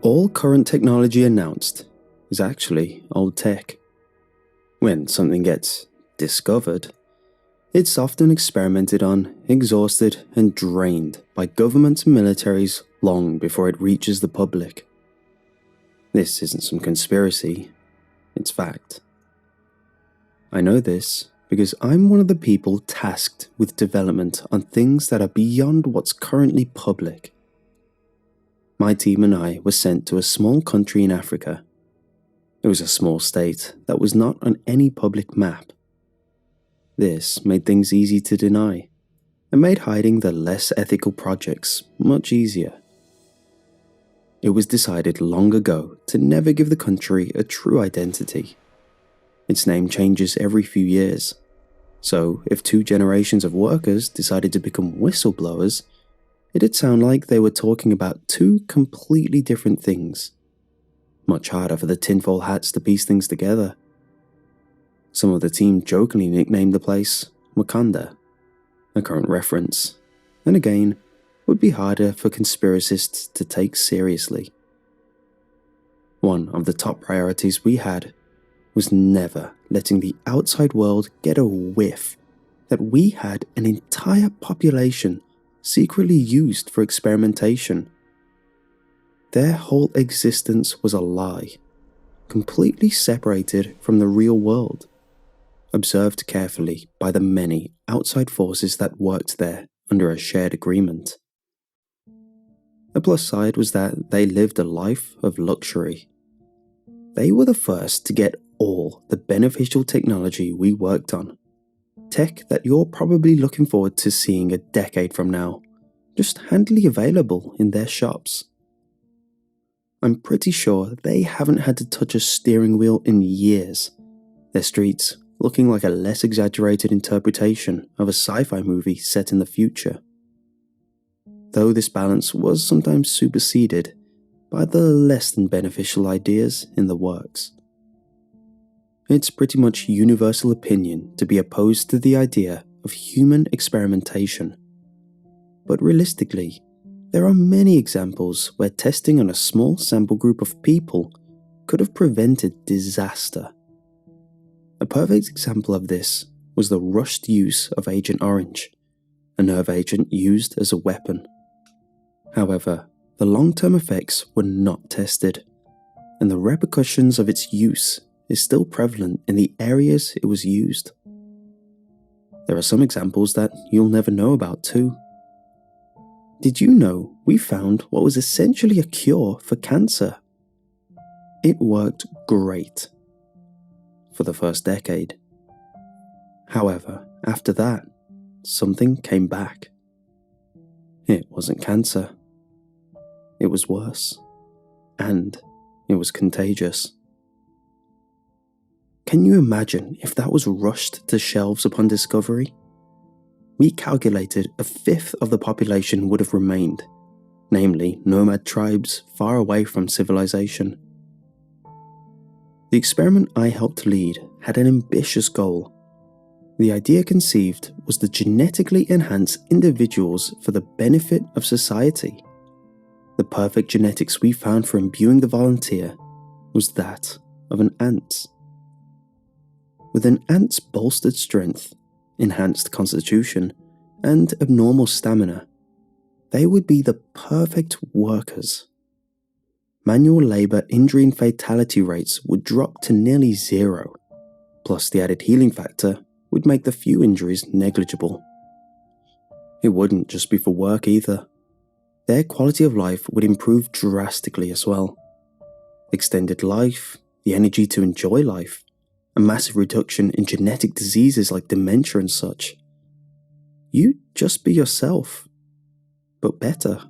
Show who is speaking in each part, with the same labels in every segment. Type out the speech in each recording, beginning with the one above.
Speaker 1: All current technology announced is actually old tech. When something gets discovered, it's often experimented on, exhausted, and drained by governments and militaries long before it reaches the public. This isn't some conspiracy, it's fact. I know this because I'm one of the people tasked with development on things that are beyond what's currently public. My team and I were sent to a small country in Africa. It was a small state that was not on any public map. This made things easy to deny, and made hiding the less ethical projects much easier. It was decided long ago to never give the country a true identity. Its name changes every few years, so if 2 generations of workers decided to become whistleblowers, it'd sound like they were talking about 2 completely different things. Much harder for the tinfoil hats to piece things together. Some of the team jokingly nicknamed the place Wakanda, a current reference, and again, would be harder for conspiracists to take seriously. One of the top priorities we had was never letting the outside world get a whiff that we had an entire population secretly used for experimentation. Their whole existence was a lie, completely separated from the real world, observed carefully by the many outside forces that worked there under a shared agreement. The plus side was that they lived a life of luxury. They were the first to get all the beneficial technology we worked on. Tech that you're probably looking forward to seeing a decade from now, just handily available in their shops. I'm pretty sure they haven't had to touch a steering wheel in years, their streets looking like a less exaggerated interpretation of a sci-fi movie set in the future. Though this balance was sometimes superseded by the less than beneficial ideas in the works. It's pretty much universal opinion to be opposed to the idea of human experimentation. But realistically, there are many examples where testing on a small sample group of people could have prevented disaster. A perfect example of this was the rushed use of Agent Orange, a nerve agent used as a weapon. However, the long-term effects were not tested, and the repercussions of its use is still prevalent in the areas it was used. There are some examples that you'll never know about too. Did you know we found what was essentially a cure for cancer? It worked great for the first decade. However, after that, something came back. It wasn't cancer. It was worse. And it was contagious. Can you imagine if that was rushed to shelves upon discovery? We calculated 1/5 of the population would have remained, namely nomad tribes far away from civilization. The experiment I helped lead had an ambitious goal. The idea conceived was to genetically enhance individuals for the benefit of society. The perfect genetics we found for imbuing the volunteer was that of an ant. With an ant's bolstered strength, enhanced constitution, and abnormal stamina, they would be the perfect workers. Manual labor injury and fatality rates would drop to nearly 0, plus the added healing factor would make the few injuries negligible. It wouldn't just be for work either. Their quality of life would improve drastically as well. Extended life, the energy to enjoy life, a massive reduction in genetic diseases like dementia and such. You just be yourself, but better.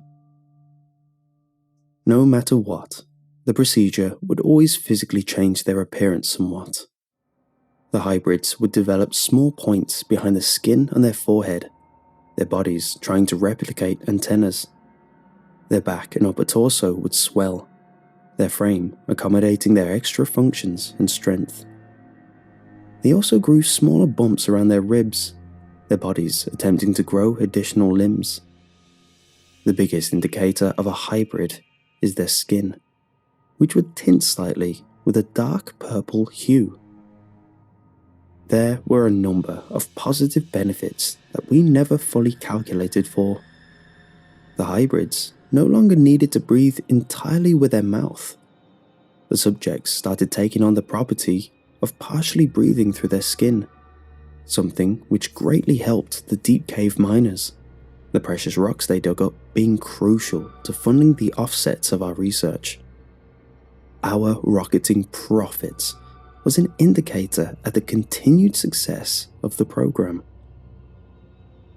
Speaker 1: No matter what, the procedure would always physically change their appearance somewhat. The hybrids would develop small points behind the skin on their forehead, their bodies trying to replicate antennas. Their back and upper torso would swell, their frame accommodating their extra functions and strength. They also grew smaller bumps around their ribs, their bodies attempting to grow additional limbs. The biggest indicator of a hybrid is their skin, which would tint slightly with a dark purple hue. There were a number of positive benefits that we never fully calculated for. The hybrids no longer needed to breathe entirely with their mouth. The subjects started taking on the property of partially breathing through their skin, something which greatly helped the deep cave miners, the precious rocks they dug up being crucial to funding the offsets of our research. Our rocketing profits was an indicator of the continued success of the program.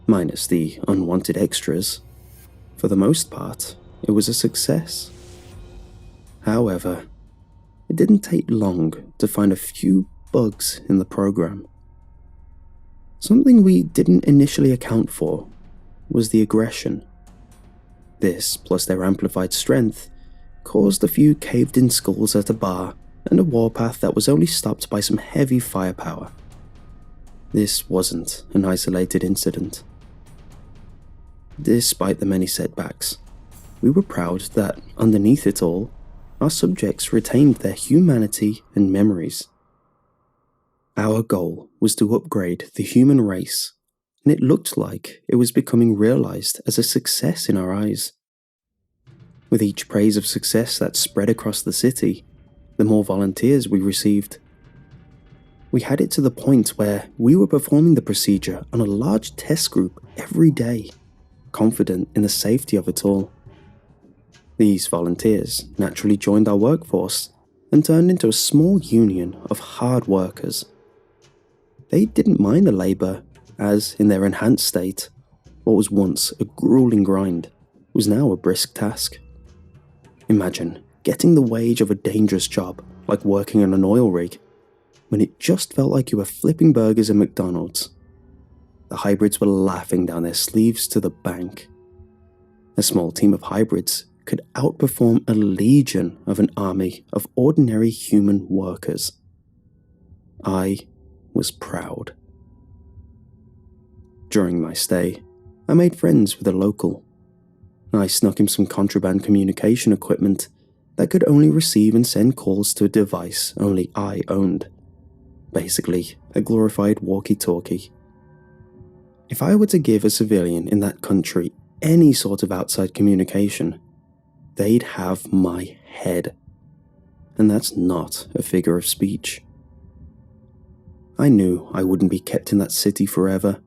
Speaker 1: Minus the unwanted extras, for the most part, it was a success. However, it didn't take long to find a few bugs in the program. Something we didn't initially account for was the aggression. This, plus their amplified strength, caused a few caved-in skulls at a bar and a warpath that was only stopped by some heavy firepower. This wasn't an isolated incident. Despite the many setbacks, we were proud that, underneath it all, our subjects retained their humanity and memories. Our goal was to upgrade the human race, and it looked like it was becoming realized as a success in our eyes. With each praise of success that spread across the city, the more volunteers we received. We had it to the point where we were performing the procedure on a large test group every day, confident in the safety of it all. These volunteers naturally joined our workforce and turned into a small union of hard workers. They didn't mind the labor, as in their enhanced state, what was once a grueling grind was now a brisk task. Imagine getting the wage of a dangerous job like working on an oil rig, when it just felt like you were flipping burgers at McDonald's. The hybrids were laughing down their sleeves to the bank. A small team of hybrids could outperform a legion of an army of ordinary human workers. I was proud. During my stay, I made friends with a local. I snuck him some contraband communication equipment that could only receive and send calls to a device only I owned. Basically, a glorified walkie-talkie. If I were to give a civilian in that country any sort of outside communication, they'd have my head. And that's not a figure of speech. I knew I wouldn't be kept in that city forever,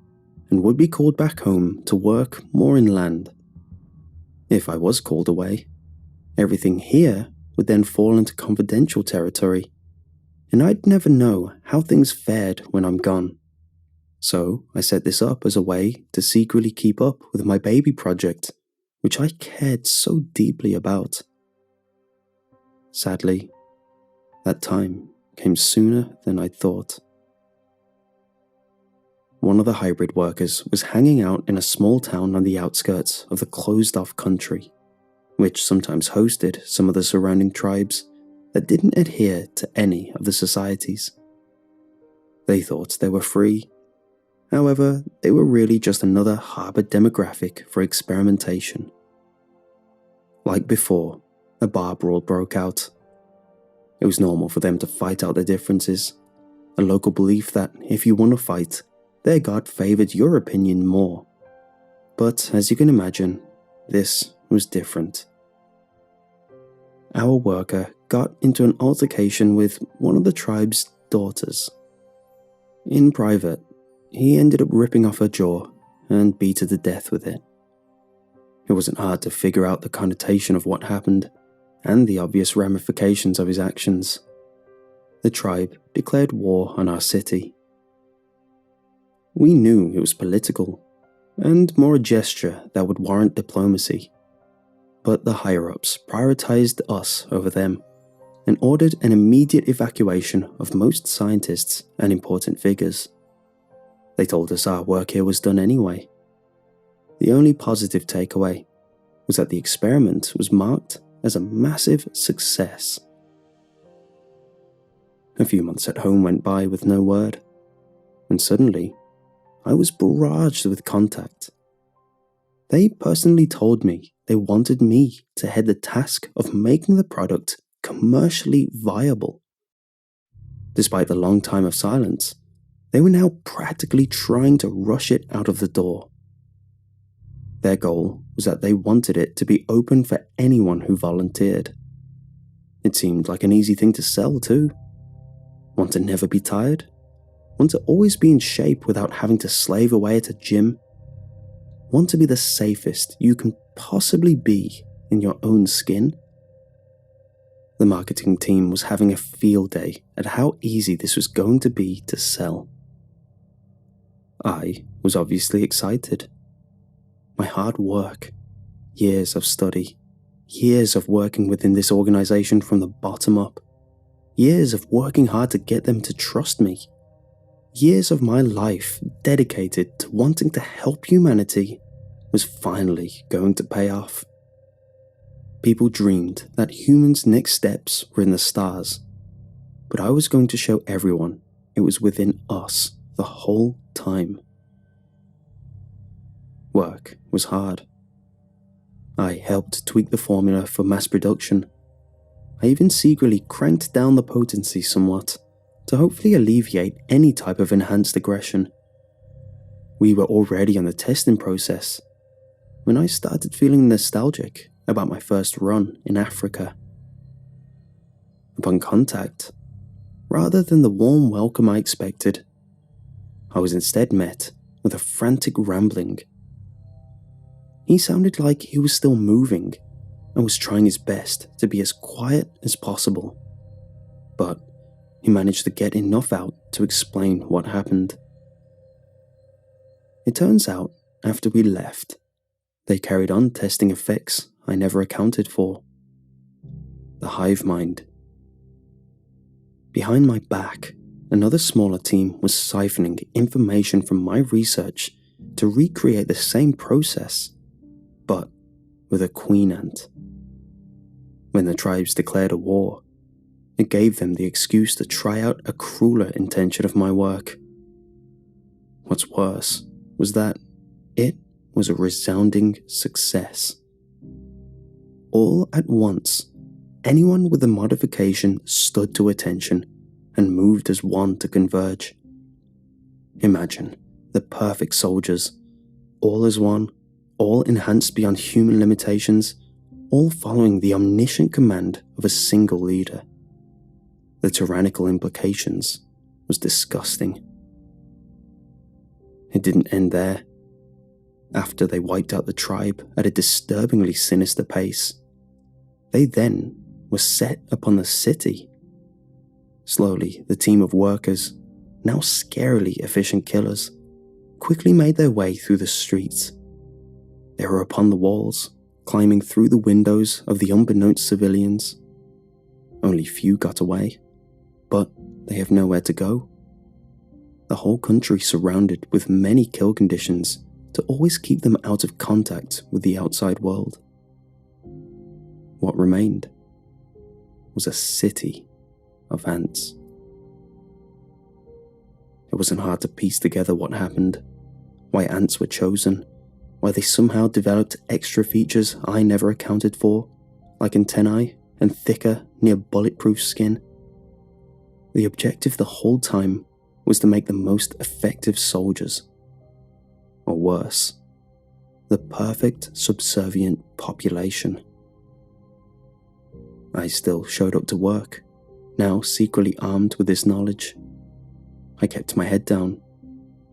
Speaker 1: and would be called back home to work more inland. If I was called away, everything here would then fall into confidential territory, and I'd never know how things fared when I'm gone. So I set this up as a way to secretly keep up with my baby project, which I cared so deeply about. Sadly, that time came sooner than I'd thought. One of the hybrid workers was hanging out in a small town on the outskirts of the closed-off country, which sometimes hosted some of the surrounding tribes that didn't adhere to any of the societies. They thought they were free. However, they were really just another harbor demographic for experimentation. Like before, a bar brawl broke out. It was normal for them to fight out their differences, a local belief that if you won a fight, their god favored your opinion more. But as you can imagine, this was different. Our worker got into an altercation with one of the tribe's daughters. In private, he ended up ripping off her jaw and beat her to death with it. It wasn't hard to figure out the connotation of what happened and the obvious ramifications of his actions. The tribe declared war on our city. We knew it was political, and more a gesture that would warrant diplomacy. But the higher-ups prioritized us over them, and ordered an immediate evacuation of most scientists and important figures. They told us our work here was done anyway. The only positive takeaway was that the experiment was marked as a massive success. A few months at home went by with no word, and suddenly, I was barraged with contact. They personally told me they wanted me to head the task of making the product commercially viable. Despite the long time of silence, they were now practically trying to rush it out of the door. Their goal was that they wanted it to be open for anyone who volunteered. It seemed like an easy thing to sell too. Want to never be tired? Want to always be in shape without having to slave away at a gym? Want to be the safest you can possibly be in your own skin? The marketing team was having a field day at how easy this was going to be to sell. I was obviously excited. My hard work, years of study, years of working within this organization from the bottom up, years of working hard to get them to trust me, years of my life dedicated to wanting to help humanity was finally going to pay off. People dreamed that humans' next steps were in the stars, but I was going to show everyone it was within us the whole time. Work was hard. I helped tweak the formula for mass production. I even secretly cranked down the potency somewhat to hopefully alleviate any type of enhanced aggression. We were already on the testing process when I started feeling nostalgic about my first run in Africa. Upon contact, rather than the warm welcome I expected, I was instead met with a frantic rambling. He sounded like he was still moving and was trying his best to be as quiet as possible, but he managed to get enough out to explain what happened. It turns out, after we left, they carried on testing effects I never accounted for. The hive mind. Behind my back, another smaller team was siphoning information from my research to recreate the same process, but with a queen ant. When the tribes declared a war, it gave them the excuse to try out a crueler intention of my work. What's worse was that it was a resounding success. All at once, anyone with a modification stood to attention and moved as one to converge. Imagine the perfect soldiers, all as one, all enhanced beyond human limitations, all following the omniscient command of a single leader. The tyrannical implications was disgusting. It didn't end there. After they wiped out the tribe at a disturbingly sinister pace, they then were set upon the city. Slowly, the team of workers, now scarily efficient killers, quickly made their way through the streets. They were upon the walls, climbing through the windows of the unbeknownst civilians. Only few got away, but they have nowhere to go. The whole country surrounded with many kill conditions to always keep them out of contact with the outside world. What remained was a city of ants. It wasn't hard to piece together what happened, why ants were chosen, why they somehow developed extra features I never accounted for, like antennae and thicker, near bulletproof skin. The objective the whole time was to make the most effective soldiers. Or worse, the perfect subservient population. I still showed up to work, now secretly armed with this knowledge. I kept my head down,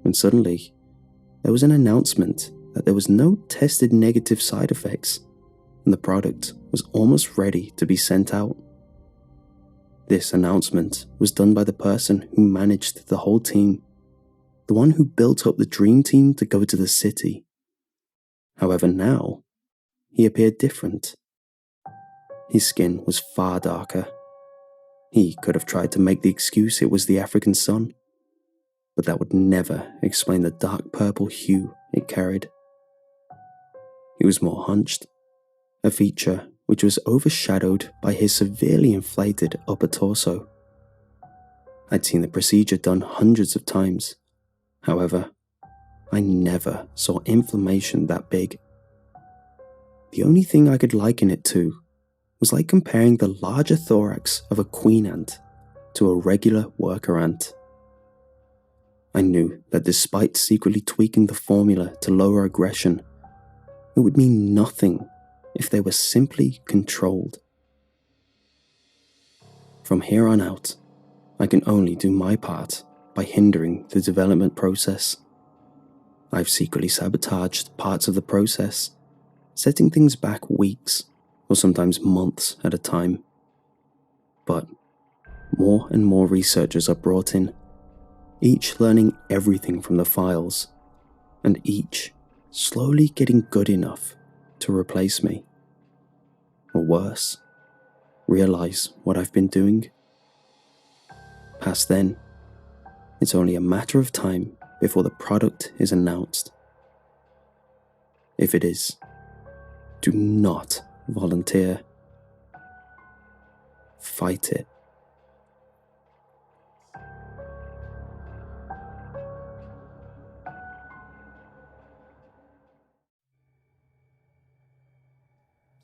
Speaker 1: when suddenly there was an announcement that there was no tested negative side effects, and the product was almost ready to be sent out. This announcement was done by the person who managed the whole team, the one who built up the dream team to go to the city. However, now, he appeared different. His skin was far darker. He could have tried to make the excuse it was the African sun, but that would never explain the dark purple hue it carried. He was more hunched, a feature which was overshadowed by his severely inflated upper torso. I'd seen the procedure done hundreds of times. However, I never saw inflammation that big. The only thing I could liken it to was like comparing the larger thorax of a queen ant to a regular worker ant. I knew that despite secretly tweaking the formula to lower aggression, it would mean nothing if they were simply controlled. From here on out, I can only do my part by hindering the development process. I've secretly sabotaged parts of the process, setting things back weeks or sometimes months at a time. But more and more researchers are brought in, each learning everything from the files, and each slowly getting good enough to replace me. Or worse, realize what I've been doing. Past then, it's only a matter of time before the product is announced. If it is, do not volunteer. Fight it.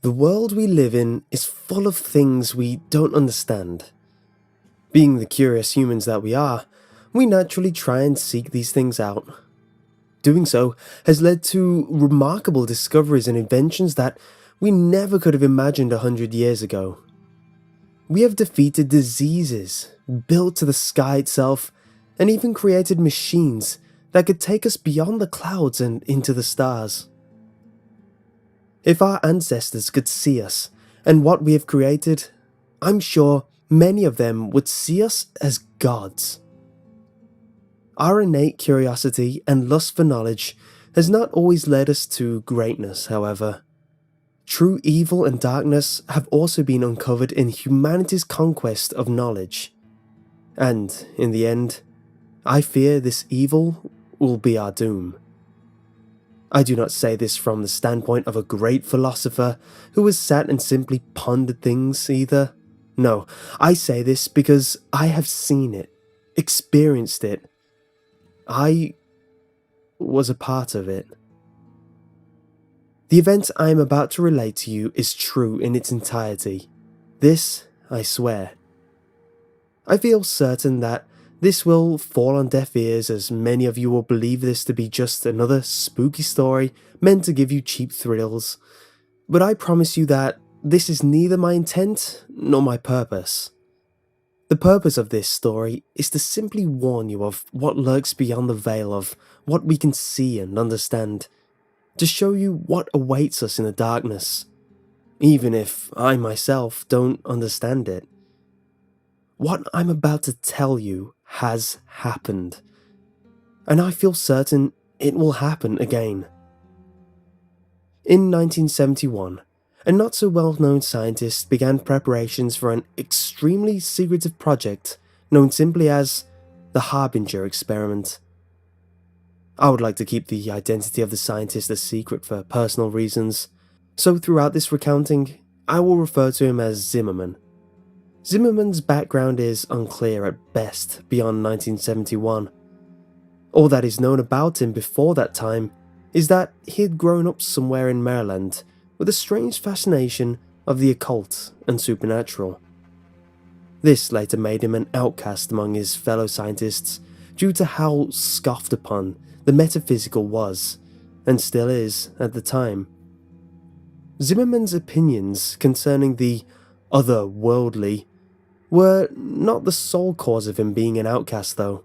Speaker 2: The world we live in is full of things we don't understand. Being the curious humans that we are, we naturally try and seek these things out. Doing so has led to remarkable discoveries and inventions that we never could have imagined 100 years ago. We have defeated diseases, built to the sky itself, and even created machines that could take us beyond the clouds and into the stars. If our ancestors could see us and what we have created, I'm sure many of them would see us as gods. Our innate curiosity and lust for knowledge has not always led us to greatness, however. True evil and darkness have also been uncovered in humanity's conquest of knowledge. And, in the end, I fear this evil will be our doom. I do not say this from the standpoint of a great philosopher who has sat and simply pondered things either. No, I say this because I have seen it, experienced it. I was a part of it. The event I am about to relate to you is true in its entirety. This, I swear. I feel certain that this will fall on deaf ears, as many of you will believe this to be just another spooky story meant to give you cheap thrills, but I promise you that this is neither my intent nor my purpose. The purpose of this story is to simply warn you of what lurks beyond the veil of what we can see and understand, to show you what awaits us in the darkness, even if I myself don't understand it. What I'm about to tell you has happened, and I feel certain it will happen again. In 1971, a not so well known scientist began preparations for an extremely secretive project known simply as the Harbinger experiment. I would like to keep the identity of the scientist a secret for personal reasons, so throughout this recounting, I will refer to him as Zimmerman. Zimmerman's background is unclear at best beyond 1971. All that is known about him before that time is that he had grown up somewhere in Maryland with a strange fascination of the occult and supernatural. This later made him an outcast among his fellow scientists due to how scoffed upon the metaphysical was, and still is at the time. Zimmerman's opinions concerning the otherworldly were not the sole cause of him being an outcast, though.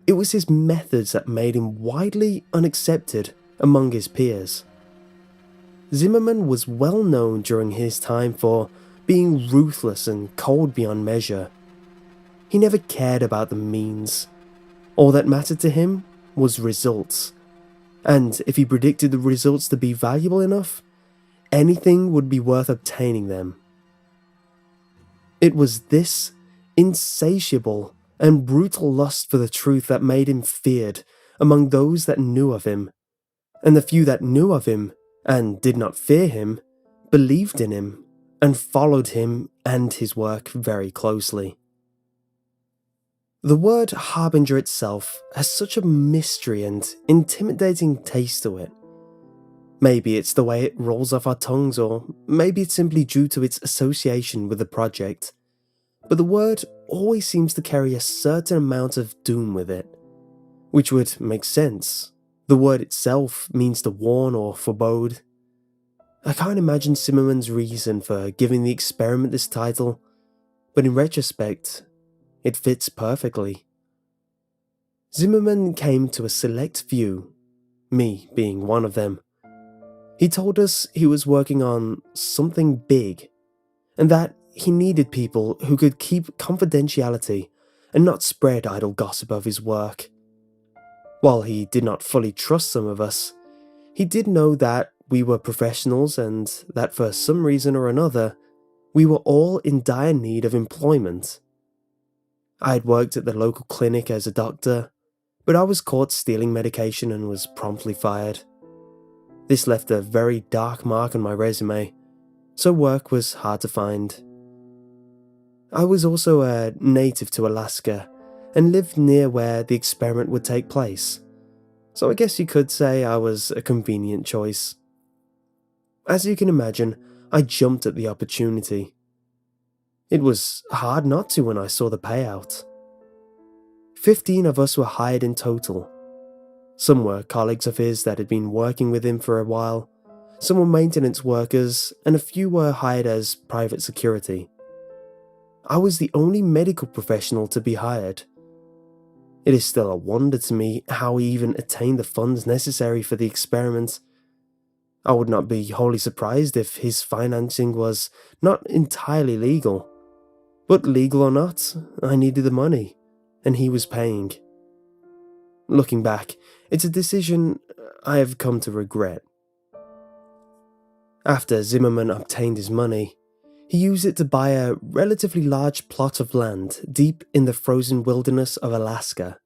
Speaker 2: It was his methods that made him widely unaccepted among his peers. Zimmerman was well known during his time for being ruthless and cold beyond measure. He never cared about the means. All that mattered to him was results, and if he predicted the results to be valuable enough, anything would be worth obtaining them. It was this insatiable and brutal lust for the truth that made him feared among those that knew of him, and the few that knew of him and did not fear him believed in him and followed him and his work very closely. The word Harbinger itself has such a mystery and intimidating taste to it. Maybe it's the way it rolls off our tongues, or maybe it's simply due to its association with the project. But the word always seems to carry a certain amount of doom with it, which would make sense. The word itself means to warn or forebode. I can't imagine Zimmerman's reason for giving the experiment this title, but in retrospect, it fits perfectly. Zimmerman came to a select few, me being one of them. He told us he was working on something big, and that he needed people who could keep confidentiality and not spread idle gossip of his work. While he did not fully trust some of us, he did know that we were professionals and that for some reason or another, we were all in dire need of employment. I had worked at the local clinic as a doctor, but I was caught stealing medication and was promptly fired. This left a very dark mark on my resume, so work was hard to find. I was also a native to Alaska and lived near where the experiment would take place, so I guess you could say I was a convenient choice. As you can imagine, I jumped at the opportunity. It was hard not to when I saw the payout. 15 of us were hired in total. Some were colleagues of his that had been working with him for a while, some were maintenance workers, and a few were hired as private security. I was the only medical professional to be hired. It is still a wonder to me how he even attained the funds necessary for the experiment. I would not be wholly surprised if his financing was not entirely legal. But legal or not, I needed the money, and he was paying. Looking back, it's a decision I have come to regret. After Zimmerman obtained his money, he used it to buy a relatively large plot of land deep in the frozen wilderness of Alaska.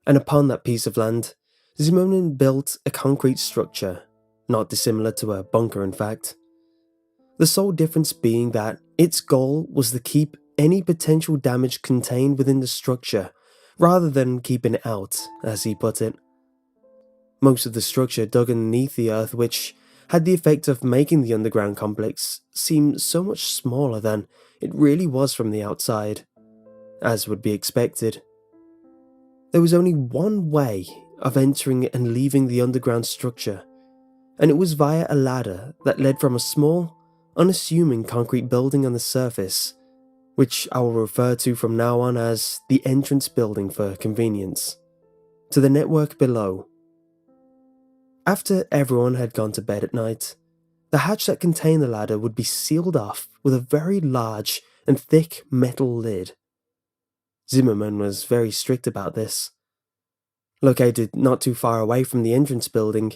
Speaker 2: And upon that piece of land, Zimmerman built a concrete structure, not dissimilar to a bunker in fact. The sole difference being that its goal was to keep any potential damage contained within the structure, rather than keeping it out, as he put it. Most of the structure dug underneath the earth, which had the effect of making the underground complex seem so much smaller than it really was from the outside, as would be expected. There was only one way of entering and leaving the underground structure, and it was via a ladder that led from a small, unassuming concrete building on the surface, which I will refer to from now on as the entrance building for convenience, to the network below. After everyone had gone to bed at night, the hatch that contained the ladder would be sealed off with a very large and thick metal lid. Zimmerman was very strict about this. Located not too far away from the entrance building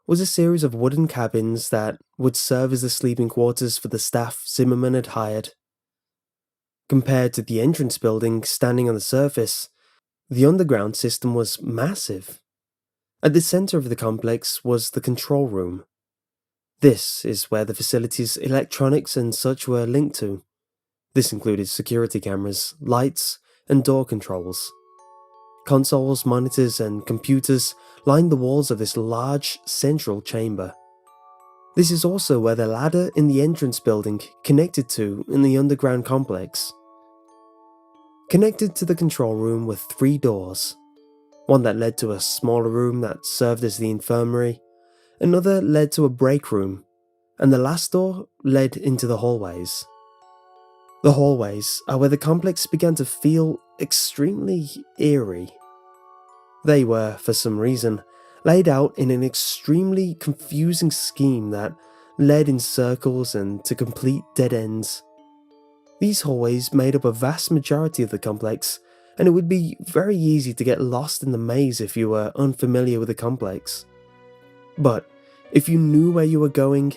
Speaker 2: was a series of wooden cabins that would serve as the sleeping quarters for the staff Zimmerman had hired. Compared to the entrance building standing on the surface, the underground system was massive. At the center of the complex was the control room. This is where the facility's electronics and such were linked to. This included security cameras, lights, and door controls. Consoles, monitors, and computers lined the walls of this large, central chamber. This is also where the ladder in the entrance building connected to in the underground complex. Connected to the control room were 3 doors. One that led to a smaller room that served as the infirmary, another led to a break room, and the last door led into the hallways. The hallways are where the complex began to feel extremely eerie. They were, for some reason, laid out in an extremely confusing scheme that led in circles and to complete dead ends. These hallways made up a vast majority of the complex, and it would be very easy to get lost in the maze if you were unfamiliar with the complex. But if you knew where you were going,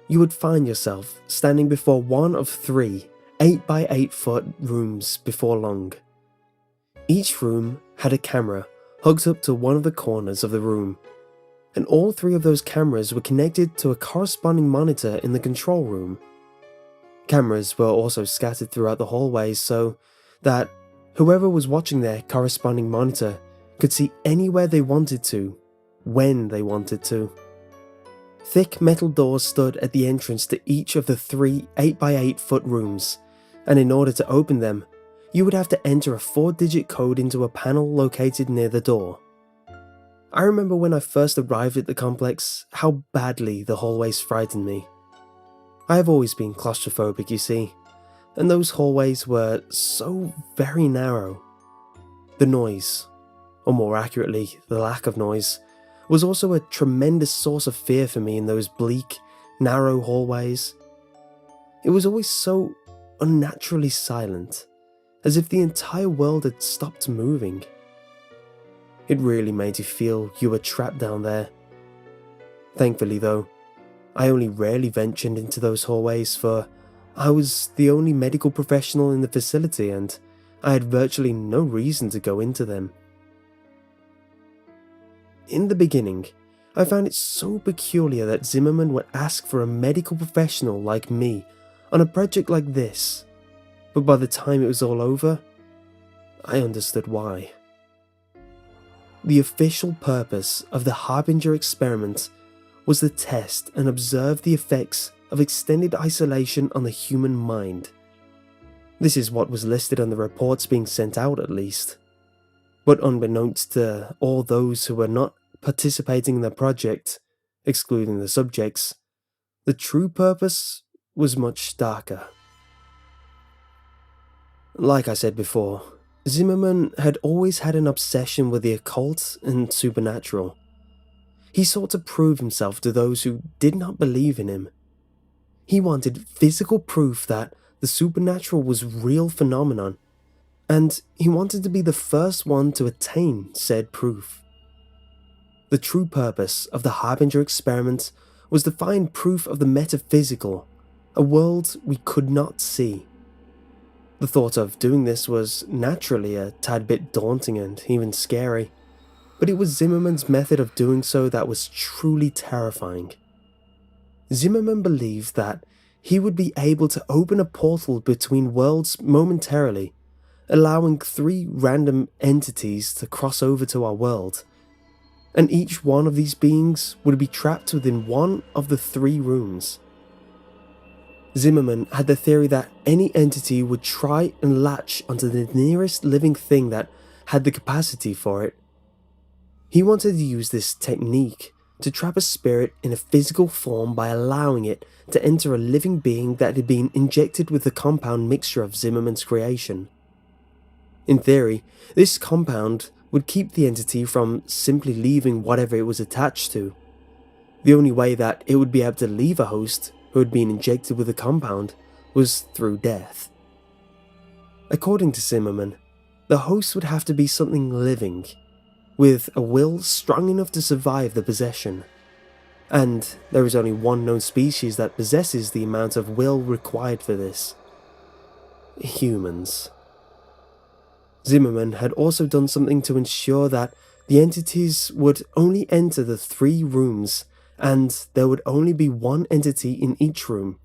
Speaker 2: you would find yourself standing before one of 3 8-by-8-foot rooms before long. Each room had a camera hooked up to one of the corners of the room, and all 3 of those cameras were connected to a corresponding monitor in the control room. Cameras were also scattered throughout the hallways so that whoever was watching their corresponding monitor could see anywhere they wanted to, when they wanted to. Thick metal doors stood at the entrance to each of the 3 8x8-foot rooms, and in order to open them, you would have to enter a 4-digit code into a panel located near the door. I remember when I first arrived at the complex, how badly the hallways frightened me. I have always been claustrophobic, you see, and those hallways were so very narrow. The noise, or more accurately, the lack of noise, was also a tremendous source of fear for me in those bleak, narrow hallways. It was always so unnaturally silent, as if the entire world had stopped moving. It really made you feel you were trapped down there. Thankfully though, I only rarely ventured into those hallways, for I was the only medical professional in the facility and I had virtually no reason to go into them. In the beginning, I found it so peculiar that Zimmerman would ask for a medical professional like me on a project like this, but by the time it was all over, I understood why. The official purpose of the Harbinger experiment was to test and observe the effects of extended isolation on the human mind. This is what was listed on the reports being sent out, at least. But unbeknownst to all those who were not participating in the project, excluding the subjects, the true purpose was much darker. Like I said before, Zimmerman had always had an obsession with the occult and supernatural. He sought to prove himself to those who did not believe in him. He wanted physical proof that the supernatural was a real phenomenon, and he wanted to be the first one to attain said proof. The true purpose of the Harbinger experiment was to find proof of the metaphysical, a world we could not see. The thought of doing this was naturally a tad bit daunting and even scary, but it was Zimmerman's method of doing so that was truly terrifying. Zimmerman believed that he would be able to open a portal between worlds momentarily, allowing 3 random entities to cross over to our world, and each one of these beings would be trapped within one of the 3 rooms. Zimmerman had the theory that any entity would try and latch onto the nearest living thing that had the capacity for it. He wanted to use this technique to trap a spirit in a physical form by allowing it to enter a living being that had been injected with the compound mixture of Zimmerman's creation. In theory, this compound would keep the entity from simply leaving whatever it was attached to. The only way that it would be able to leave a host who had been injected with the compound was through death. According to Zimmerman, the host would have to be something living, with a will strong enough to survive the possession. And there is only one known species that possesses the amount of will required for this: humans. Zimmerman had also done something to ensure that the entities would only enter the 3 rooms, and there would only be one entity in each room,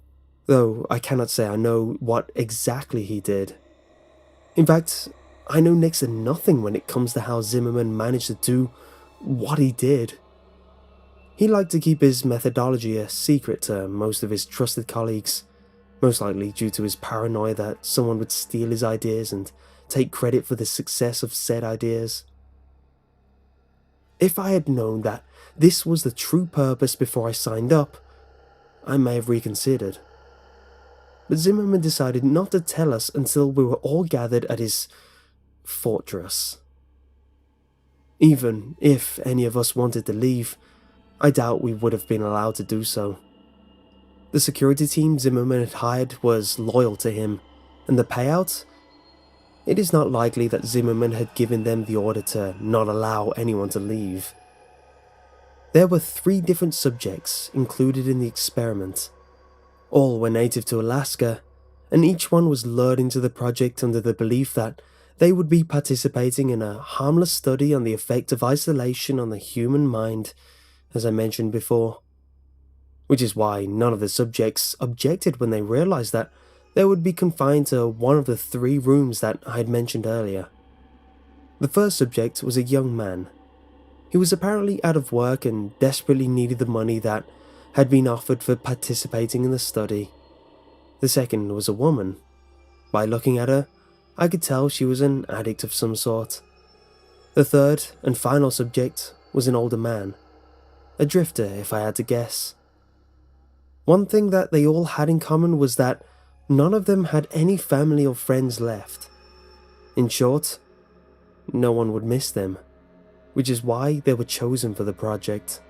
Speaker 2: though I cannot say I know what exactly he did. In fact, I know next to nothing when it comes to how Zimmerman managed to do what he did. He liked to keep his methodology a secret to most of his trusted colleagues, most likely due to his paranoia that someone would steal his ideas and take credit for the success of said ideas. If I had known that this was the true purpose before I signed up, I may have reconsidered. But Zimmerman decided not to tell us until we were all gathered at his fortress. Even if any of us wanted to leave, I doubt we would have been allowed to do so. The security team Zimmerman had hired was loyal to him, and the payout? It is not likely that Zimmerman had given them the order to not allow anyone to leave. There were 3 different subjects included in the experiment. All were native to Alaska, and each one was lured into the project under the belief that they would be participating in a harmless study on the effect of isolation on the human mind, as I mentioned before. Which is why none of the subjects objected when they realized that they would be confined to one of the 3 rooms that I had mentioned earlier. The first subject was a young man. He was apparently out of work and desperately needed the money that had been offered for participating in the study. The second was a woman. By looking at her, I could tell she was an addict of some sort. The third and final subject was an older man, a drifter if I had to guess. One thing that they all had in common was that none of them had any family or friends left. In short, no one would miss them, which is why they were chosen for the project.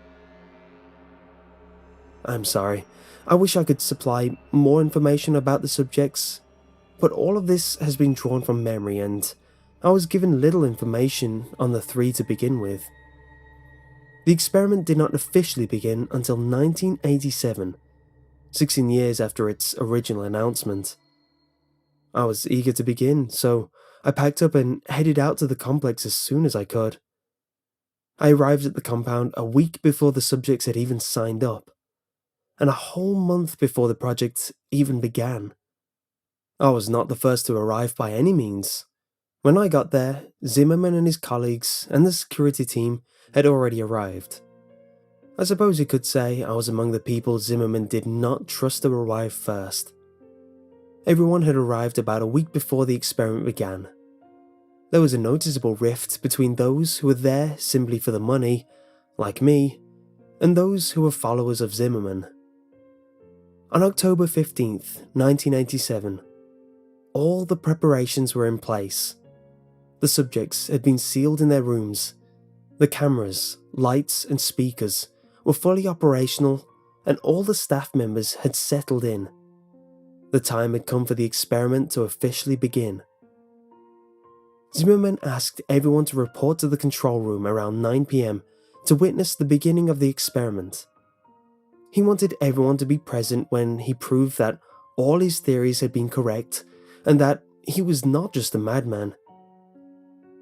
Speaker 2: I'm sorry, I wish I could supply more information about the subjects, but all of this has been drawn from memory and I was given little information on the three to begin with. The experiment did not officially begin until 1987, 16 years after its original announcement. I was eager to begin, so I packed up and headed out to the complex as soon as I could. I arrived at the compound a week before the subjects had even signed up, and a whole month before the project even began. I was not the first to arrive by any means. When I got there, Zimmerman and his colleagues and the security team had already arrived. I suppose you could say I was among the people Zimmerman did not trust to arrive first. Everyone had arrived about a week before the experiment began. There was a noticeable rift between those who were there simply for the money, like me, and those who were followers of Zimmerman. On October 15th, 1987, all the preparations were in place. The subjects had been sealed in their rooms. The cameras, lights, and speakers were fully operational, and all the staff members had settled in. The time had come for the experiment to officially begin. Zimmerman asked everyone to report to the control room around 9 p.m. to witness the beginning of the experiment. He wanted everyone to be present when he proved that all his theories had been correct and that he was not just a madman.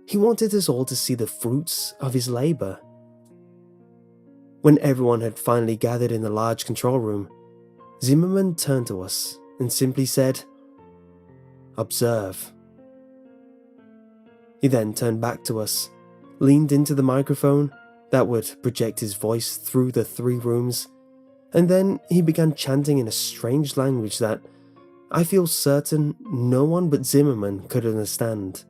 Speaker 2: He wanted us all to see the fruits of his labor. When everyone had finally gathered in the large control room, Zimmerman turned to us and simply said, "Observe." He then turned back to us, leaned into the microphone that would project his voice through the 3 rooms, and then he began chanting in a strange language that I feel certain no one but Zimmerman could understand.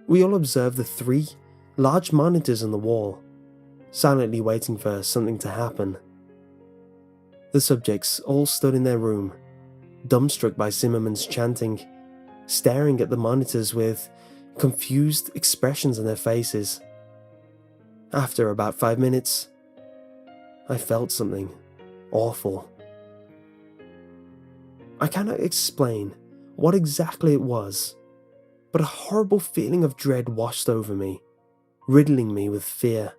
Speaker 2: We all observed the 3 large monitors on the wall, silently waiting for something to happen. The subjects all stood in their room, dumbstruck by Zimmerman's chanting, staring at the monitors with confused expressions on their faces. After about 5 minutes, I felt something awful. I cannot explain what exactly it was, but a horrible feeling of dread washed over me, riddling me with fear.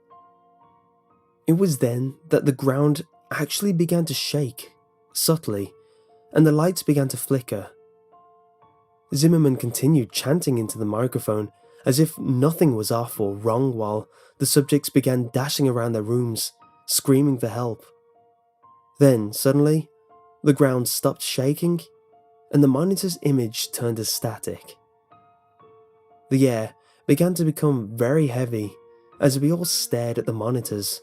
Speaker 2: It was then that the ground actually began to shake, subtly, and the lights began to flicker. Zimmerman continued chanting into the microphone as if nothing was off or wrong while the subjects began dashing around their rooms, screaming for help. Then, suddenly, the ground stopped shaking and the monitor's image turned to static. The air began to become very heavy as we all stared at the monitors,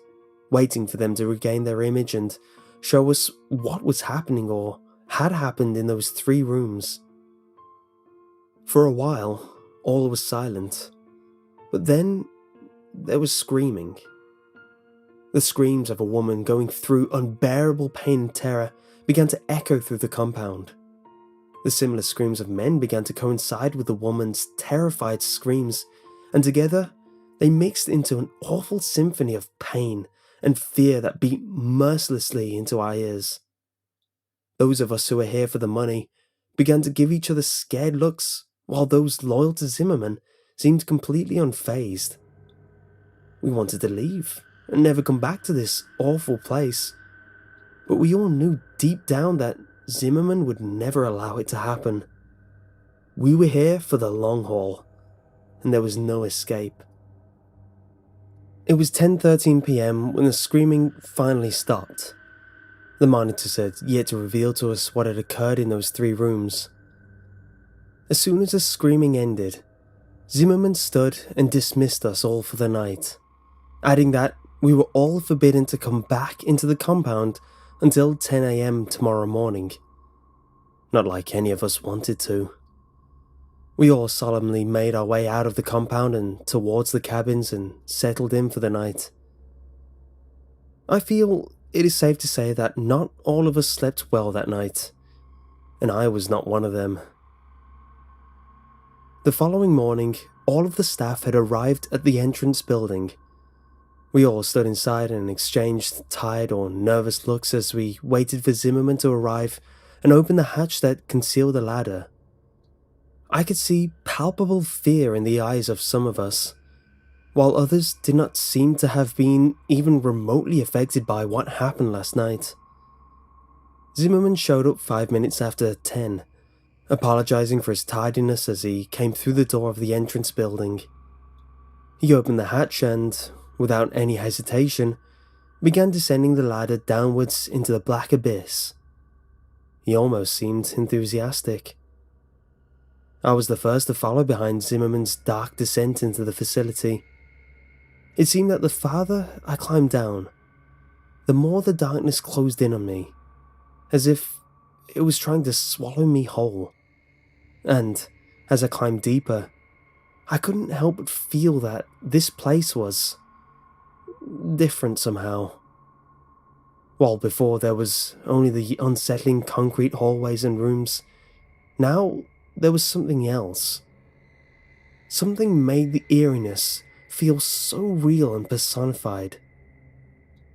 Speaker 2: waiting for them to regain their image and show us what was happening or had happened in those 3 rooms. For a while, all was silent, but then there was screaming. The screams of a woman going through unbearable pain and terror began to echo through the compound. The similar screams of men began to coincide with the woman's terrified screams, and together they mixed into an awful symphony of pain and fear that beat mercilessly into our ears. Those of us who were here for the money began to give each other scared looks, while those loyal to Zimmerman seemed completely unfazed. We wanted to leave and never come back to this awful place, but we all knew deep down that Zimmerman would never allow it to happen. We were here for the long haul, and there was no escape. It was 10:13 p.m. when the screaming finally stopped. The monitors had yet to reveal to us what had occurred in those 3 rooms. As soon as the screaming ended, Zimmerman stood and dismissed us all for the night, adding that we were all forbidden to come back into the compound until 10 AM tomorrow morning. Not like any of us wanted to. We all solemnly made our way out of the compound and towards the cabins and settled in for the night. I feel it is safe to say that not all of us slept well that night, and I was not one of them. The following morning, all of the staff had arrived at the entrance building. We all stood inside and exchanged tired or nervous looks as we waited for Zimmerman to arrive and open the hatch that concealed the ladder. I could see palpable fear in the eyes of some of us, while others did not seem to have been even remotely affected by what happened last night. Zimmerman showed up 5 minutes after 10, apologizing for his tardiness as he came through the door of the entrance building. He opened the hatch and, without any hesitation, began descending the ladder downwards into the black abyss. He almost seemed enthusiastic. I was the first to follow behind Zimmerman's dark descent into the facility. It seemed that the farther I climbed down, the more the darkness closed in on me, as if it was trying to swallow me whole. And, as I climbed deeper, I couldn't help but feel that this place was different somehow. While before there was only the unsettling concrete hallways and rooms, now there was something else. Something made the eeriness feel so real and personified.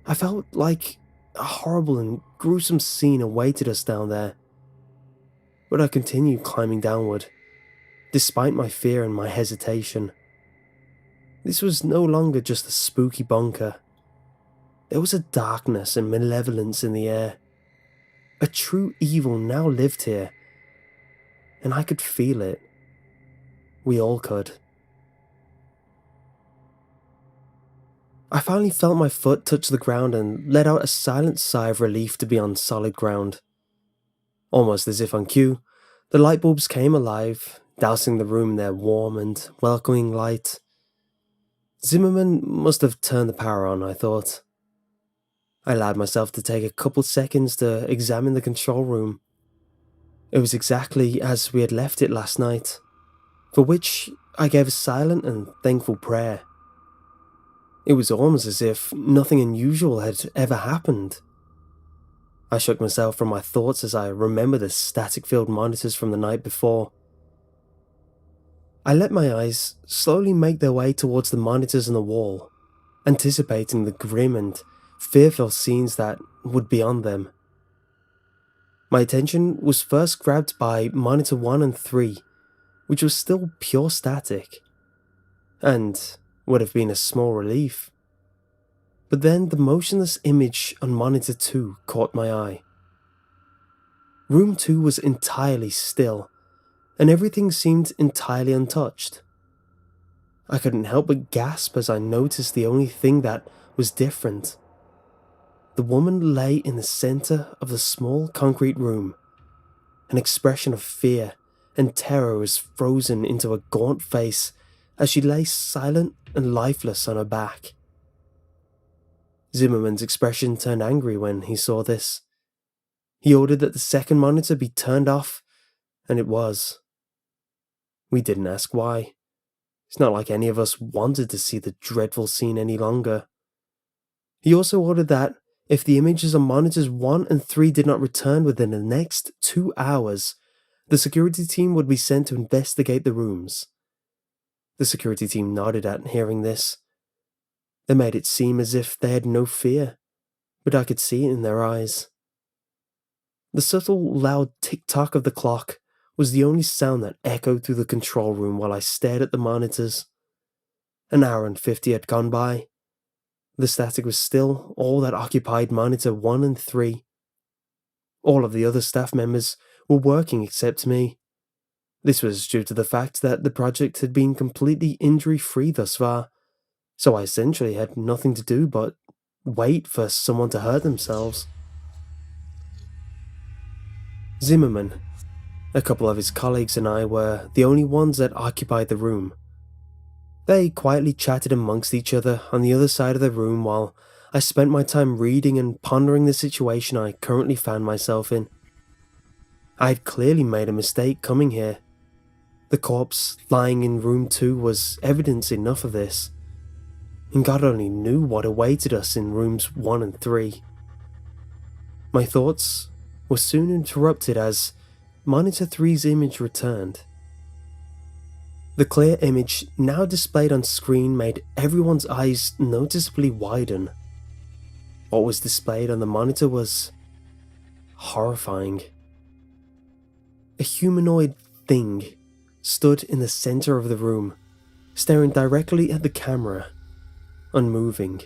Speaker 2: I felt like a horrible and gruesome scene awaited us down there. But I continued climbing downward, despite my fear and my hesitation. This was no longer just a spooky bunker. There was a darkness and malevolence in the air. A true evil now lived here, and I could feel it. We all could. I finally felt my foot touch the ground and let out a silent sigh of relief to be on solid ground. Almost as if on cue, the light bulbs came alive, dousing the room in their warm and welcoming light. Zimmerman must have turned the power on, I thought. I allowed myself to take a couple seconds to examine the control room. It was exactly as we had left it last night, for which I gave a silent and thankful prayer. It was almost as if nothing unusual had ever happened. I shook myself from my thoughts as I remembered the static-filled monitors from the night before. I let my eyes slowly make their way towards the monitors on the wall, anticipating the grim and fearful scenes that would be on them. My attention was first grabbed by monitor 1 and 3, which was still pure static, and would have been a small relief. But then the motionless image on monitor 2 caught my eye. Room 2 was entirely still, and everything seemed entirely untouched. I couldn't help but gasp as I noticed the only thing that was different. The woman lay in the center of the small concrete room. An expression of fear and terror was frozen into a gaunt face as she lay silent and lifeless on her back. Zimmerman's expression turned angry when he saw this. He ordered that the second monitor be turned off, and it was. We didn't ask why. It's not like any of us wanted to see the dreadful scene any longer. He also ordered that if the images on monitors 1 and 3 did not return within the next 2 hours, the security team would be sent to investigate the rooms. The security team nodded at hearing this. They made it seem as if they had no fear, but I could see it in their eyes. The subtle, loud tick-tock of the clock was the only sound that echoed through the control room while I stared at the monitors. An hour and 50 had gone by. The static was still all that occupied monitor 1 and 3. All of the other staff members were working except me. This was due to the fact that the project had been completely injury-free thus far, so I essentially had nothing to do but wait for someone to hurt themselves. Zimmerman, a couple of his colleagues and I were the only ones that occupied the room. They quietly chatted amongst each other on the other side of the room while I spent my time reading and pondering the situation I currently found myself in. I had clearly made a mistake coming here. The corpse lying in room 2 was evidence enough of this, and God only knew what awaited us in rooms 1 and 3. My thoughts were soon interrupted as Monitor 3's image returned. The clear image now displayed on screen made everyone's eyes noticeably widen. What was displayed on the monitor was horrifying. A humanoid thing stood in the center of the room, staring directly at the camera, unmoving.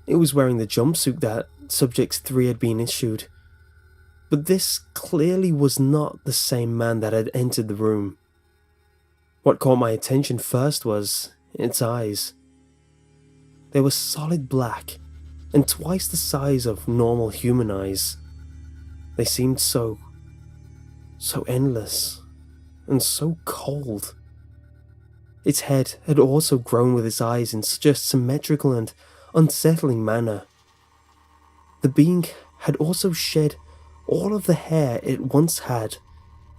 Speaker 2: It was wearing the jumpsuit that Subject 3 had been issued, but this clearly was not the same man that had entered the room. What caught my attention first was its eyes. They were solid black and twice the size of normal human eyes. They seemed so endless and so cold. Its head had also grown with its eyes in such a symmetrical and unsettling manner. The being had also shed all of the hair it once had,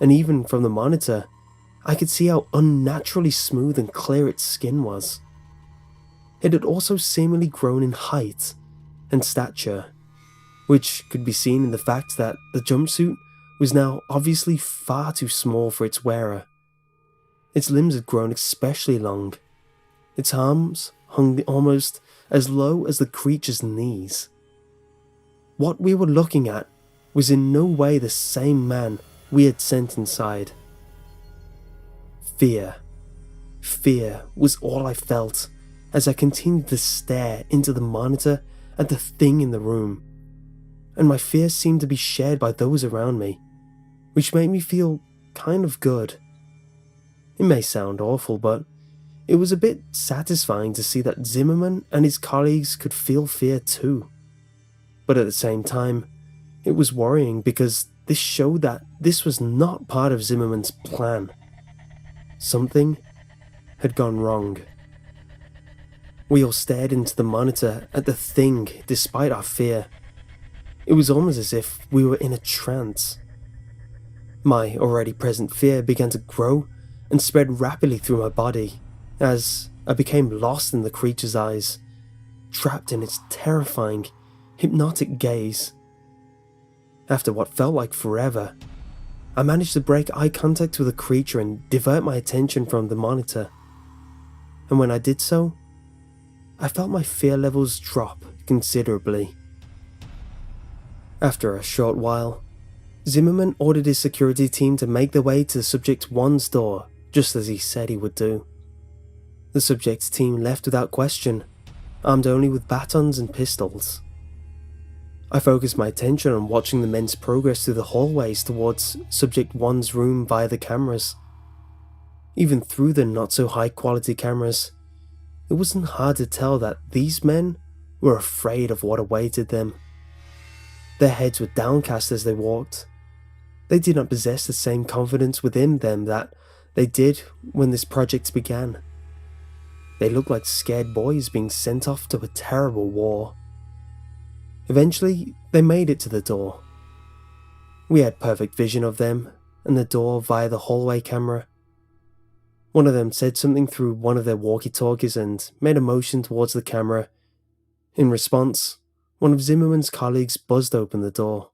Speaker 2: and even from the monitor, I could see how unnaturally smooth and clear its skin was. It had also seemingly grown in height and stature, which could be seen in the fact that the jumpsuit was now obviously far too small for its wearer. Its limbs had grown especially long. Its arms hung almost as low as the creature's knees. What we were looking at was in no way the same man we had sent inside. Fear was all I felt as I continued to stare into the monitor at the thing in the room, and my fear seemed to be shared by those around me, which made me feel kind of good. It may sound awful, but it was a bit satisfying to see that Zimmerman and his colleagues could feel fear too. But at the same time, it was worrying because this showed that this was not part of Zimmerman's plan. Something had gone wrong. We all stared into the monitor at the thing despite our fear. It was almost as if we were in a trance. My already present fear began to grow and spread rapidly through my body as I became lost in the creature's eyes, trapped in its terrifying, hypnotic gaze. After what felt like forever, I managed to break eye contact with the creature and divert my attention from the monitor. And when I did so, I felt my fear levels drop considerably. After a short while, Zimmerman ordered his security team to make their way to Subject 1's door, just as he said he would do. The Subject team left without question, armed only with batons and pistols. I focused my attention on watching the men's progress through the hallways towards Subject 1's room via the cameras. Even through the not-so-high quality cameras, it wasn't hard to tell that these men were afraid of what awaited them. Their heads were downcast as they walked. They did not possess the same confidence within them that they did when this project began. They looked like scared boys being sent off to a terrible war. Eventually, they made it to the door. We had perfect vision of them and the door via the hallway camera. One of them said something through one of their walkie-talkies and made a motion towards the camera. In response, one of Zimmerman's colleagues buzzed open the door.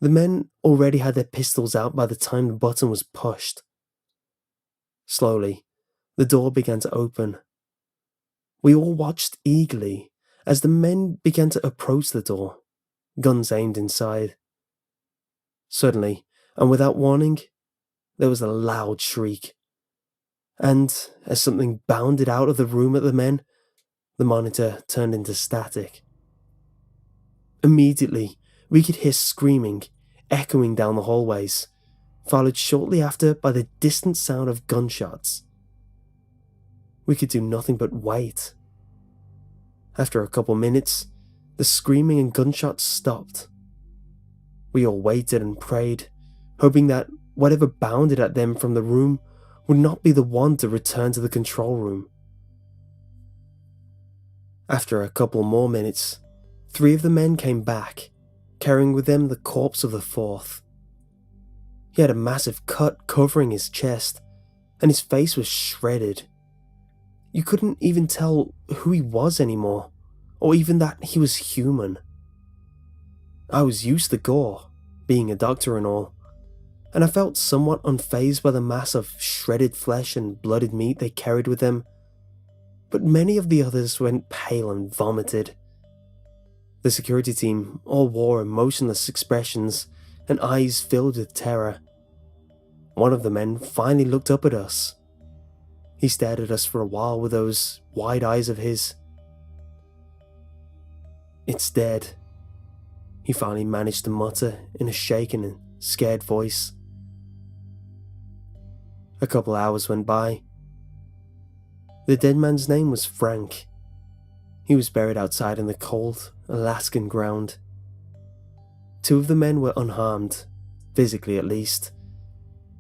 Speaker 2: The men already had their pistols out by the time the button was pushed. Slowly, the door began to open. We all watched eagerly as the men began to approach the door, guns aimed inside. Suddenly, and without warning, there was a loud shriek. And as something bounded out of the room at the men, the monitor turned into static. Immediately, we could hear screaming, echoing down the hallways, followed shortly after by the distant sound of gunshots. We could do nothing but wait. After a couple minutes, the screaming and gunshots stopped. We all waited and prayed, hoping that whatever bounded at them from the room would not be the one to return to the control room. After a couple more minutes, 3 of the men came back, carrying with them the corpse of the 4th. He had a massive cut covering his chest, and his face was shredded. You couldn't even tell who he was anymore, or even that he was human. I was used to gore, being a doctor and all, and I felt somewhat unfazed by the mass of shredded flesh and blooded meat they carried with them, but many of the others went pale and vomited. The security team all wore emotionless expressions and eyes filled with terror. One of the men finally looked up at us. He stared at us for a while with those wide eyes of his. "It's dead," he finally managed to mutter in a shaken and scared voice. A couple hours went by. The dead man's name was Frank. He was buried outside in the cold Alaskan ground. 2 of the men were unharmed, physically at least.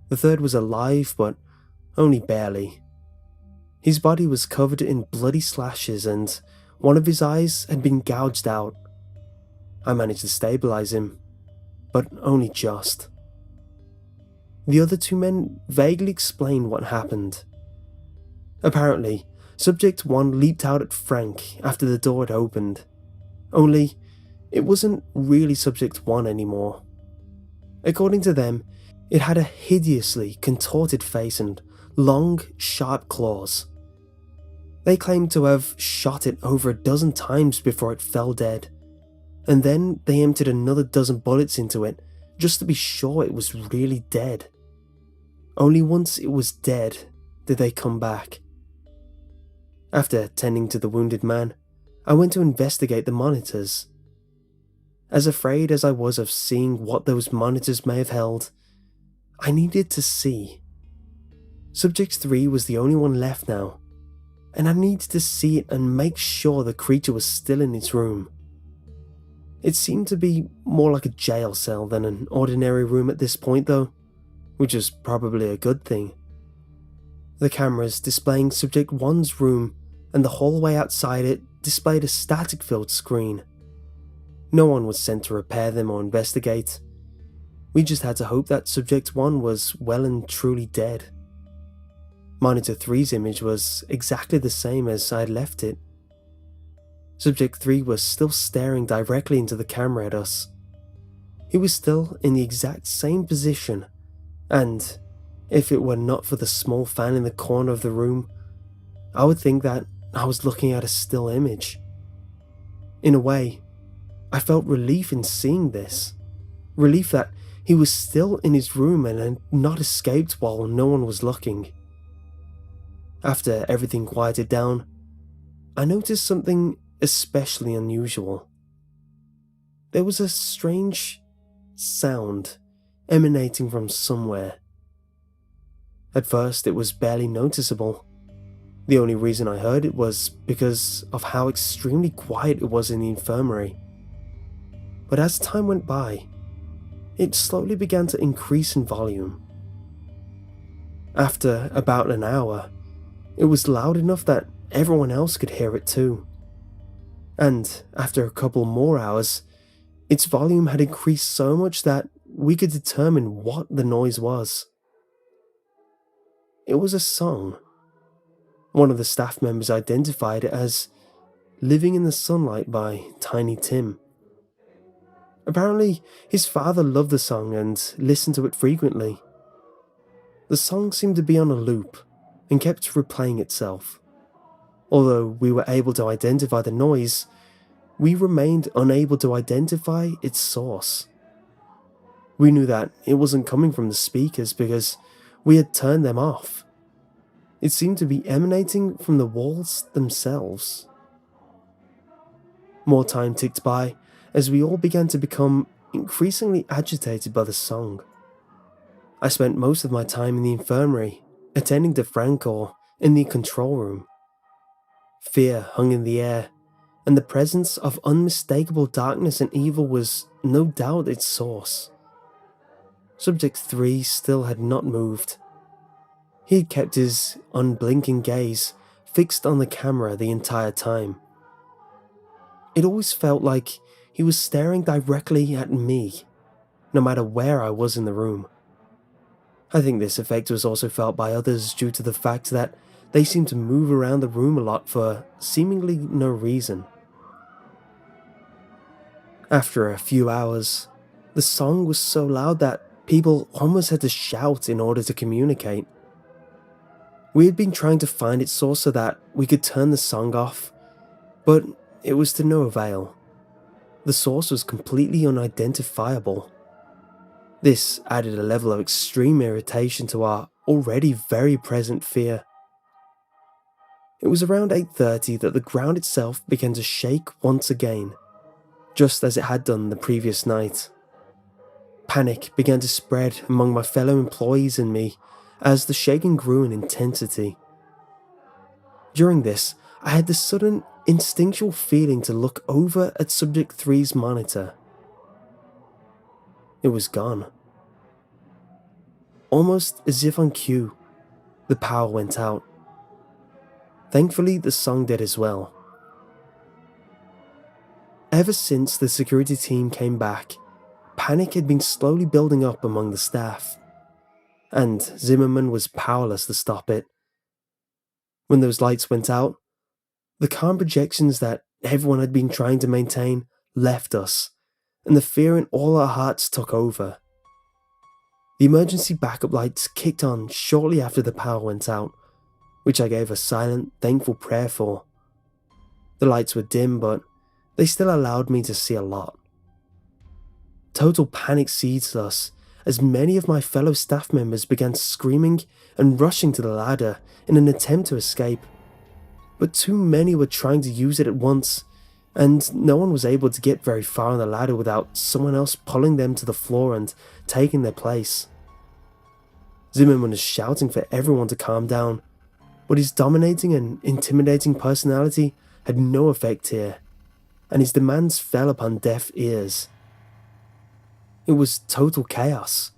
Speaker 2: The 3rd was alive, but only barely. His body was covered in bloody slashes and one of his eyes had been gouged out. I managed to stabilize him, but only just. The other 2 men vaguely explained what happened. Apparently, Subject 1 leaped out at Frank after the door had opened. Only, it wasn't really Subject 1 anymore. According to them, it had a hideously contorted face and long, sharp claws. They claimed to have shot it over a dozen times before it fell dead, and then they emptied another dozen bullets into it just to be sure it was really dead. Only once it was dead did they come back. After tending to the wounded man, I went to investigate the monitors. As afraid as I was of seeing what those monitors may have held, I needed to see. Subject 3 was the only one left now, and I needed to see it and make sure the creature was still in its room. It seemed to be more like a jail cell than an ordinary room at this point though, which was probably a good thing. The cameras displaying Subject 1's room and the hallway outside it displayed a static-filled screen. No one was sent to repair them or investigate. We just had to hope that Subject 1 was well and truly dead. Monitor 3's image was exactly the same as I had left it. Subject 3 was still staring directly into the camera at us. He was still in the exact same position, and if it were not for the small fan in the corner of the room, I would think that I was looking at a still image. In a way, I felt relief in seeing this. Relief that he was still in his room and had not escaped while no one was looking. After everything quieted down, I noticed something especially unusual. There was a strange sound emanating from somewhere. At first, it was barely noticeable. The only reason I heard it was because of how extremely quiet it was in the infirmary. But as time went by, it slowly began to increase in volume. After about an hour, it was loud enough that everyone else could hear it too. And after a couple more hours, its volume had increased so much that we could determine what the noise was. It was a song. One of the staff members identified it as Living in the Sunlight by Tiny Tim. Apparently, his father loved the song and listened to it frequently. The song seemed to be on a loop and kept replaying itself. Although we were able to identify the noise, we remained unable to identify its source. We knew that it wasn't coming from the speakers because we had turned them off. It seemed to be emanating from the walls themselves. More time ticked by as we all began to become increasingly agitated by the song. I spent most of my time in the infirmary, attending to Frank or in the control room. Fear hung in the air, and the presence of unmistakable darkness and evil was no doubt its source. Subject 3 still had not moved. He had kept his unblinking gaze fixed on the camera the entire time. It always felt like he was staring directly at me, no matter where I was in the room. I think this effect was also felt by others due to the fact that they seemed to move around the room a lot for seemingly no reason. After a few hours, the song was so loud that people almost had to shout in order to communicate. We had been trying to find its source so that we could turn the song off, but it was to no avail. The source was completely unidentifiable. This added a level of extreme irritation to our already very present fear. It was around 8:30 that the ground itself began to shake once again, just as it had done the previous night. Panic began to spread among my fellow employees and me as the shaking grew in intensity. During this, I had the sudden instinctual feeling to look over at Subject 3's monitor. It was gone. Almost as if on cue, the power went out. Thankfully, the song did as well. Ever since the security team came back, panic had been slowly building up among the staff, and Zimmerman was powerless to stop it. When those lights went out, the calm projections that everyone had been trying to maintain left us, and the fear in all our hearts took over. The emergency backup lights kicked on shortly after the power went out, which I gave a silent, thankful prayer for. The lights were dim, but they still allowed me to see a lot. Total panic seized us as many of my fellow staff members began screaming and rushing to the ladder in an attempt to escape. But too many were trying to use it at once, and no one was able to get very far on the ladder without someone else pulling them to the floor and taking their place. Zimmerman was shouting for everyone to calm down, but his dominating and intimidating personality had no effect here, and his demands fell upon deaf ears. It was total chaos.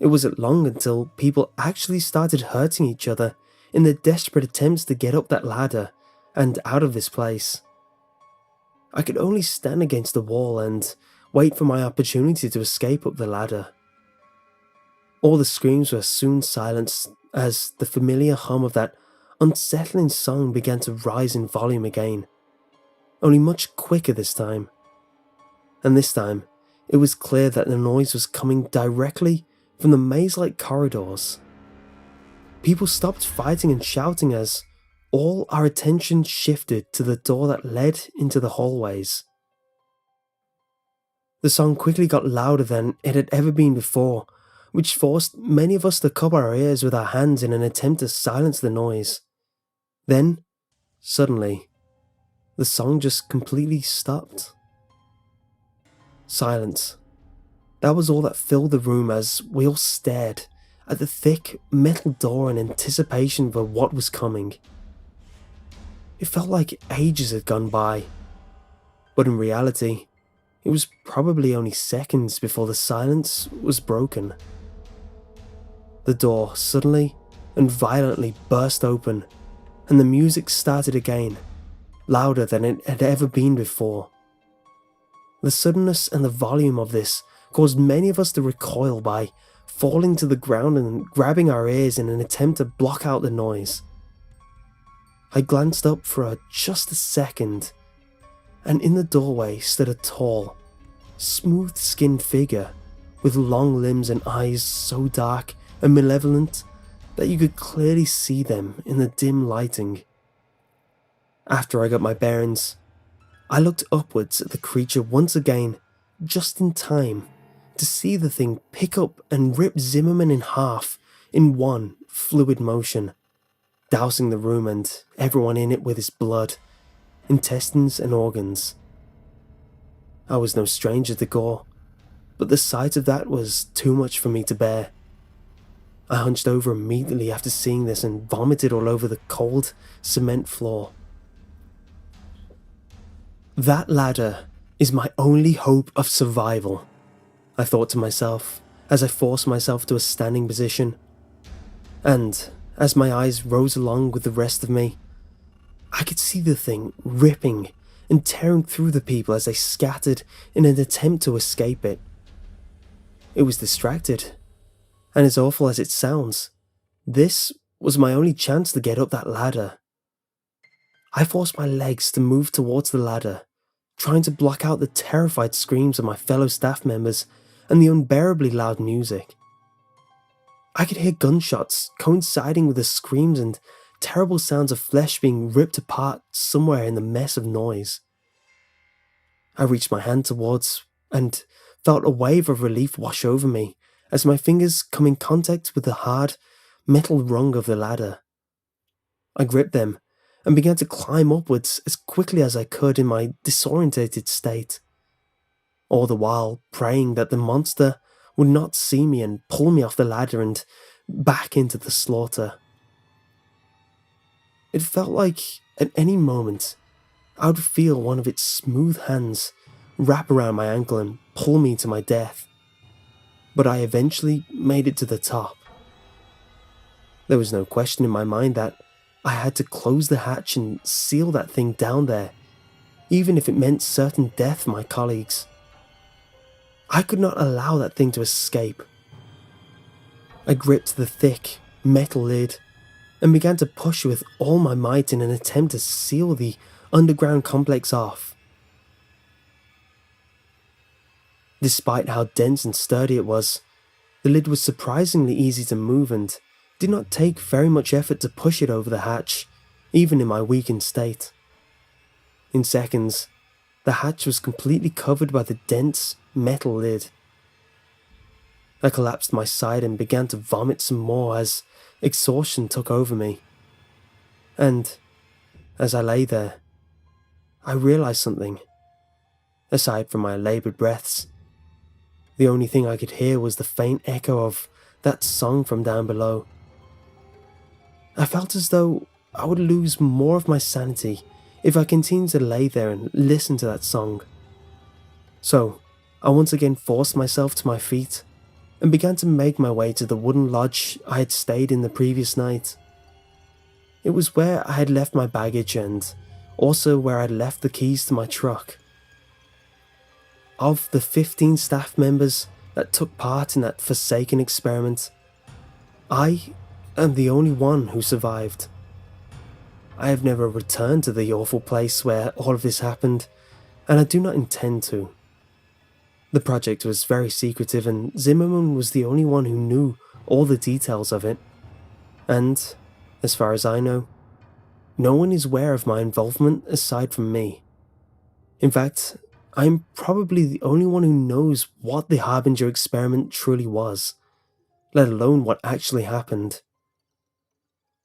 Speaker 2: It wasn't long until people actually started hurting each other in their desperate attempts to get up that ladder and out of this place. I could only stand against the wall and wait for my opportunity to escape up the ladder. All the screams were soon silenced as the familiar hum of that unsettling song began to rise in volume again, only much quicker this time. And this time, it was clear that the noise was coming directly from the maze-like corridors. People stopped fighting and shouting as all our attention shifted to the door that led into the hallways. The song quickly got louder than it had ever been before, which forced many of us to cover our ears with our hands in an attempt to silence the noise. Then, suddenly, the song just completely stopped. Silence. That was all that filled the room as we all stared at the thick metal door in anticipation for what was coming. It felt like ages had gone by, but in reality, it was probably only seconds before the silence was broken. The door suddenly and violently burst open, and the music started again, louder than it had ever been before. The suddenness and the volume of this caused many of us to recoil by falling to the ground and grabbing our ears in an attempt to block out the noise. I glanced up for just a second, and in the doorway stood a tall, smooth-skinned figure with long limbs and eyes so dark and malevolent that you could clearly see them in the dim lighting. After I got my bearings, I looked upwards at the creature once again, just in time to see the thing pick up and rip Zimmerman in half in one fluid motion, dousing the room and everyone in it with his blood, intestines and organs. I was no stranger to gore, but the sight of that was too much for me to bear. I hunched over immediately after seeing this and vomited all over the cold cement floor. That ladder is my only hope of survival, I thought to myself as I forced myself to a standing position. And as my eyes rose along with the rest of me, I could see the thing ripping and tearing through the people as they scattered in an attempt to escape it. It was distracted, and as awful as it sounds, this was my only chance to get up that ladder. I forced my legs to move towards the ladder, trying to block out the terrified screams of my fellow staff members and the unbearably loud music. I could hear gunshots coinciding with the screams and terrible sounds of flesh being ripped apart somewhere in the mess of noise. I reached my hand towards and felt a wave of relief wash over me as my fingers come in contact with the hard, metal rung of the ladder. I gripped them and began to climb upwards as quickly as I could in my disorientated state, all the while praying that the monster would not see me and pull me off the ladder and back into the slaughter. It felt like at any moment I would feel one of its smooth hands wrap around my ankle and pull me to my death, but I eventually made it to the top. There was no question in my mind that I had to close the hatch and seal that thing down there, even if it meant certain death for my colleagues. I could not allow that thing to escape. I gripped the thick, metal lid and began to push with all my might in an attempt to seal the underground complex off. Despite how dense and sturdy it was, the lid was surprisingly easy to move and did not take very much effort to push it over the hatch, even in my weakened state. In seconds, the hatch was completely covered by the dense metal lid. I collapsed to my side and began to vomit some more as exhaustion took over me. And as I lay there, I realized something. Aside from my labored breaths, the only thing I could hear was the faint echo of that song from down below. I felt as though I would lose more of my sanity if I continued to lay there and listen to that song. So, I once again forced myself to my feet and began to make my way to the wooden lodge I had stayed in the previous night. It was where I had left my baggage and also where I had left the keys to my truck. Of the 15 staff members that took part in that forsaken experiment, I am the only one who survived. I have never returned to the awful place where all of this happened, and I do not intend to. The project was very secretive and Zimmerman was the only one who knew all the details of it. And, as far as I know, no one is aware of my involvement aside from me. In fact, I am probably the only one who knows what the Harbinger experiment truly was, let alone what actually happened.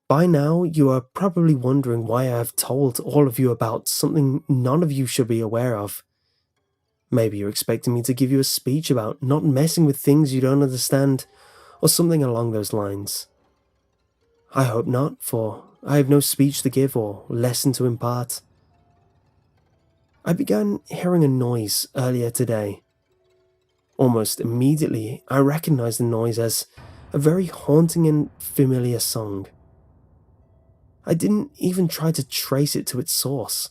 Speaker 2: By now, you are probably wondering why I have told all of you about something none of you should be aware of. Maybe you're expecting me to give you a speech about not messing with things you don't understand, or something along those lines. I hope not, for I have no speech to give or lesson to impart. I began hearing a noise earlier today. Almost immediately, I recognized the noise as a very haunting and familiar song. I didn't even try to trace it to its source.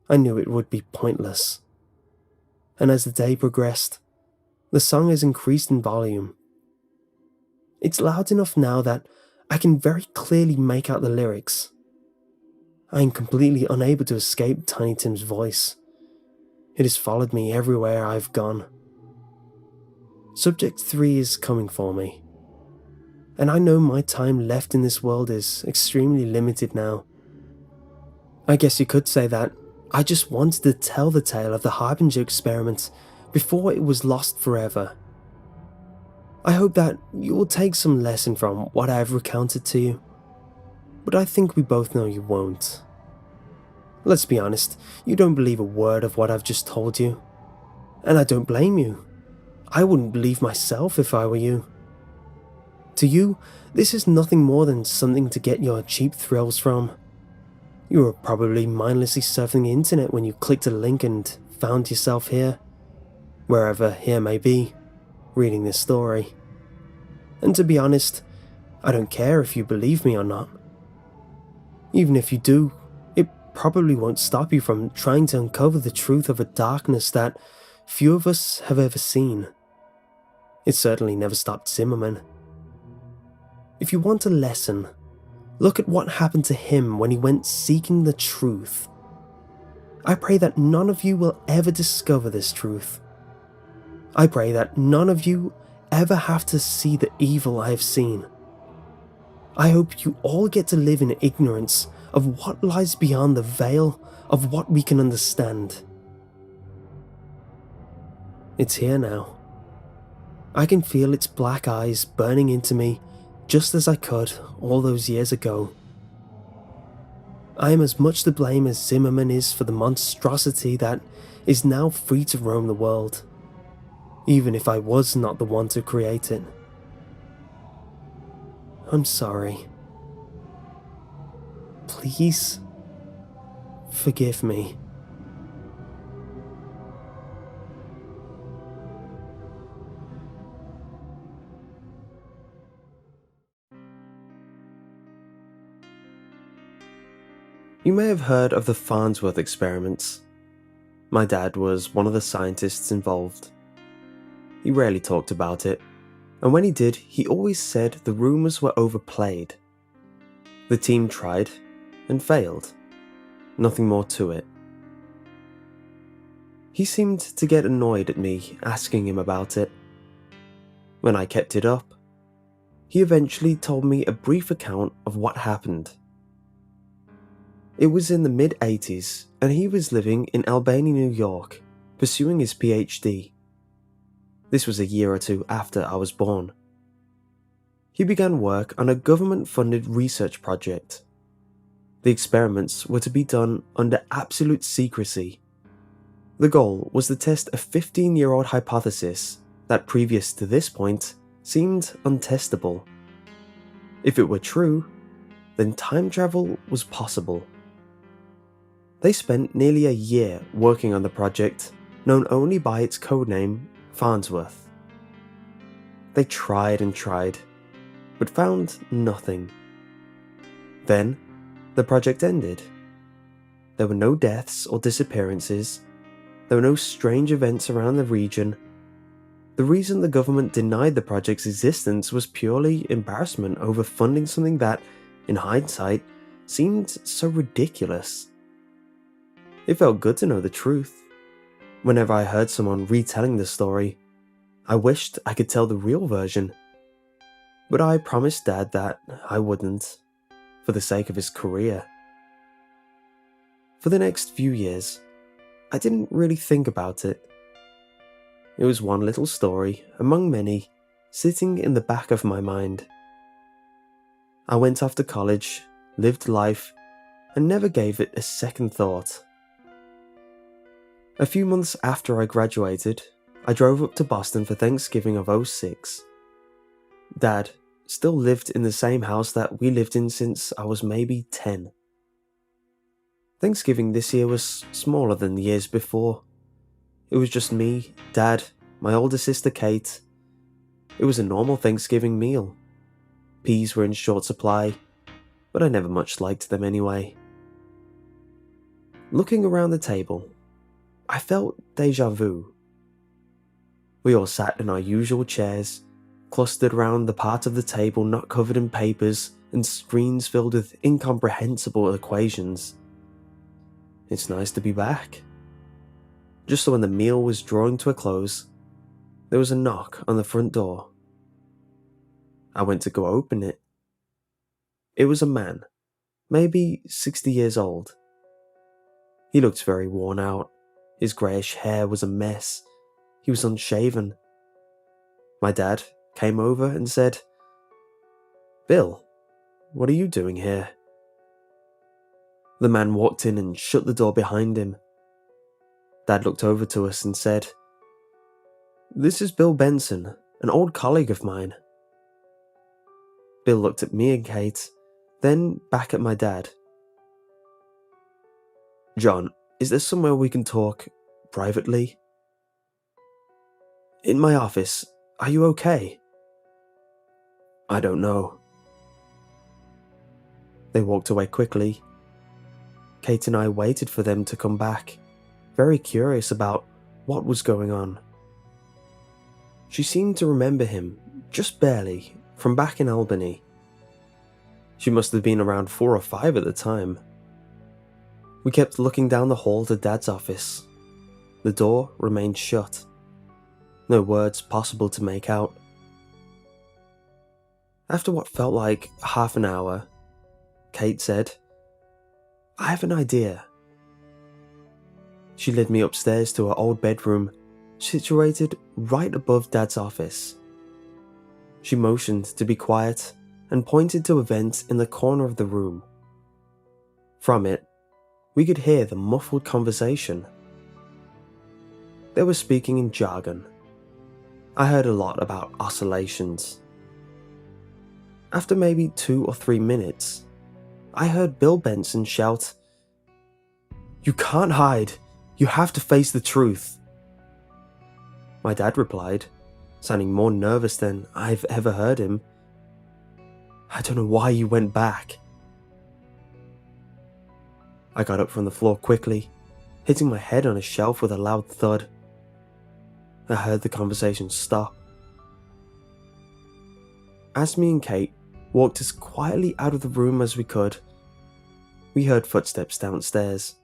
Speaker 2: I knew it would be pointless. And as the day progressed, the song has increased in volume. It's loud enough now that I can very clearly make out the lyrics. I am completely unable to escape Tiny Tim's voice. It has followed me everywhere I've gone. Subject 3 is coming for me, and I know my time left in this world is extremely limited now. I guess you could say that I just wanted to tell the tale of the Harbinger experiment before it was lost forever. I hope that you will take some lesson from what I have recounted to you, but I think we both know you won't. Let's be honest, you don't believe a word of what I've just told you, and I don't blame you. I wouldn't believe myself if I were you. To you, this is nothing more than something to get your cheap thrills from. You were probably mindlessly surfing the internet when you clicked a link and found yourself here, wherever here may be, reading this story. And to be honest, I don't care if you believe me or not. Even if you do, it probably won't stop you from trying to uncover the truth of a darkness that few of us have ever seen. It certainly never stopped Zimmerman. If you want a lesson, look at what happened to him when he went seeking the truth. I pray that none of you will ever discover this truth. I pray that none of you ever have to see the evil I have seen. I hope you all get to live in ignorance of what lies beyond the veil of what we can understand. It's here now. I can feel its black eyes burning into me just as I could all those years ago. I am as much to blame as Zimmerman is for the monstrosity that is now free to roam the world, even if I was not the one to create it. I'm sorry. Please, forgive me. You may have heard of the Farnsworth experiments. My dad was one of the scientists involved. He rarely talked about it, and when he did, he always said the rumours were overplayed. The team tried and failed. Nothing more to it. He seemed to get annoyed at me asking him about it. When I kept it up, he eventually told me a brief account of what happened. It was in the mid-80s, and he was living in Albany, New York, pursuing his PhD. This was a year or two after I was born. He began work on a government-funded research project. The experiments were to be done under absolute secrecy. The goal was to test a 15-year-old hypothesis that previous to this point seemed untestable. If it were true, then time travel was possible. They spent nearly a year working on the project, known only by its codename, Farnsworth. They tried and tried, but found nothing. Then, the project ended. There were no deaths or disappearances. There were no strange events around the region. The reason the government denied the project's existence was purely embarrassment over funding something that, in hindsight, seemed so ridiculous. It felt good to know the truth. Whenever I heard someone retelling the story, I wished I could tell the real version. But I promised Dad that I wouldn't, for the sake of his career. For the next few years, I didn't really think about it. It was one little story, among many, sitting in the back of my mind. I went off to college, lived life, and never gave it a second thought. A few months after I graduated, I drove up to Boston for Thanksgiving of '06. Dad still lived in the same house that we lived in since I was maybe 10. Thanksgiving this year was smaller than the years before. It was just me, Dad, my older sister Kate. It was a normal Thanksgiving meal. Peas were in short supply, but I never much liked them anyway. Looking around the table, I felt deja vu. We all sat in our usual chairs, clustered around the part of the table not covered in papers and screens filled with incomprehensible equations. It's nice to be back. Just when the meal was drawing to a close, there was a knock on the front door. I went to go open it. It was a man, maybe 60 years old. He looked very worn out. His greyish hair was a mess. He was unshaven. My dad came over and said, "Bill, what are you doing here?" The man walked in and shut the door behind him. Dad looked over to us and said, "This is Bill Benson, an old colleague of mine." Bill looked at me and Kate, then back at my dad. "John, is there somewhere we can talk privately?" "In my office. Are you okay?" "I don't know. They walked away quickly. Kate and I waited for them to come back, very curious about what was going on. She seemed to remember him, just barely, from back in Albany. She must have been around 4 or 5 at the time. We kept looking down the hall to Dad's office. The door remained shut. No words possible to make out. After what felt like half an hour, Kate said, "I have an idea." She led me upstairs to her old bedroom, situated right above Dad's office. She motioned to be quiet and pointed to a vent in the corner of the room. From it, we could hear the muffled conversation. They were speaking in jargon. I heard a lot about oscillations. After maybe 2 or 3 minutes, I heard Bill Benson shout, "You can't hide. You have to face the truth." My dad replied, sounding more nervous than I've ever heard him, "I don't know why you went back." I got up from the floor quickly, hitting my head on a shelf with a loud thud. I heard the conversation stop. As me and Kate walked as quietly out of the room as we could, we heard footsteps downstairs.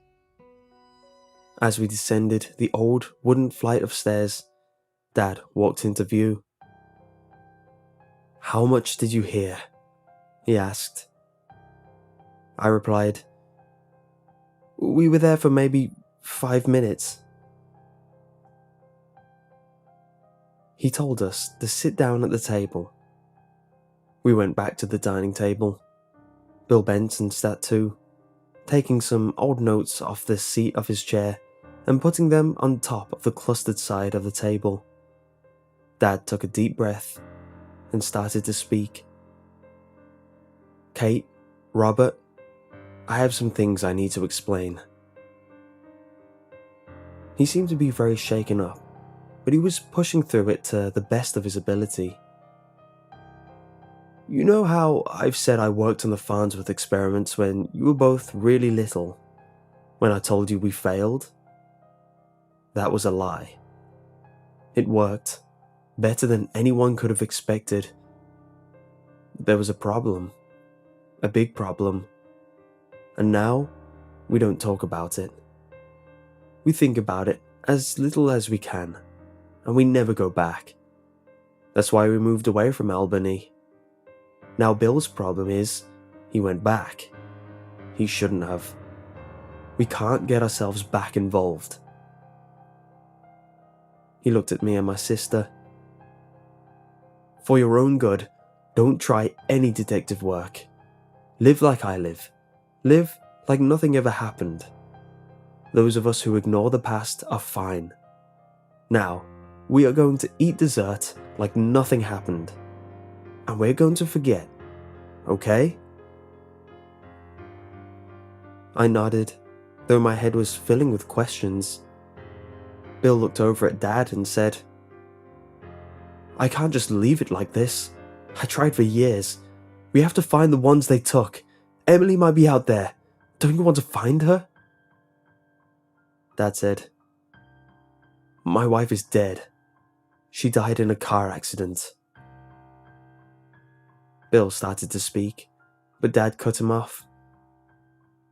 Speaker 2: As we descended the old wooden flight of stairs, Dad walked into view. "How much did you hear?" he asked. I replied, "We were there for maybe 5 minutes." He told us to sit down at the table. We went back to the dining table. Bill Benson sat too, taking some old notes off the seat of his chair and putting them on top of the clustered side of the table. Dad took a deep breath and started to speak. "Kate, Robert, I have some things I need to explain." He seemed to be very shaken up, but he was pushing through it to the best of his ability. "You know how I've said I worked on the Farnsworth experiments when you were both really little, when I told you we failed? That was a lie. It worked, better than anyone could have expected. There was a problem, a big problem, and now we don't talk about it. We think about it as little as we can, and we never go back. That's why we moved away from Albany. Now Bill's problem is, he went back. He shouldn't have. We can't get ourselves back involved." He looked at me and my sister. "For your own good, don't try any detective work. Live like I live. Live like nothing ever happened. Those of us who ignore the past are fine. Now, we are going to eat dessert like nothing happened. And we're going to forget, okay?" I nodded, though my head was filling with questions. Bill looked over at Dad and said, "I can't just leave it like this. I tried for years. We have to find the ones they took. Emily might be out there. Don't you want to find her?" Dad said, "My wife is dead. She died in a car accident." Bill started to speak, but Dad cut him off.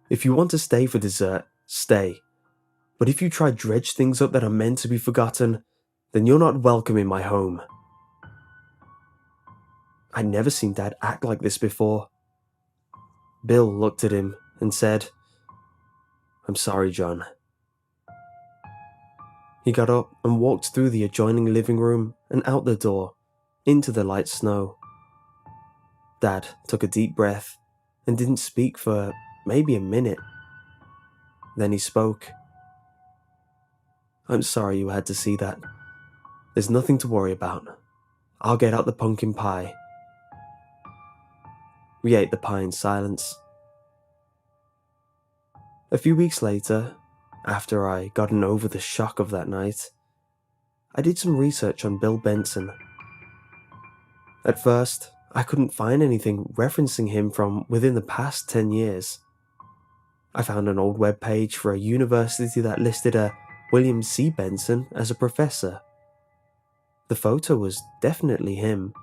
Speaker 2: "If you want to stay for dessert, stay. But if you try dredge things up that are meant to be forgotten, then you're not welcome in my home." I'd never seen Dad act like this before. Bill looked at him and said, "I'm sorry, John." He got up and walked through the adjoining living room and out the door, into the light snow. Dad took a deep breath and didn't speak for maybe a minute. Then he spoke. "I'm sorry you had to see that. There's nothing to worry about. I'll get out the pumpkin pie." We ate the pie in silence. A few weeks later, after I gotten over the shock of that night, I did some research on Bill Benson. At first, I couldn't find anything referencing him from within the past 10 years. I found an old web page for a university that listed a William C. Benson as a professor. The photo was definitely him.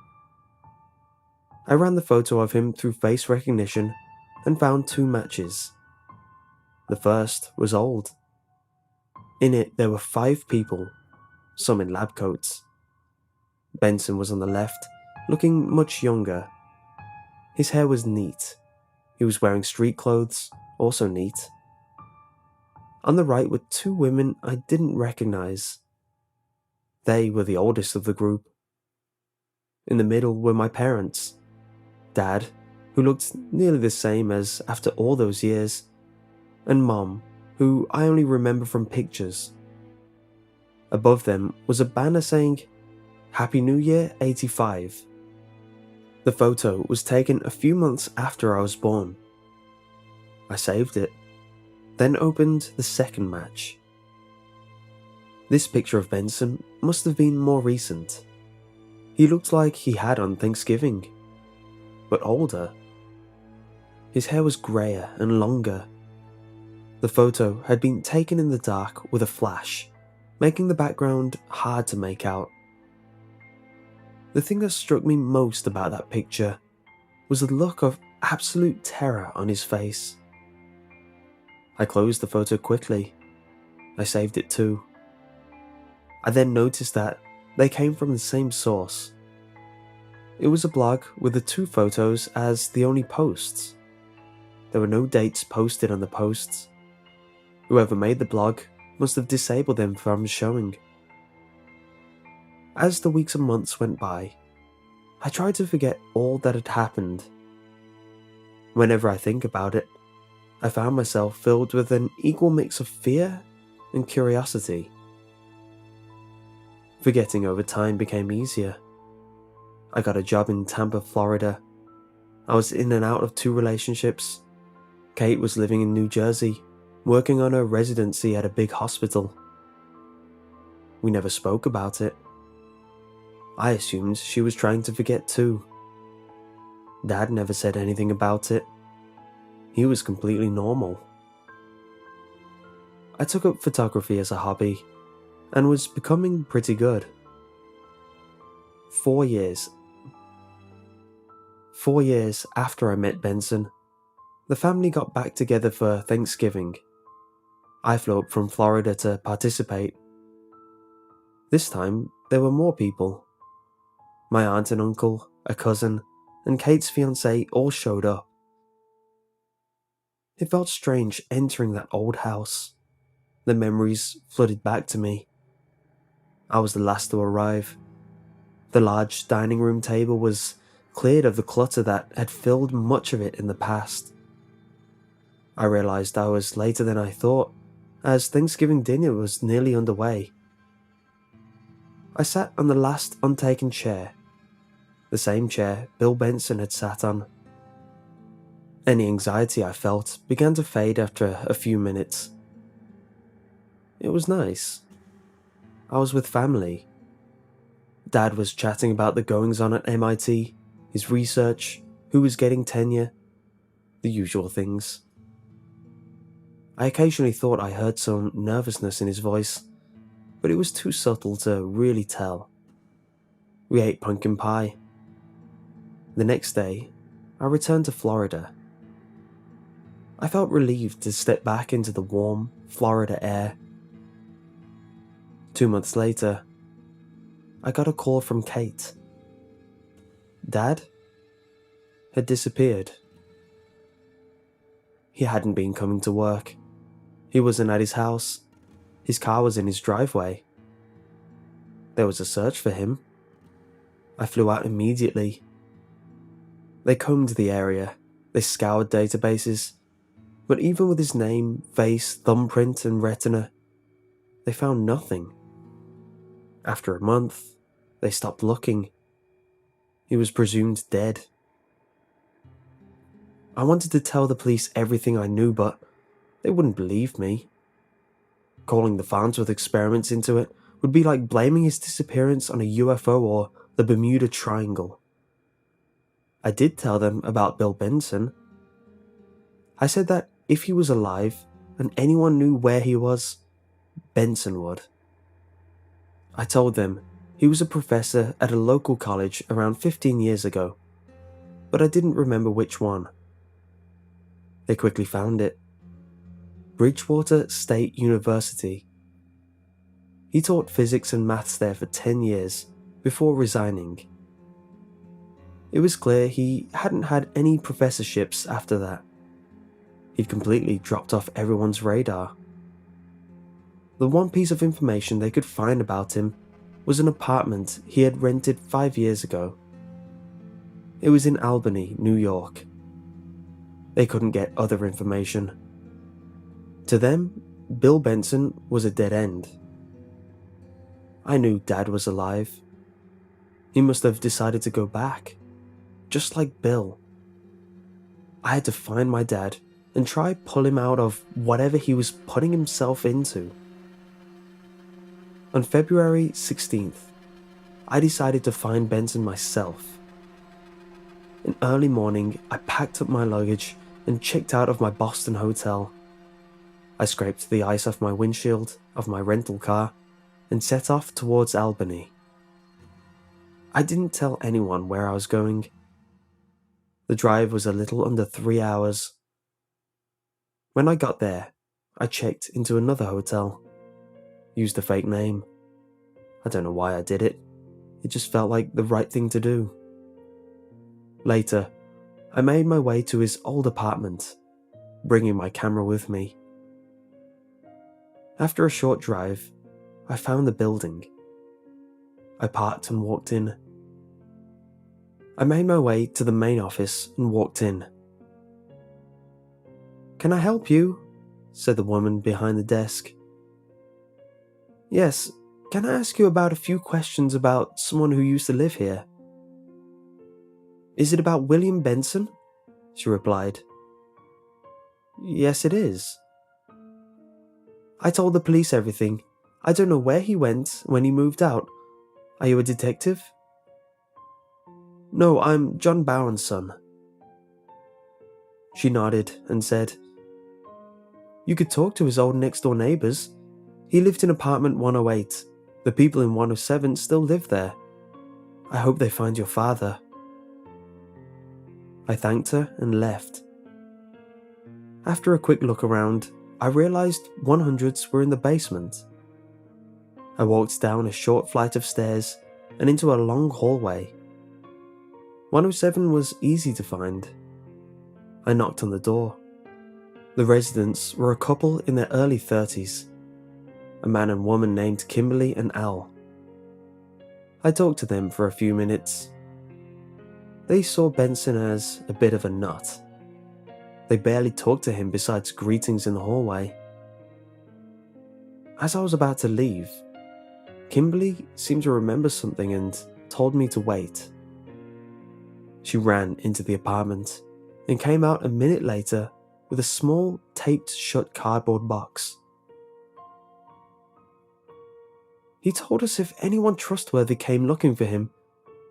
Speaker 2: I ran the photo of him through face recognition and found 2 matches. The first was old. In it, there were 5 people, some in lab coats. Benson was on the left, looking much younger. His hair was neat. He was wearing street clothes, also neat. On the right were 2 women I didn't recognize. They were the oldest of the group. In the middle were my parents. Dad, who looked nearly the same as after all those years, and Mom, who I only remember from pictures. Above them was a banner saying, "Happy New Year 85. The photo was taken a few months after I was born. I saved it, then opened the second match. This picture of Benson must have been more recent. He looked like he had on Thanksgiving, but older. His hair was greyer and longer. The photo had been taken in the dark with a flash, making the background hard to make out. The thing that struck me most about that picture was the look of absolute terror on his face. I closed the photo quickly. I saved it too. I then noticed that they came from the same source. It was a blog with the 2 photos as the only posts. There were no dates posted on the posts. Whoever made the blog must have disabled them from showing. As the weeks and months went by, I tried to forget all that had happened. Whenever I think about it, I found myself filled with an equal mix of fear and curiosity. Forgetting over time became easier. I got a job in Tampa, Florida. I was in and out of 2 relationships. Kate was living in New Jersey, working on her residency at a big hospital. We never spoke about it. I assumed she was trying to forget too. Dad never said anything about it. He was completely normal. I took up photography as a hobby and was becoming pretty good. 4 years after I met Benson, the family got back together for Thanksgiving. I flew up from Florida to participate. This time, there were more people. My aunt and uncle, a cousin, and Kate's fiancé all showed up. It felt strange entering that old house. The memories flooded back to me. I was the last to arrive. The large dining room table was cleared of the clutter that had filled much of it in the past. I realized I was later than I thought, as Thanksgiving dinner was nearly underway. I sat on the last untaken chair, the same chair Bill Benson had sat on. Any anxiety I felt began to fade after a few minutes. It was nice. I was with family. Dad was chatting about the goings-on at MIT, his research, who was getting tenure, the usual things. I occasionally thought I heard some nervousness in his voice, but it was too subtle to really tell. We ate pumpkin pie. The next day, I returned to Florida. I felt relieved to step back into the warm, Florida air. 2 months later, I got a call from Kate. Dad had disappeared. He hadn't been coming to work. He wasn't at his house. His car was in his driveway. There was a search for him. I flew out immediately. They combed the area. They scoured databases. But even with his name, face, thumbprint, and retina, they found nothing. After a month, they stopped looking. He was presumed dead. I wanted to tell the police everything I knew, but they wouldn't believe me. Calling the Farnsworth experiments into it would be like blaming his disappearance on a UFO or the Bermuda Triangle. I did tell them about Bill Benson. I said that if he was alive and anyone knew where he was, Benson would. I told them he was a professor at a local college around 15 years ago, but I didn't remember which one. They quickly found it. Bridgewater State University. He taught physics and maths there for 10 years before resigning. It was clear he hadn't had any professorships after that. He'd completely dropped off everyone's radar. The one piece of information they could find about him was an apartment he had rented 5 years ago. It was in Albany, New York. They couldn't get other information. To them, Bill Benson was a dead end. I knew Dad was alive. He must have decided to go back, just like Bill. I had to find my dad and try pull him out of whatever he was putting himself into. On February 16th, I decided to find Benson myself. In early morning, I packed up my luggage and checked out of my Boston hotel. I scraped the ice off my windshield of my rental car and set off towards Albany. I didn't tell anyone where I was going. The drive was a little under 3 hours. When I got there, I checked into another hotel. Used a fake name. I don't know why I did it. It just felt like the right thing to do. Later, I made my way to his old apartment, bringing my camera with me. After a short drive, I found the building. I parked and walked in. I made my way to the main office and walked in. "Can I help you?" said the woman behind the desk. "Yes, can I ask you about a few questions about someone who used to live here?" "Is it about William Benson?" she replied. "Yes, it is." "I told the police everything. I don't know where he went when he moved out. Are you a detective?" "No, I'm John Bowen's son." She nodded and said, "You could talk to his old next-door neighbours. He lived in apartment 108. The people in 107 still live there. I hope they find your father." I thanked her and left. After a quick look around, I realised 100s were in the basement. I walked down a short flight of stairs and into a long hallway. 107 was easy to find. I knocked on the door. The residents were a couple in their early 30s, a man and woman named Kimberly and Al. I talked to them for a few minutes. They saw Benson as a bit of a nut. They barely talked to him besides greetings in the hallway. As I was about to leave, Kimberly seemed to remember something and told me to wait. She ran into the apartment and came out a minute later with a small taped shut cardboard box. "He told us if anyone trustworthy came looking for him,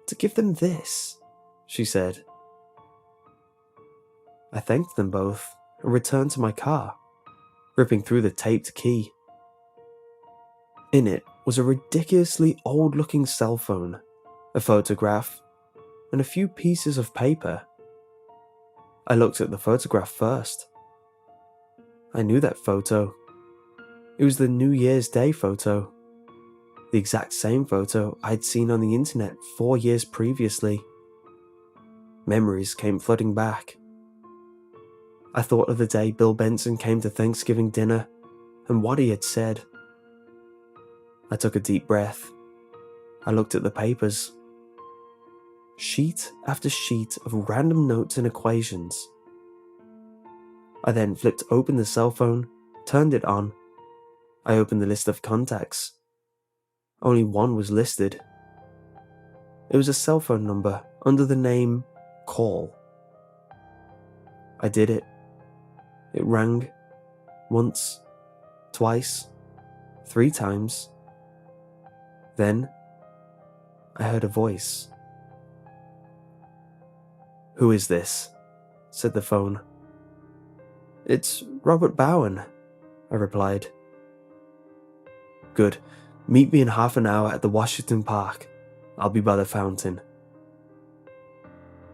Speaker 2: to give them this," she said. I thanked them both and returned to my car, ripping through the taped key. In it was a ridiculously old-looking cell phone, a photograph, and a few pieces of paper. I looked at the photograph first. I knew that photo. It was the New Year's Day photo. The exact same photo I'd seen on the internet 4 years previously. Memories came flooding back. I thought of the day Bill Benson came to Thanksgiving dinner and what he had said. I took a deep breath. I looked at the papers. Sheet after sheet of random notes and equations. I then flipped open the cell phone, turned it on. I opened the list of contacts. Only one was listed. It was a cell phone number under the name Call. I did it. It rang. Once, twice, 3 times. Then, I heard a voice. "Who is this?" said the phone. "It's Robert Bowen," I replied. "Good. Meet me in half an hour at the Washington Park. I'll be by the fountain."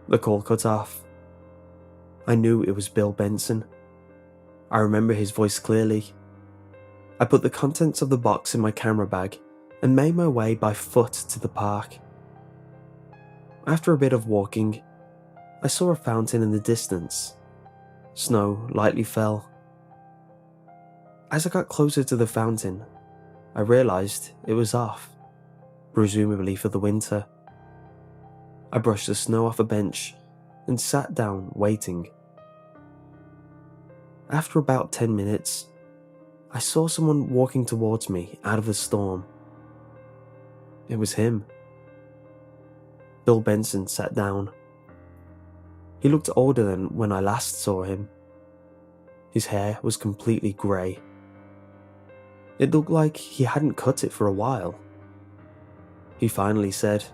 Speaker 2: The call cut off. I knew it was Bill Benson. I remember his voice clearly. I put the contents of the box in my camera bag and made my way by foot to the park. After a bit of walking, I saw a fountain in the distance. Snow lightly fell. As I got closer to the fountain, I realized it was off, presumably for the winter. I brushed the snow off a bench and sat down waiting. After about 10 minutes, I saw someone walking towards me out of the storm. It was him. Bill Benson sat down. He looked older than when I last saw him. His hair was completely grey. It looked like he hadn't cut it for a while. He finally said,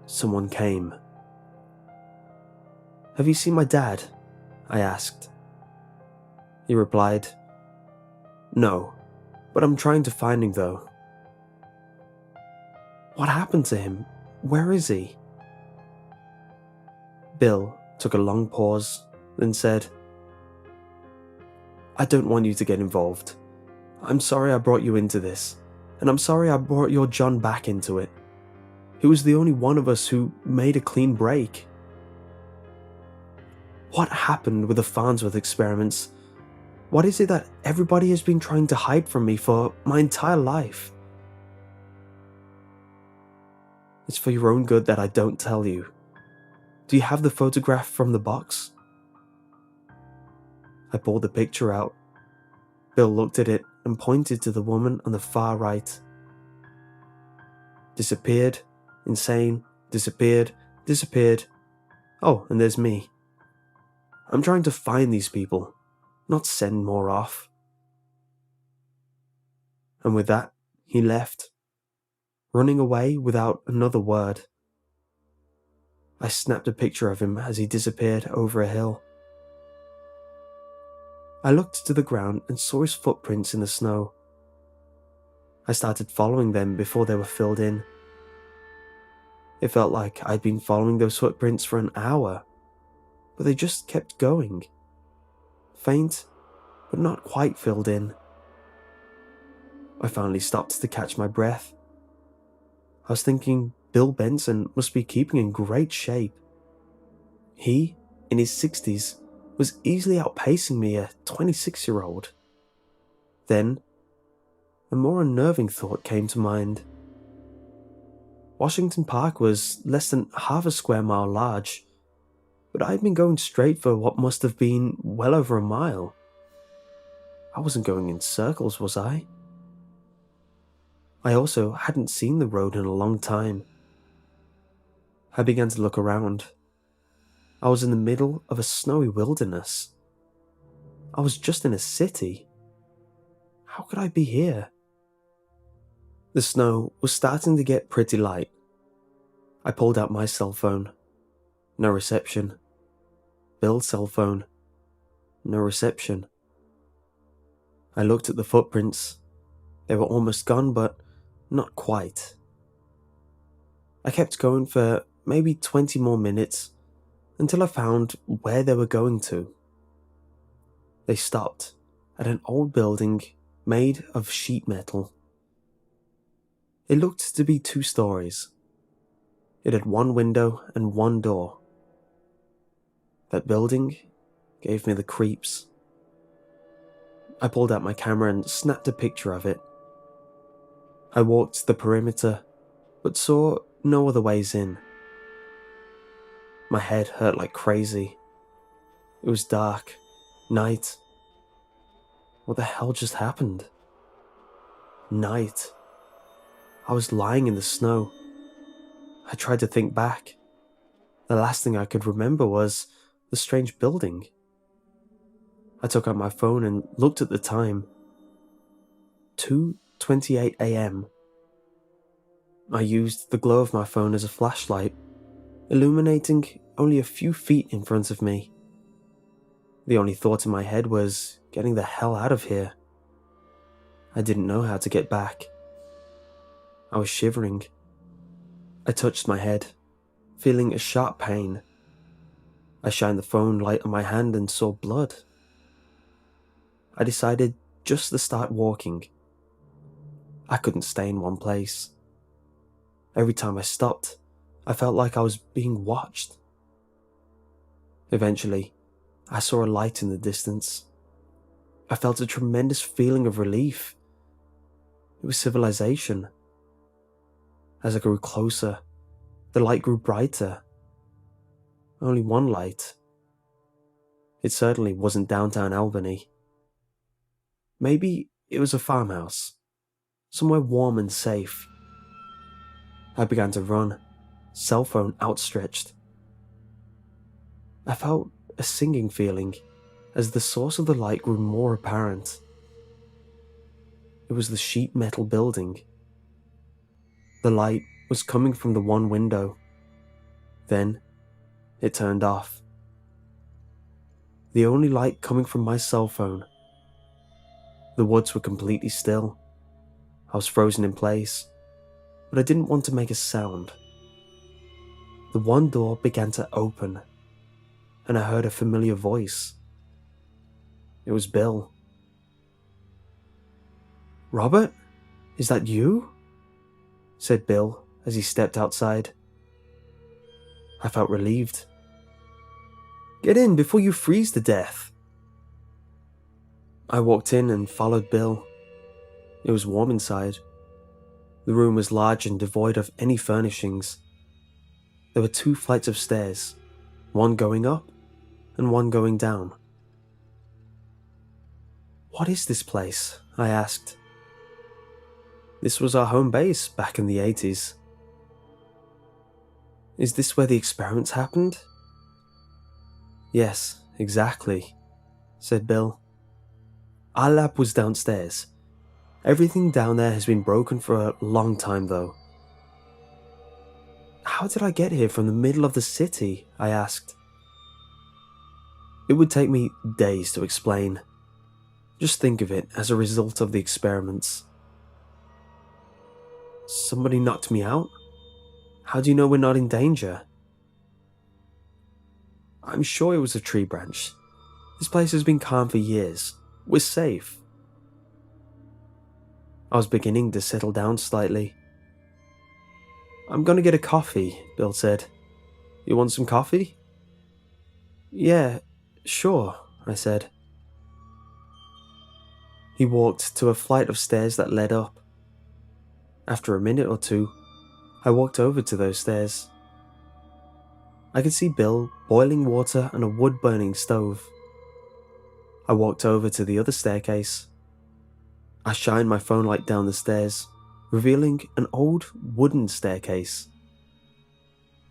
Speaker 2: "Someone came." "Have you seen my dad?" I asked. He replied, "No, but I'm trying to find him though." "What happened to him? Where is he?" Bill took a long pause, then said, "I don't want you to get involved. I'm sorry I brought you into this, and I'm sorry I brought your John back into it. He was the only one of us who made a clean break. What happened with the Farnsworth experiments? What is it that everybody has been trying to hide from me for my entire life?" "It's for your own good that I don't tell you. Do you have the photograph from the box?" I pulled the picture out. Bill looked at it and pointed to the woman on the far right. "Disappeared, insane, disappeared, disappeared. Oh, and there's me. I'm trying to find these people, not send more off." And with that, he left, running away without another word. I snapped a picture of him as he disappeared over a hill. I looked to the ground and saw his footprints in the snow. I started following them before they were filled in. It felt like I'd been following those footprints for an hour, but they just kept going. Faint, but not quite filled in. I finally stopped to catch my breath. I was thinking Bill Benson must be keeping in great shape. He, in his 60s, was easily outpacing me, a 26-year-old. Then, a more unnerving thought came to mind. Washington Park was less than half a square mile large, but I'd been going straight for what must have been well over a mile. I wasn't going in circles, was I? I also hadn't seen the road in a long time. I began to look around. I was in the middle of a snowy wilderness. I was just in a city. How could I be here? The snow was starting to get pretty light. I pulled out my cell phone. No reception. Bill's cell phone. No reception. I looked at the footprints. They were almost gone, but not quite. I kept going for maybe 20 more minutes until I found where they were going to. They stopped at an old building made of sheet metal. It looked to be 2 stories. It had 1 window and 1 door. That building gave me the creeps. I pulled out my camera and snapped a picture of it. I walked the perimeter, but saw no other ways in. My head hurt like crazy. It was dark, night. What the hell just happened? Night. I was lying in the snow. I tried to think back. The last thing I could remember was the strange building. I took out my phone and looked at the time. 2:28 a.m. I used the glow of my phone as a flashlight, illuminating only a few feet in front of me. The only thought in my head was getting the hell out of here. I didn't know how to get back. I was shivering. I touched my head, feeling a sharp pain. I shined the phone light on my hand and saw blood. I decided just to start walking. I couldn't stay in one place. Every time I stopped, I felt like I was being watched. Eventually, I saw a light in the distance. I felt a tremendous feeling of relief. It was civilization. As I grew closer, the light grew brighter. Only one light. It certainly wasn't downtown Albany. Maybe it was a farmhouse, somewhere warm and safe. I began to run, cell phone outstretched. I felt a singing feeling as the source of the light grew more apparent. It was the sheet metal building. The light was coming from the one window. Then, it turned off. The only light coming from my cell phone. The woods were completely still. I was frozen in place, but I didn't want to make a sound. The one door began to open, and I heard a familiar voice. It was Bill. "Robert, is that you?" said Bill as he stepped outside. I felt relieved. "Get in before you freeze to death." I walked in and followed Bill. It was warm inside. The room was large and devoid of any furnishings. There were 2 flights of stairs, one going up and one going down. "What is this place?" I asked. "This was our home base back in the 80s. "Is this where the experiments happened?" "Yes, exactly," said Bill. "Our lab was downstairs. Everything down there has been broken for a long time though." "How did I get here from the middle of the city?" I asked. "It would take me days to explain. Just think of it as a result of the experiments." "Somebody knocked me out? How do you know we're not in danger?" "I'm sure it was a tree branch. This place has been calm for years. We're safe." I was beginning to settle down slightly. "I'm gonna get a coffee," Bill said. "You want some coffee?" "Yeah, sure," I said. He walked to a flight of stairs that led up. After a minute or two, I walked over to those stairs. I could see Bill boiling water on a wood-burning stove. I walked over to the other staircase. I shined my phone light down the stairs, revealing an old wooden staircase.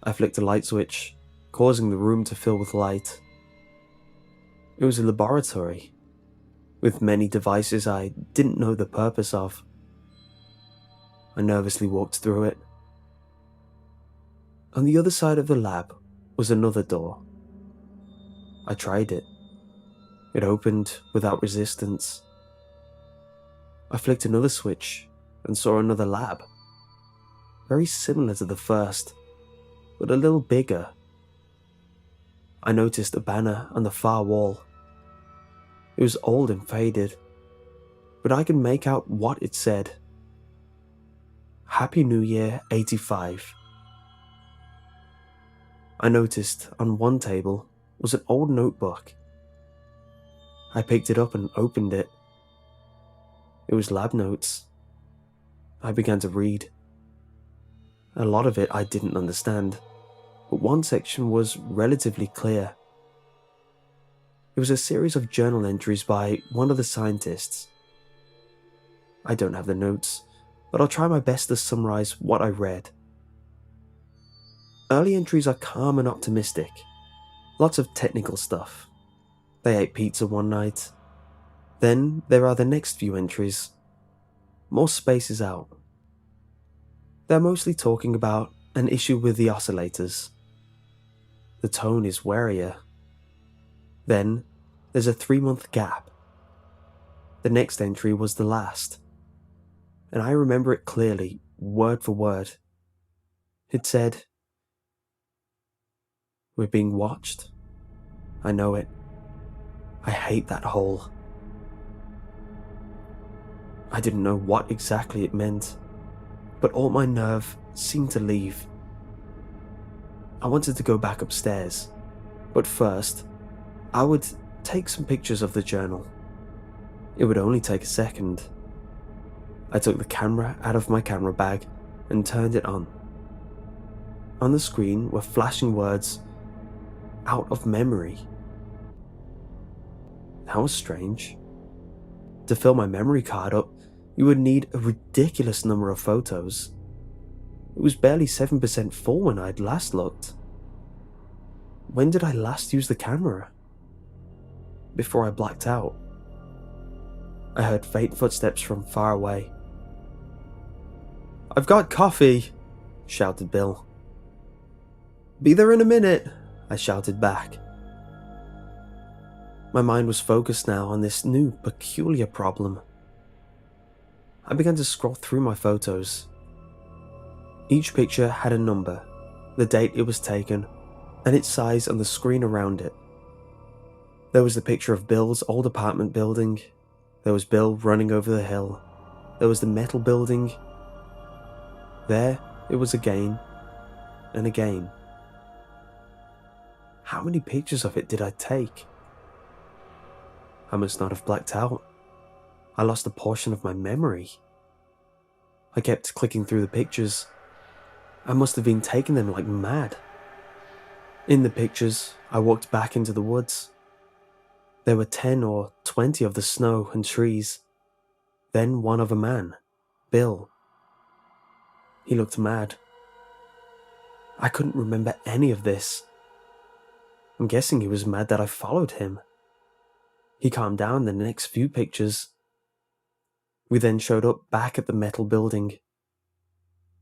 Speaker 2: I flicked a light switch, causing the room to fill with light. It was a laboratory, with many devices I didn't know the purpose of. I nervously walked through it. On the other side of the lab was another door. I tried it. It opened without resistance. I flicked another switch and saw another lab, very similar to the first, but a little bigger. I noticed a banner on the far wall. It was old and faded, but I could make out what it said. "Happy New Year 85. I noticed on one table was an old notebook. I picked it up and opened it. It was lab notes. I began to read. A lot of it I didn't understand, but one section was relatively clear. It was a series of journal entries by one of the scientists. I don't have the notes, but I'll try my best to summarize what I read. Early entries are calm and optimistic. Lots of technical stuff. They ate pizza one night. Then there are the next few entries. More spaces out. They're mostly talking about an issue with the oscillators. The tone is warier. Then, there's a 3-month gap. The next entry was the last, and I remember it clearly, word for word. It said, "We're being watched. I know it. I hate that hole." I didn't know what exactly it meant, but all my nerve seemed to leave. I wanted to go back upstairs, but first, I would take some pictures of the journal. It would only take a second. I took the camera out of my camera bag and turned it on. On the screen were flashing words, "out of memory." That was strange. To fill my memory card up, you would need a ridiculous number of photos. It was barely 7% full when I'd last looked. When did I last use the camera? Before I blacked out. I heard faint footsteps from far away. "I've got coffee," shouted Bill. "Be there in a minute," I shouted back. My mind was focused now on this new, peculiar problem. I began to scroll through my photos. Each picture had a number, the date it was taken, and its size on the screen around it. There was the picture of Bill's old apartment building. There was Bill running over the hill. There was the metal building. There it was again, and again. How many pictures of it did I take? I must not have blacked out. I lost a portion of my memory. I kept clicking through the pictures. I must have been taking them like mad. In the pictures, I walked back into the woods. There were 10 or 20 of the snow and trees. Then one of a man, Bill. He looked mad. I couldn't remember any of this. I'm guessing he was mad that I followed him. He calmed down in the next few pictures. We then showed up back at the metal building.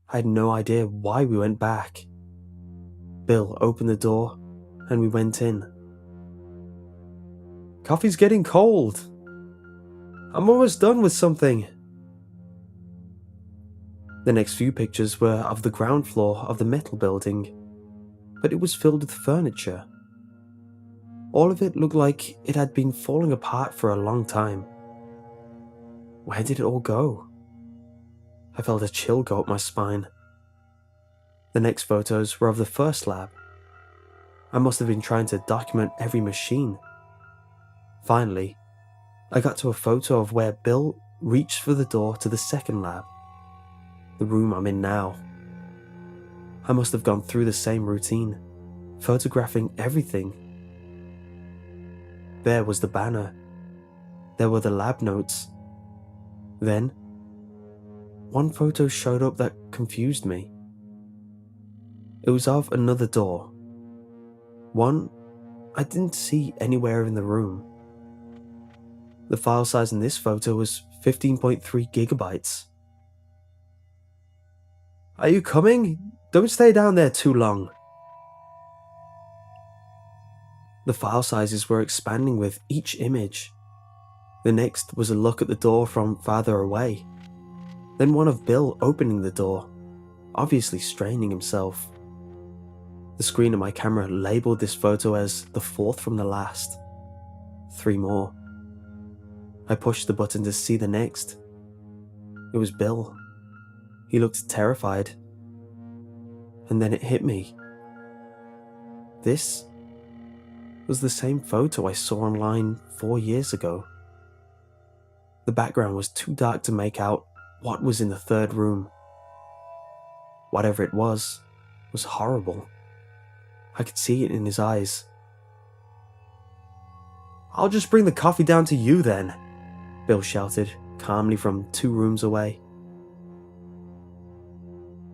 Speaker 2: I had no idea why we went back. Bill opened the door, and we went in. "Coffee's getting cold. I'm almost done with something." The next few pictures were of the ground floor of the metal building, but it was filled with furniture. All of it looked like it had been falling apart for a long time. Where did it all go? I felt a chill go up my spine. The next photos were of the first lab. I must have been trying to document every machine. Finally, I got to a photo of where Bill reached for the door to the second lab, the room I'm in now. I must have gone through the same routine, photographing everything. There was the banner. There were the lab notes. Then, one photo showed up that confused me. It was of another door. One I didn't see anywhere in the room. The file size in this photo was 15.3 gigabytes. "Are you coming? Don't stay down there too long." The file sizes were expanding with each image. The next was a look at the door from farther away. Then one of Bill opening the door, obviously straining himself. The screen of my camera labelled this photo as the fourth from the last. 3 more. I pushed the button to see the next. It was Bill. He looked terrified. And then it hit me. This was the same photo I saw online 4 years ago. The background was too dark to make out what was in the third room. Whatever it was horrible. I could see it in his eyes. "I'll just bring the coffee down to you then," Bill shouted calmly from 2 rooms away.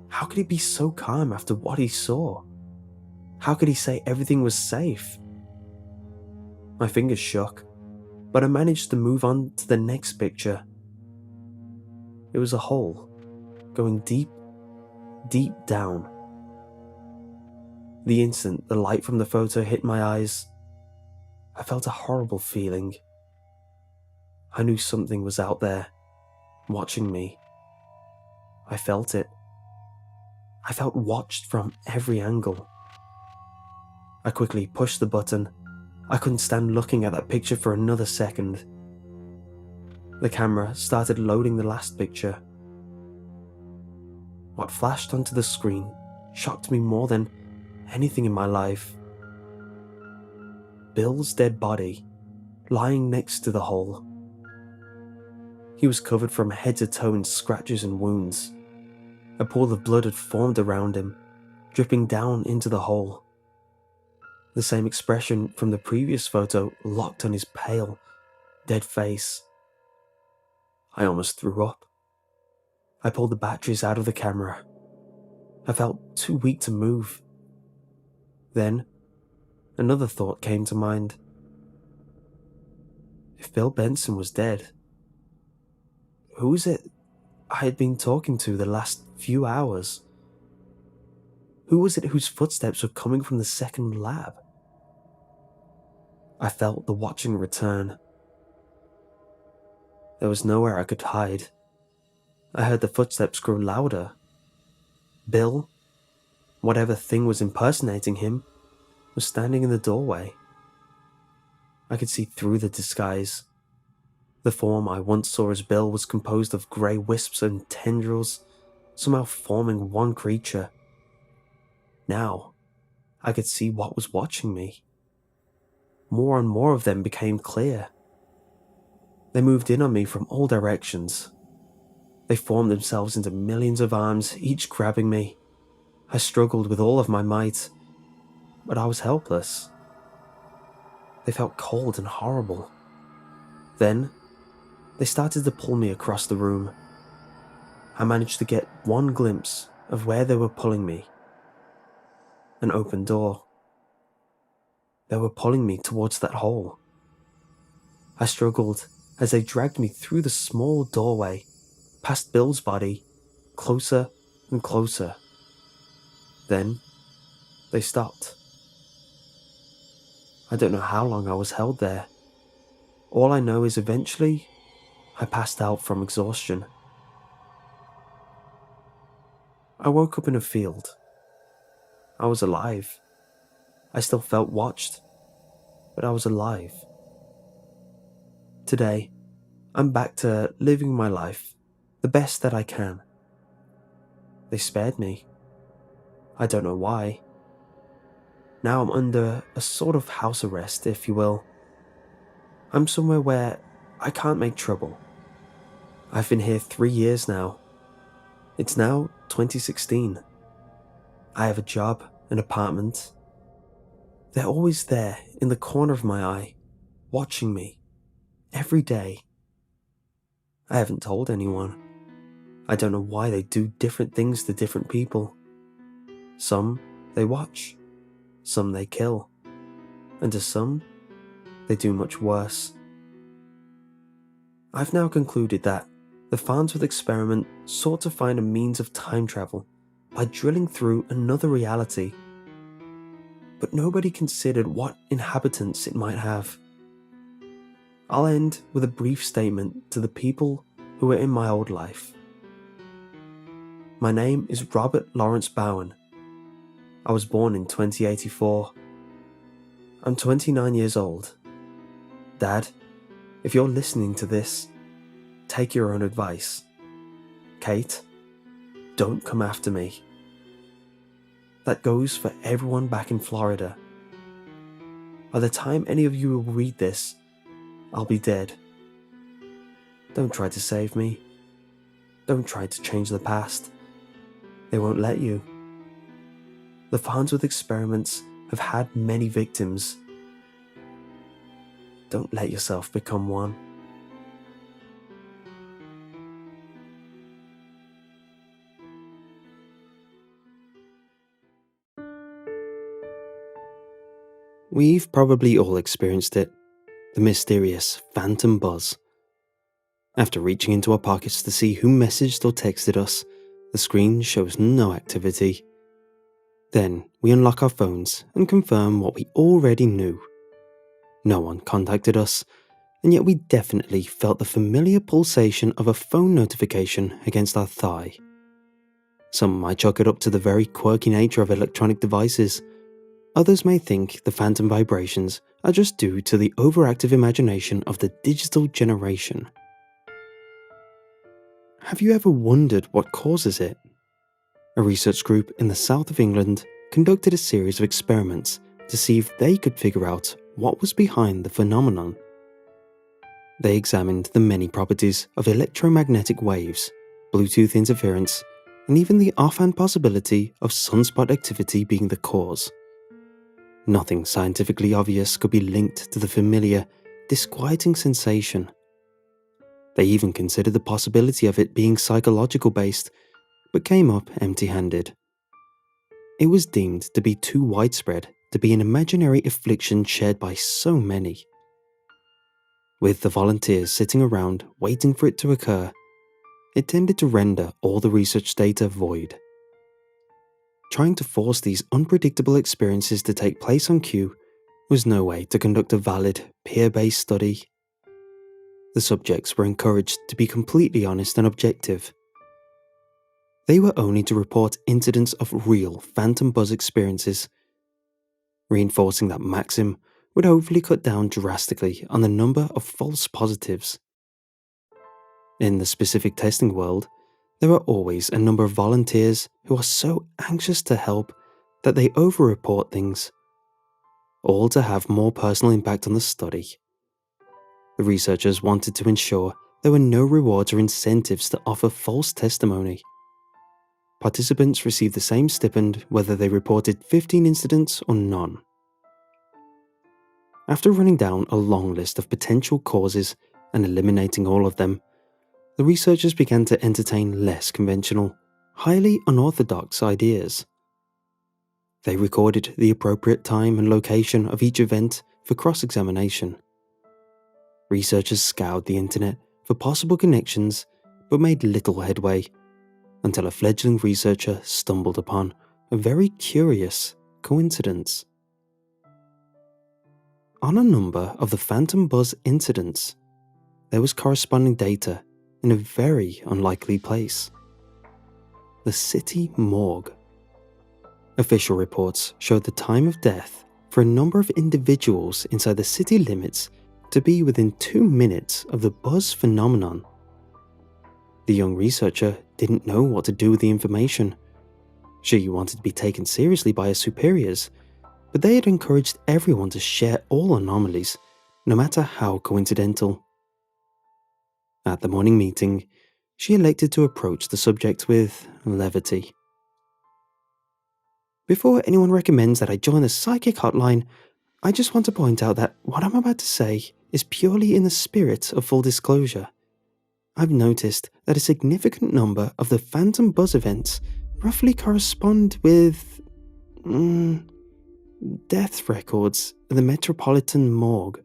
Speaker 2: How could he be so calm after what he saw? How could he say everything was safe? My fingers shook, but I managed to move on to the next picture. It was a hole, going deep, deep down. The instant the light from the photo hit my eyes, I felt a horrible feeling. I knew something was out there, watching me. I felt it. I felt watched from every angle. I quickly pushed the button. I couldn't stand looking at that picture for another second. The camera started loading the last picture. What flashed onto the screen shocked me more than anything in my life. Bill's dead body, lying next to the hole. He was covered from head to toe in scratches and wounds. A pool of blood had formed around him, dripping down into the hole. The same expression from the previous photo locked on his pale, dead face. I almost threw up. I pulled the batteries out of the camera. I felt too weak to move. Then, another thought came to mind. If Bill Benson was dead, who was it I had been talking to the last few hours? Who was it whose footsteps were coming from the second lab? I felt the watching return. There was nowhere I could hide. I heard the footsteps grow louder. Bill, whatever thing was impersonating him, was standing in the doorway. I could see through the disguise. The form I once saw as Bill was composed of grey wisps and tendrils, somehow forming one creature. Now, I could see what was watching me. More and more of them became clear. They moved in on me from all directions. They formed themselves into millions of arms, each grabbing me. I struggled with all of my might, but I was helpless. They felt cold and horrible. Then, they started to pull me across the room. I managed to get one glimpse of where they were pulling me. An open door. They were pulling me towards that hole. I struggled as they dragged me through the small doorway, past Bill's body, closer and closer. Then, they stopped. I don't know how long I was held there. All I know is eventually, I passed out from exhaustion. I woke up in a field. I was alive. I still felt watched, but I was alive. Today, I'm back to living my life the best that I can. They spared me. I don't know why. Now I'm under a sort of house arrest, if you will. I'm somewhere where I can't make trouble. I've been here 3 years now. It's now 2016. I have a job, an apartment. They're always there in the corner of my eye, watching me, every day. I haven't told anyone. I don't know why they do different things to different people. Some they watch, some they kill, and to some, they do much worse. I've now concluded that the Farnsworth experiment sought to find a means of time travel by drilling through another reality. But nobody considered what inhabitants it might have. I'll end with a brief statement to the people who were in my old life. My name is Robert Lawrence Bowen. I was born in 2084. I'm 29 years old. Dad, if you're listening to this, take your own advice. Kate, don't come after me. That goes for everyone back in Florida. By the time any of you will read this, I'll be dead. Don't try to save me. Don't try to change the past. They won't let you. The Farnsworth experiments have had many victims. Don't let yourself become one. We've probably all experienced it, the mysterious phantom buzz. After reaching into our pockets to see who messaged or texted us, the screen shows no activity.
Speaker 1: Then we unlock our phones and confirm what we already knew. No one contacted us, and yet we definitely felt the familiar pulsation of a phone notification against our thigh. Some might chalk it up to the very quirky nature of electronic devices. Others may think the phantom vibrations are just due to the overactive imagination of the digital generation. Have you ever wondered what causes it? A research group in the south of England conducted a series of experiments to see if they could figure out what was behind the phenomenon. They examined the many properties of electromagnetic waves, Bluetooth interference, and even the offhand possibility of sunspot activity being the cause. Nothing scientifically obvious could be linked to the familiar, disquieting sensation. They even considered the possibility of it being psychological based, but came up empty-handed. It was deemed to be too widespread to be an imaginary affliction shared by so many. With the volunteers sitting around waiting for it to occur, it tended to render all the research data void. Trying to force these unpredictable experiences to take place on cue was no way to conduct a valid, peer-based study. The subjects were encouraged to be completely honest and objective. They were only to report incidents of real phantom buzz experiences. Reinforcing that maxim would hopefully cut down drastically on the number of false positives. In the specific testing world, there are always a number of volunteers who are so anxious to help that they over-report things, all to have more personal impact on the study. The researchers wanted to ensure there were no rewards or incentives to offer false testimony. Participants received the same stipend whether they reported 15 incidents or none. After running down a long list of potential causes and eliminating all of them, the researchers began to entertain less conventional, highly unorthodox ideas. They recorded the appropriate time and location of each event for cross-examination. Researchers scoured the internet for possible connections but made little headway until a fledgling researcher stumbled upon a very curious coincidence. On a number of the phantom buzz incidents, there was corresponding data in a very unlikely place: the city morgue. Official reports showed the time of death for a number of individuals inside the city limits to be within 2 minutes of the buzz phenomenon. The young researcher didn't know what to do with the information. She wanted to be taken seriously by her superiors, but they had encouraged everyone to share all anomalies, no matter how coincidental. At the morning meeting, she elected to approach the subject with levity. Before anyone recommends that I join the psychic hotline, I just want to point out that what I'm about to say is purely in the spirit of full disclosure. I've noticed that a significant number of the phantom buzz events roughly correspond with death records at the Metropolitan Morgue.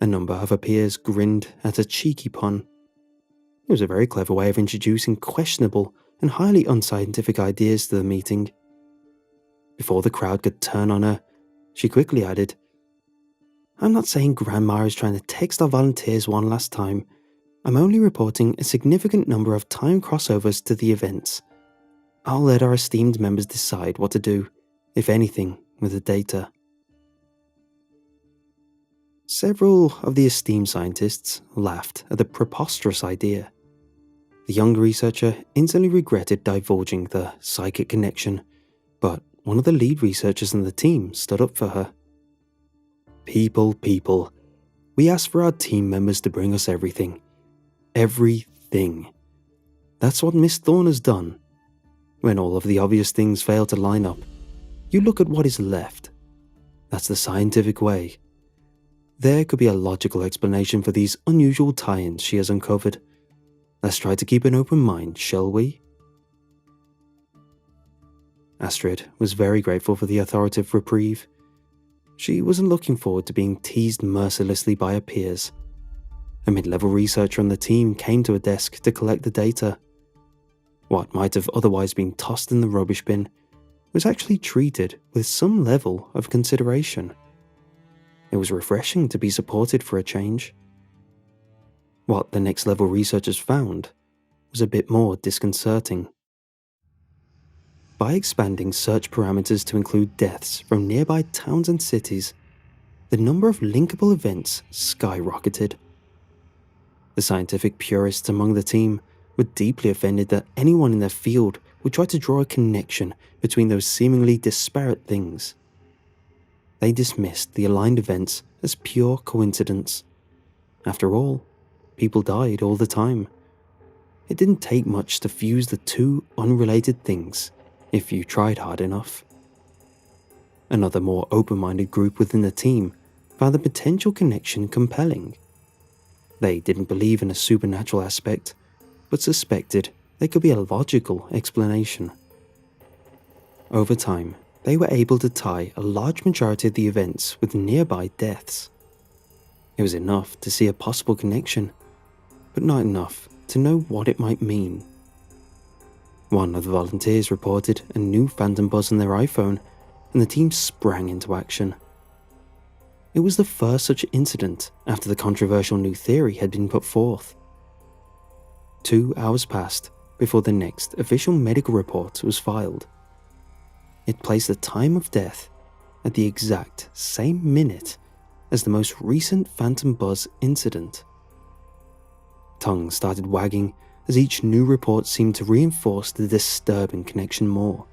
Speaker 1: A number of her peers grinned at a cheeky pun. It was a very clever way of introducing questionable and highly unscientific ideas to the meeting. Before the crowd could turn on her, she quickly added, "I'm not saying Grandma is trying to text our volunteers one last time. I'm only reporting a significant number of time crossovers to the events. I'll let our esteemed members decide what to do, if anything, with the data." Several of the esteemed scientists laughed at the preposterous idea. The young researcher instantly regretted divulging the psychic connection, but one of the lead researchers in the team stood up for her. People, we ask for our team members to bring us everything. Everything. That's what Miss Thorne has done. When all of the obvious things fail to line up, you look at what is left. That's the scientific way. There could be a logical explanation for these unusual tie-ins she has uncovered. Let's try to keep an open mind, shall we? Astrid was very grateful for the authoritative reprieve. She wasn't looking forward to being teased mercilessly by her peers. A mid-level researcher on the team came to a desk to collect the data. What might have otherwise been tossed in the rubbish bin was actually treated with some level of consideration. It was refreshing to be supported for a change. What the next level researchers found was a bit more disconcerting. By expanding search parameters to include deaths from nearby towns and cities, the number of linkable events skyrocketed. The scientific purists among the team were deeply offended that anyone in their field would try to draw a connection between those seemingly disparate things. They dismissed the aligned events as pure coincidence. After all, people died all the time. It didn't take much to fuse the two unrelated things if you tried hard enough. Another more open-minded group within the team found the potential connection compelling. They didn't believe in a supernatural aspect, but suspected there could be a logical explanation. Over time, they were able to tie a large majority of the events with nearby deaths. It was enough to see a possible connection, but not enough to know what it might mean. One of the volunteers reported a new phantom buzz on their iPhone, and the team sprang into action. It was the first such incident after the controversial new theory had been put forth. 2 hours passed before the next official medical report was filed. It placed the time of death at the exact same minute as the most recent phantom buzz incident. Tongues started wagging as each new report seemed to reinforce the disturbing connection more.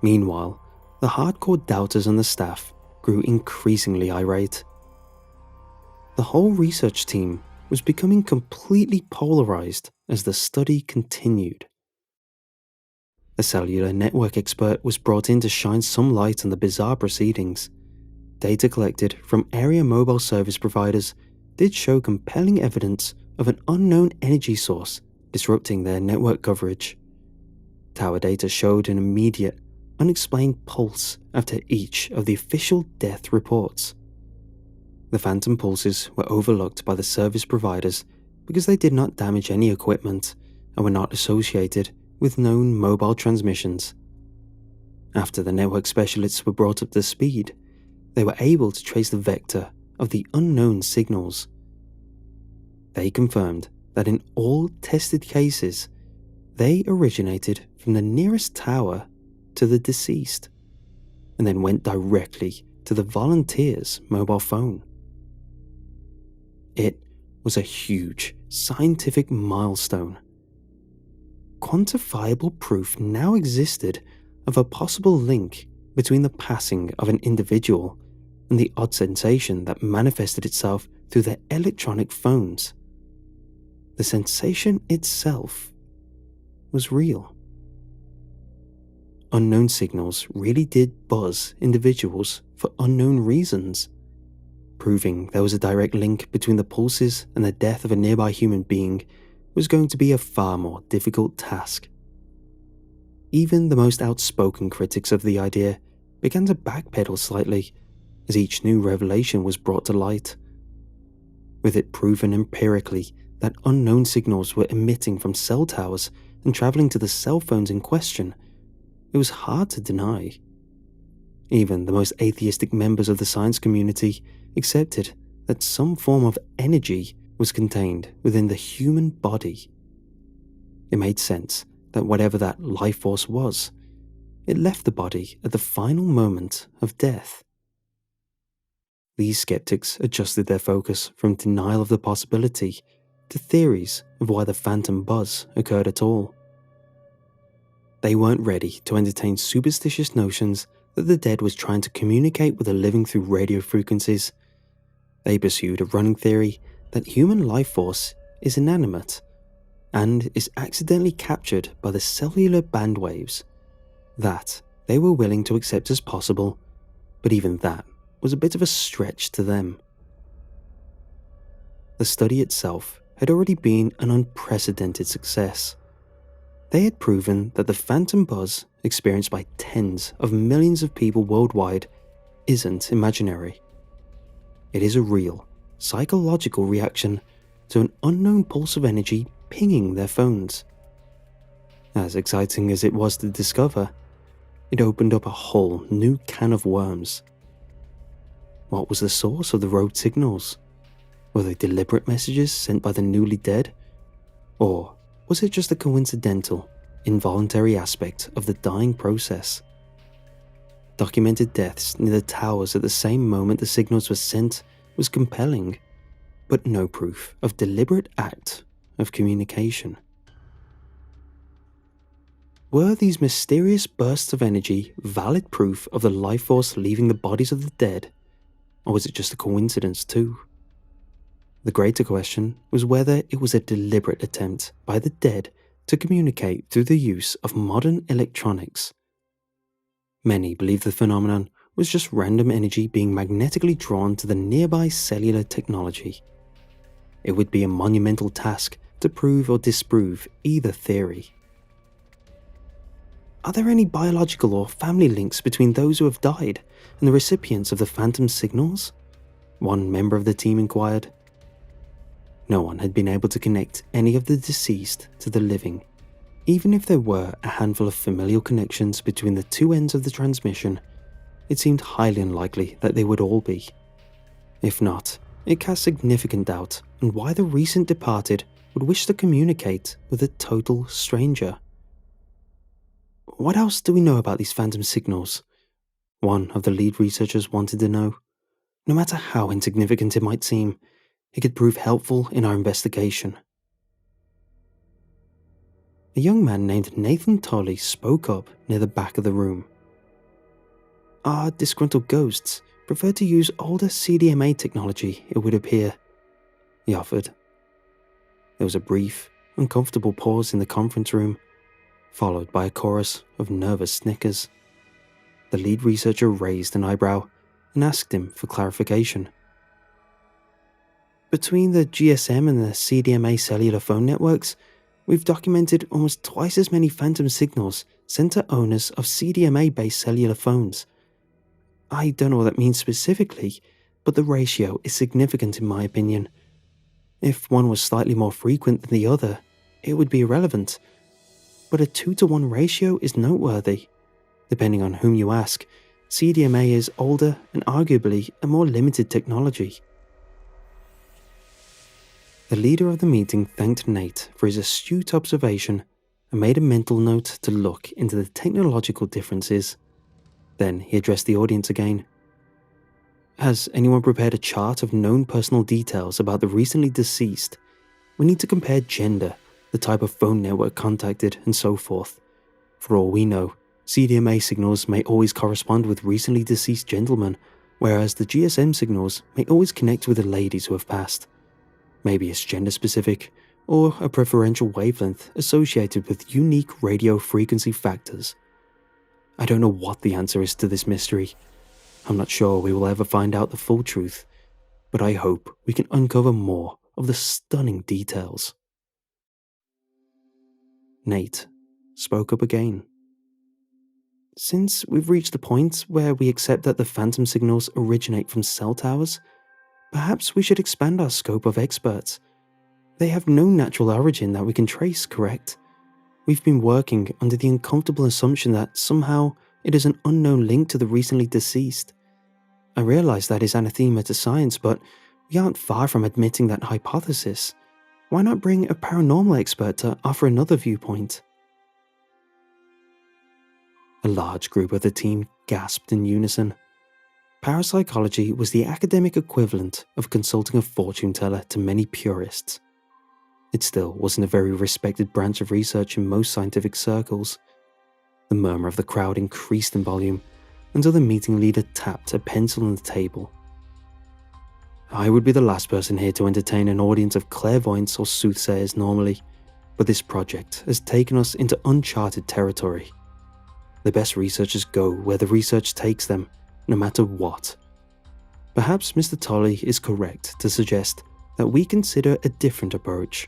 Speaker 1: Meanwhile, the hardcore doubters on the staff grew increasingly irate. The whole research team was becoming completely polarized as the study continued. A cellular network expert was brought in to shine some light on the bizarre proceedings. Data collected from area mobile service providers did show compelling evidence of an unknown energy source disrupting their network coverage. Tower data showed an immediate, unexplained pulse after each of the official death reports. The phantom pulses were overlooked by the service providers because they did not damage any equipment and were not associated with known mobile transmissions. After the network specialists were brought up to speed, they were able to trace the vector of the unknown signals. They confirmed that in all tested cases, they originated from the nearest tower to the deceased, and then went directly to the volunteer's mobile phone. It was a huge scientific milestone. Quantifiable proof now existed of a possible link between the passing of an individual and the odd sensation that manifested itself through their electronic phones. The sensation itself was real. Unknown signals really did buzz individuals for unknown reasons. Proving there was a direct link between the pulses and the death of a nearby human being was going to be a far more difficult task. Even the most outspoken critics of the idea began to backpedal slightly as each new revelation was brought to light. With it proven empirically that unknown signals were emitting from cell towers and traveling to the cell phones in question, it was hard to deny. Even the most atheistic members of the science community accepted that some form of energy was contained within the human body. It made sense that whatever that life force was, it left the body at the final moment of death. These skeptics adjusted their focus from denial of the possibility to theories of why the phantom buzz occurred at all. They weren't ready to entertain superstitious notions that the dead was trying to communicate with the living through radio frequencies. They pursued a running theory that human life force is inanimate and is accidentally captured by the cellular band waves. That they were willing to accept as possible, but even that was a bit of a stretch to them. The study itself had already been an unprecedented success. They had proven that the phantom buzz experienced by tens of millions of people worldwide isn't imaginary. It is a real, psychological reaction to an unknown pulse of energy pinging their phones. As exciting as it was to discover, it opened up a whole new can of worms. What was the source of the rogue signals? Were they deliberate messages sent by the newly dead? Or was it just a coincidental, involuntary aspect of the dying process? Documented deaths near the towers at the same moment the signals were sent was compelling, but no proof of deliberate act of communication. Were these mysterious bursts of energy valid proof of the life force leaving the bodies of the dead, or was it just a coincidence too? The greater question was whether it was a deliberate attempt by the dead to communicate through the use of modern electronics. Many believe the phenomenon was just random energy being magnetically drawn to the nearby cellular technology. It would be a monumental task to prove or disprove either theory. Are there any biological or family links between those who have died and the recipients of the phantom signals? One member of the team inquired. No one had been able to connect any of the deceased to the living. Even if there were a handful of familial connections between the two ends of the transmission, it seemed highly unlikely that they would all be. If not, it cast significant doubt on why the recent departed would wish to communicate with a total stranger. What else do we know about these phantom signals? One of the lead researchers wanted to know. No matter how insignificant it might seem, it could prove helpful in our investigation. A young man named Nathan Tolley spoke up near the back of the room. Our disgruntled ghosts prefer to use older CDMA technology, it would appear, he offered. There was a brief, uncomfortable pause in the conference room, followed by a chorus of nervous snickers. The lead researcher raised an eyebrow and asked him for clarification. Between the GSM and the CDMA cellular phone networks, we've documented almost twice as many phantom signals sent to owners of CDMA-based cellular phones. I don't know what that means specifically, but the ratio is significant in my opinion. If one was slightly more frequent than the other, it would be irrelevant. But a 2-to-1 ratio is noteworthy. Depending on whom you ask, CDMA is older and arguably a more limited technology. The leader of the meeting thanked Nate for his astute observation and made a mental note to look into the technological differences. Then he addressed the audience again. Has anyone prepared a chart of known personal details about the recently deceased? We need to compare gender, the type of phone network contacted, and so forth. For all we know, CDMA signals may always correspond with recently deceased gentlemen, whereas the GSM signals may always connect with the ladies who have passed. Maybe it's gender specific, or a preferential wavelength associated with unique radio frequency factors. I don't know what the answer is to this mystery. I'm not sure we will ever find out the full truth, but I hope we can uncover more of the stunning details. Nate spoke up again. Since we've reached the point where we accept that the phantom signals originate from cell towers, perhaps we should expand our scope of experts. They have no natural origin that we can trace, correct? We've been working under the uncomfortable assumption that somehow it is an unknown link to the recently deceased. I realize that is anathema to science, but we aren't far from admitting that hypothesis. Why not bring a paranormal expert to offer another viewpoint? A large group of the team gasped in unison. Parapsychology was the academic equivalent of consulting a fortune teller to many purists. It still wasn't a very respected branch of research in most scientific circles. The murmur of the crowd increased in volume until the meeting leader tapped a pencil on the table. I would be the last person here to entertain an audience of clairvoyants or soothsayers normally, but this project has taken us into uncharted territory. The best researchers go where the research takes them, no matter what. Perhaps Mr. Tolley is correct to suggest that we consider a different approach.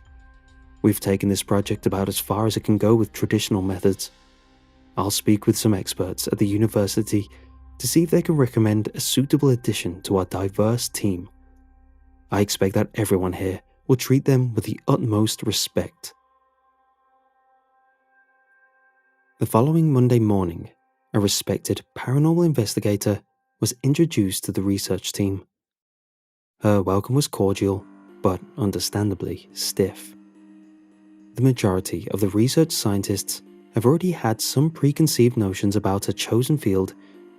Speaker 1: We've taken this project about as far as it can go with traditional methods. I'll speak with some experts at the university to see if they can recommend a suitable addition to our diverse team. I expect that everyone here will treat them with the utmost respect. The following Monday morning, a respected paranormal investigator was introduced to the research team. Her welcome was cordial, but understandably stiff. The majority of the research scientists have already had some preconceived notions about her chosen field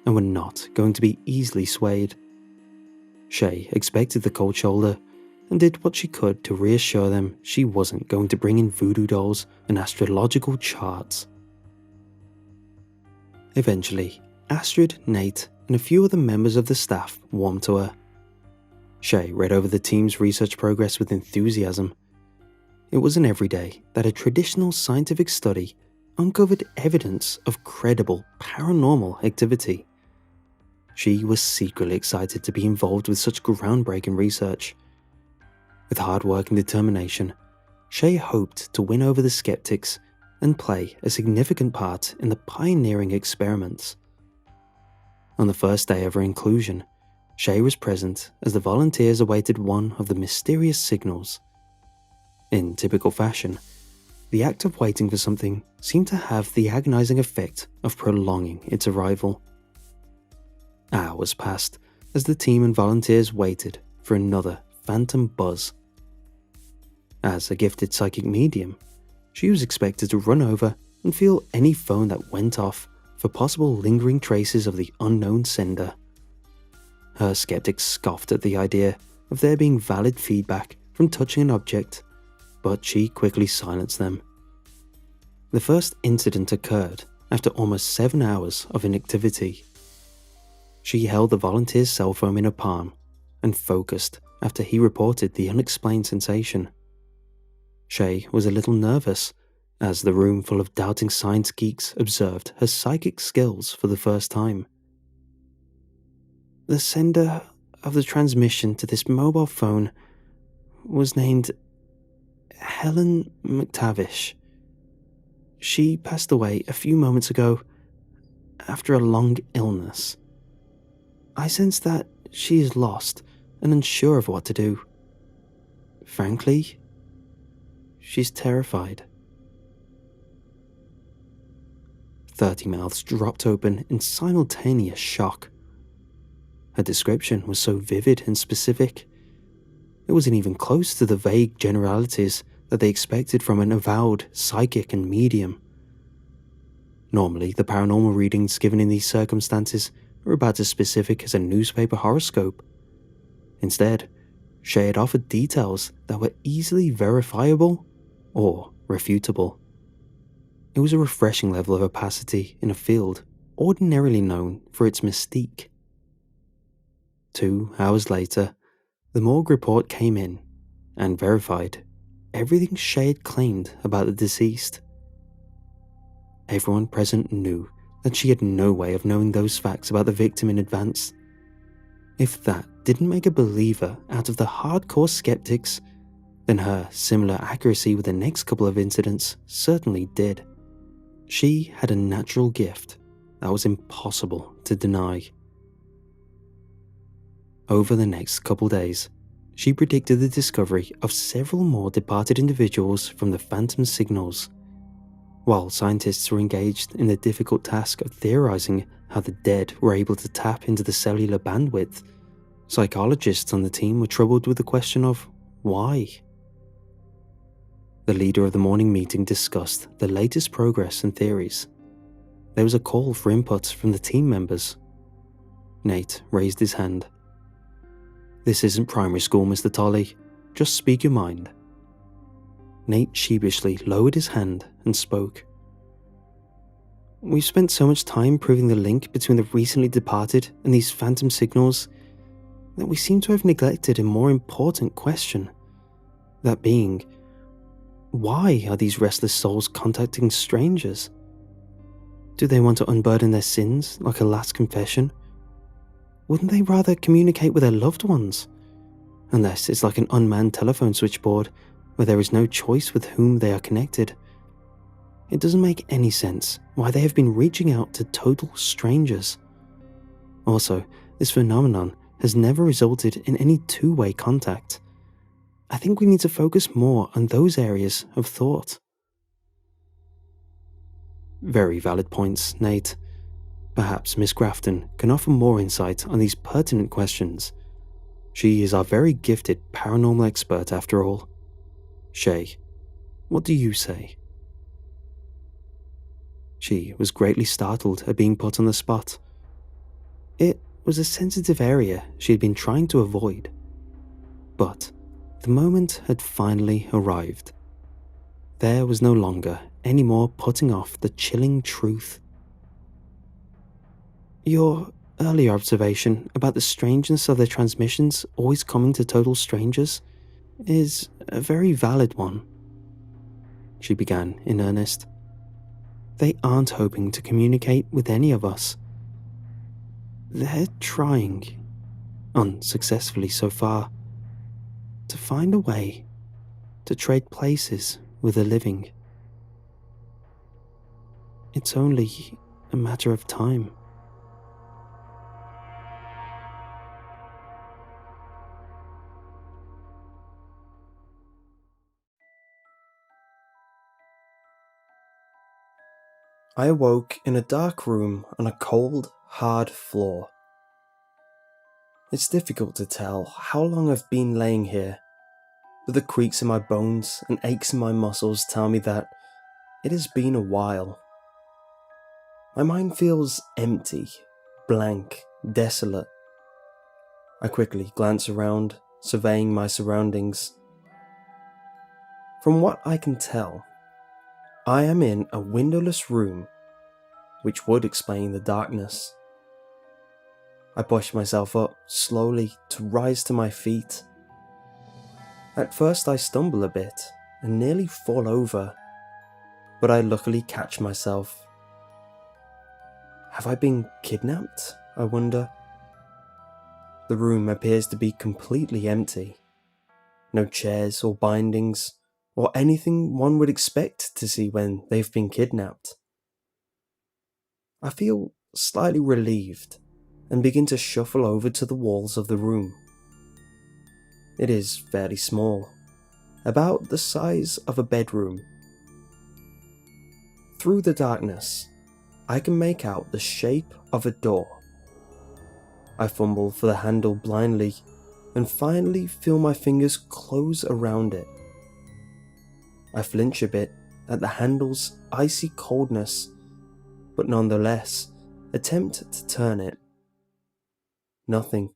Speaker 1: and were not going to be easily swayed. Shay expected the cold shoulder and did what she could to reassure them she wasn't going to bring in voodoo dolls and astrological charts. Eventually, Astrid, Nate, and a few other members of the staff warmed to her. Shay read over the team's research progress with enthusiasm. It wasn't every day that a traditional scientific study uncovered evidence of credible paranormal activity. She was secretly excited to be involved with such groundbreaking research. With hard work and determination, Shay hoped to win over the skeptics and play a significant part in the pioneering experiments. On the first day of her inclusion, Shay was present as the volunteers awaited one of the mysterious signals. In typical fashion, the act of waiting for something seemed to have the agonizing effect of prolonging its arrival. Hours passed as the team and volunteers waited for another phantom buzz. As a gifted psychic medium, she was expected to run over and feel any phone that went off for possible lingering traces of the unknown sender. Her skeptics scoffed at the idea of there being valid feedback from touching an object, but she quickly silenced them. The first incident occurred after almost 7 hours of inactivity. She held the volunteer's cell phone in her palm and focused after he reported the unexplained sensation. Shay was a little nervous as the room full of doubting science geeks observed her psychic skills for the first time. The sender of the transmission to this mobile phone was named Helen McTavish. She passed away a few moments ago after a long illness. I sense that she is lost and unsure of what to do. Frankly, she's terrified. 30 mouths dropped open in simultaneous shock. Her description was so vivid and specific. It wasn't even close to the vague generalities that they expected from an avowed psychic and medium. Normally, the paranormal readings given in these circumstances are about as specific as a newspaper horoscope. Instead, Shay had offered details that were easily verifiable or refutable. It was a refreshing level of opacity in a field ordinarily known for its mystique. 2 hours later, the morgue report came in and verified everything Shay had claimed about the deceased. Everyone present knew that she had no way of knowing those facts about the victim in advance. If that didn't make a believer out of the hardcore skeptics, then her similar accuracy with the next couple of incidents certainly did. She had a natural gift that was impossible to deny. Over the next couple days, she predicted the discovery of several more departed individuals from the phantom signals. While scientists were engaged in the difficult task of theorizing how the dead were able to tap into the cellular bandwidth, psychologists on the team were troubled with the question of why. The leader of the morning meeting discussed the latest progress and theories. There was a call for input from the team members. Nate raised his hand. "This isn't primary school, Mr. Tolley. Just speak your mind." Nate sheepishly lowered his hand and spoke. "We've spent so much time proving the link between the recently departed and these phantom signals that we seem to have neglected a more important question. That being, why are these restless souls contacting strangers? Do they want to unburden their sins like a last confession? Wouldn't they rather communicate with their loved ones? Unless it's like an unmanned telephone switchboard where there is no choice with whom they are connected. It doesn't make any sense why they have been reaching out to total strangers. Also, this phenomenon has never resulted in any two-way contact. I think we need to focus more on those areas of thought." Very valid points, Nate. Perhaps Miss Grafton can offer more insight on these pertinent questions. She is our very gifted paranormal expert after all. Shay, what do you say? She was greatly startled at being put on the spot. It was a sensitive area she had been trying to avoid. But the moment had finally arrived. There was no longer any more putting off the chilling truth. Your earlier observation about the strangeness of their transmissions always coming to total strangers is a very valid one, she began in earnest. They aren't hoping to communicate with any of us. They're trying, unsuccessfully so far, to find a way to trade places with the living. It's only a matter of time.
Speaker 2: I awoke in a dark room on a cold, hard floor. It's difficult to tell how long I've been laying here, but the creaks in my bones and aches in my muscles tell me that it has been a while. My mind feels empty, blank, desolate. I quickly glance around, surveying my surroundings. From what I can tell, I am in a windowless room, which would explain the darkness. I push myself up slowly to rise to my feet. At first I stumble a bit and nearly fall over, but I luckily catch myself. Have I been kidnapped, I wonder? The room appears to be completely empty. No chairs or bindings, or anything one would expect to see when they've been kidnapped. I feel slightly relieved and begin to shuffle over to the walls of the room. It is fairly small, about the size of a bedroom. Through the darkness, I can make out the shape of a door. I fumble for the handle blindly and finally feel my fingers close around it. I flinch a bit at the handle's icy coldness, but nonetheless attempt to turn it. Nothing.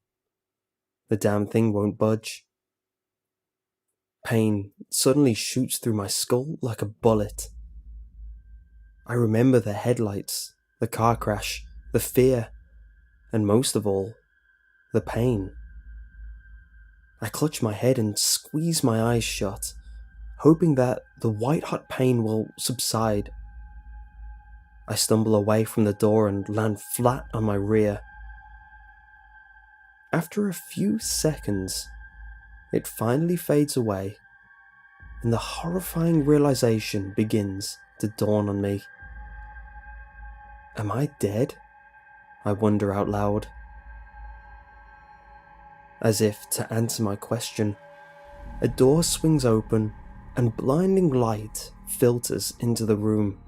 Speaker 2: The damn thing won't budge. Pain suddenly shoots through my skull like a bullet. I remember the headlights, the car crash, the fear, and most of all, the pain. I clutch my head and squeeze my eyes shut, hoping that the white-hot pain will subside. I stumble away from the door and land flat on my rear. After a few seconds, it finally fades away, and the horrifying realization begins to dawn on me. Am I dead? I wonder out loud. As if to answer my question, a door swings open and blinding light filters into the room.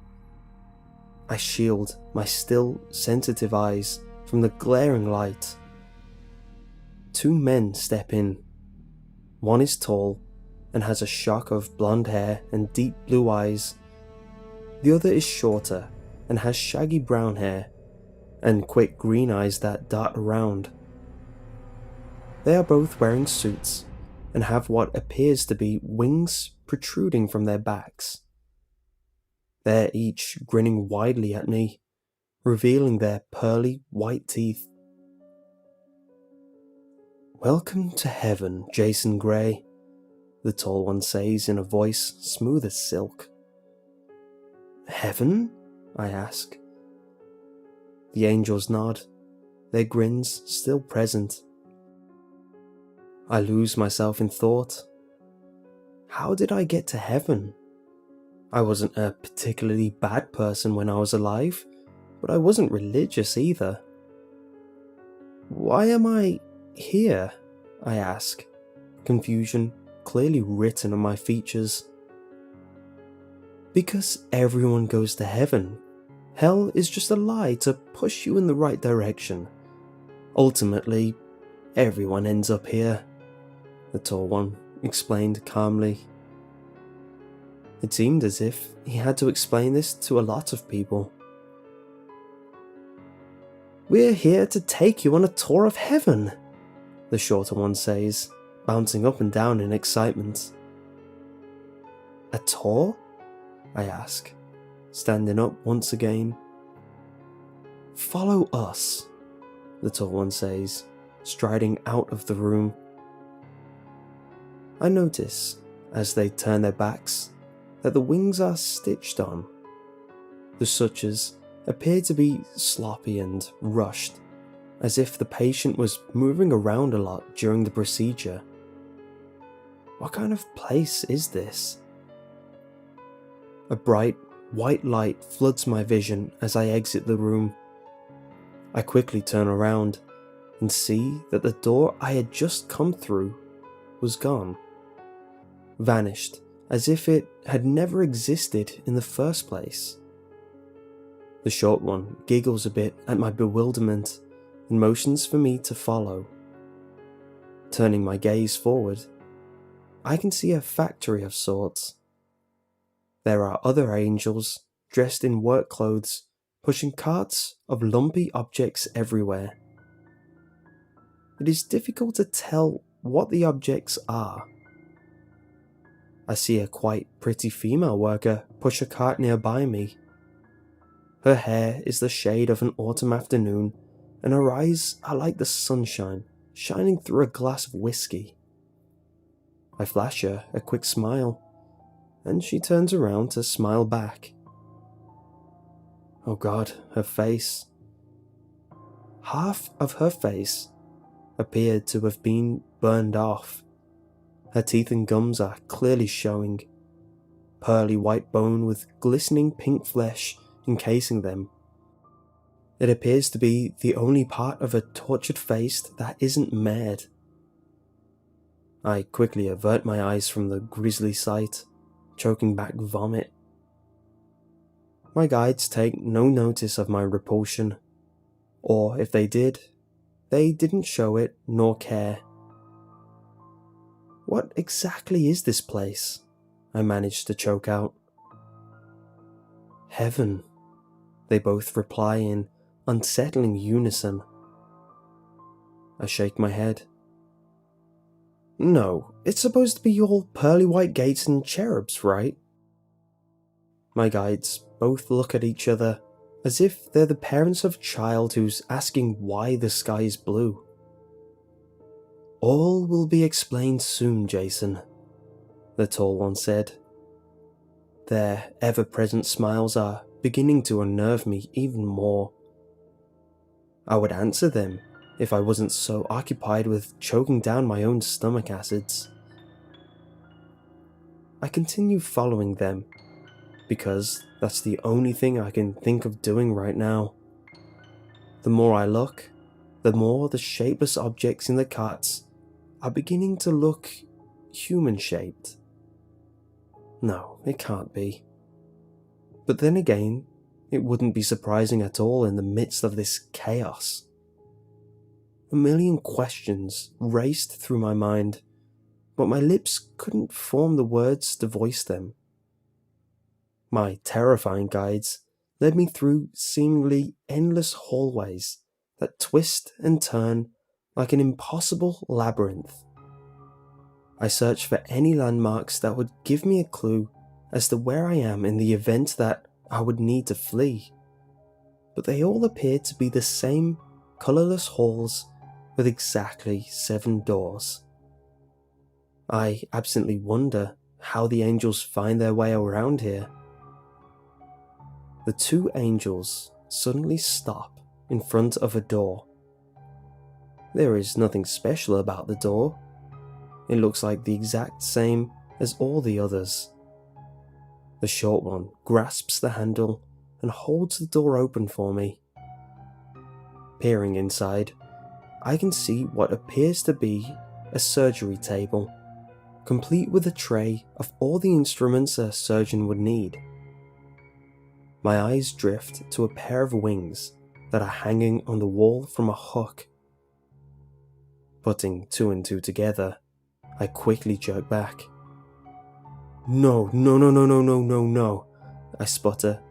Speaker 2: I shield my still sensitive eyes from the glaring light. Two men step in. One is tall and has a shock of blonde hair and deep blue eyes. The other is shorter and has shaggy brown hair and quick green eyes that dart around. They are both wearing suits and have what appears to be wings protruding from their backs. They're each grinning widely at me, revealing their pearly white teeth. "Welcome to heaven, Jason Gray," the tall one says in a voice smooth as silk. "Heaven?" I ask. The angels nod, their grins still present. I lose myself in thought. How did I get to heaven? I wasn't a particularly bad person when I was alive, but I wasn't religious either. Why am I here? I ask, confusion clearly written on my features. Because everyone goes to heaven, Hell is just a lie to push you in the right direction. Ultimately, everyone ends up here," the tall one explained calmly. It seemed as if he had to explain this to a lot of people. "We're here to take you on a tour of heaven," the shorter one says, bouncing up and down in excitement. "A tour?" I ask, standing up once again. "Follow us," the tall one says, striding out of the room. I notice, as they turn their backs, that the wings are stitched on. The sutures appear to be sloppy and rushed, as if the patient was moving around a lot during the procedure. What kind of place is this? A bright, white light floods my vision as I exit the room. I quickly turn around and see that the door I had just come through was gone. Vanished, as if it had never existed in the first place. The short one giggles a bit at my bewilderment and motions for me to follow. Turning my gaze forward, I can see a factory of sorts. There are other angels dressed in work clothes, pushing carts of lumpy objects everywhere. It is difficult to tell what the objects are. I see a quite pretty female worker push a cart nearby me. Her hair is the shade of an autumn afternoon, and her eyes are like the sunshine shining through a glass of whiskey. I flash her a quick smile, and she turns around to smile back. Oh God, her face. Half of her face appeared to have been burned off. Her teeth and gums are clearly showing, pearly white bone with glistening pink flesh encasing them. It appears to be the only part of a tortured face that isn't marred. I quickly avert my eyes from the grisly sight, choking back vomit. My guides take no notice of my repulsion, or if they did, they didn't show it nor care. What exactly is this place? I managed to choke out. Heaven, they both reply in unsettling unison. I shake my head. No, it's supposed to be all pearly white gates and cherubs, right? My guides both look at each other as if they're the parents of a child who's asking why the sky is blue. All will be explained soon, Jason, the tall one said. Their ever-present smiles are beginning to unnerve me even more. I would answer them if I wasn't so occupied with choking down my own stomach acids. I continue following them, because that's the only thing I can think of doing right now. The more I look, the more the shapeless objects in the carts are beginning to look human-shaped. No, it can't be. But then again, it wouldn't be surprising at all in the midst of this chaos. A million questions raced through my mind, but my lips couldn't form the words to voice them. My terrifying guides led me through seemingly endless hallways that twist and turn like an impossible labyrinth. I searched for any landmarks that would give me a clue as to where I am in the event that I would need to flee, but they all appeared to be the same colourless halls with exactly 7 doors. I absently wonder how the angels find their way around here. The 2 angels suddenly stop in front of a door. There is nothing special about the door. It looks like the exact same as all the others. The short one grasps the handle and holds the door open for me. Peering inside, I can see what appears to be a surgery table, complete with a tray of all the instruments a surgeon would need. My eyes drift to a pair of wings that are hanging on the wall from a hook. Putting two and two together, I quickly jerk back. No, I sputter,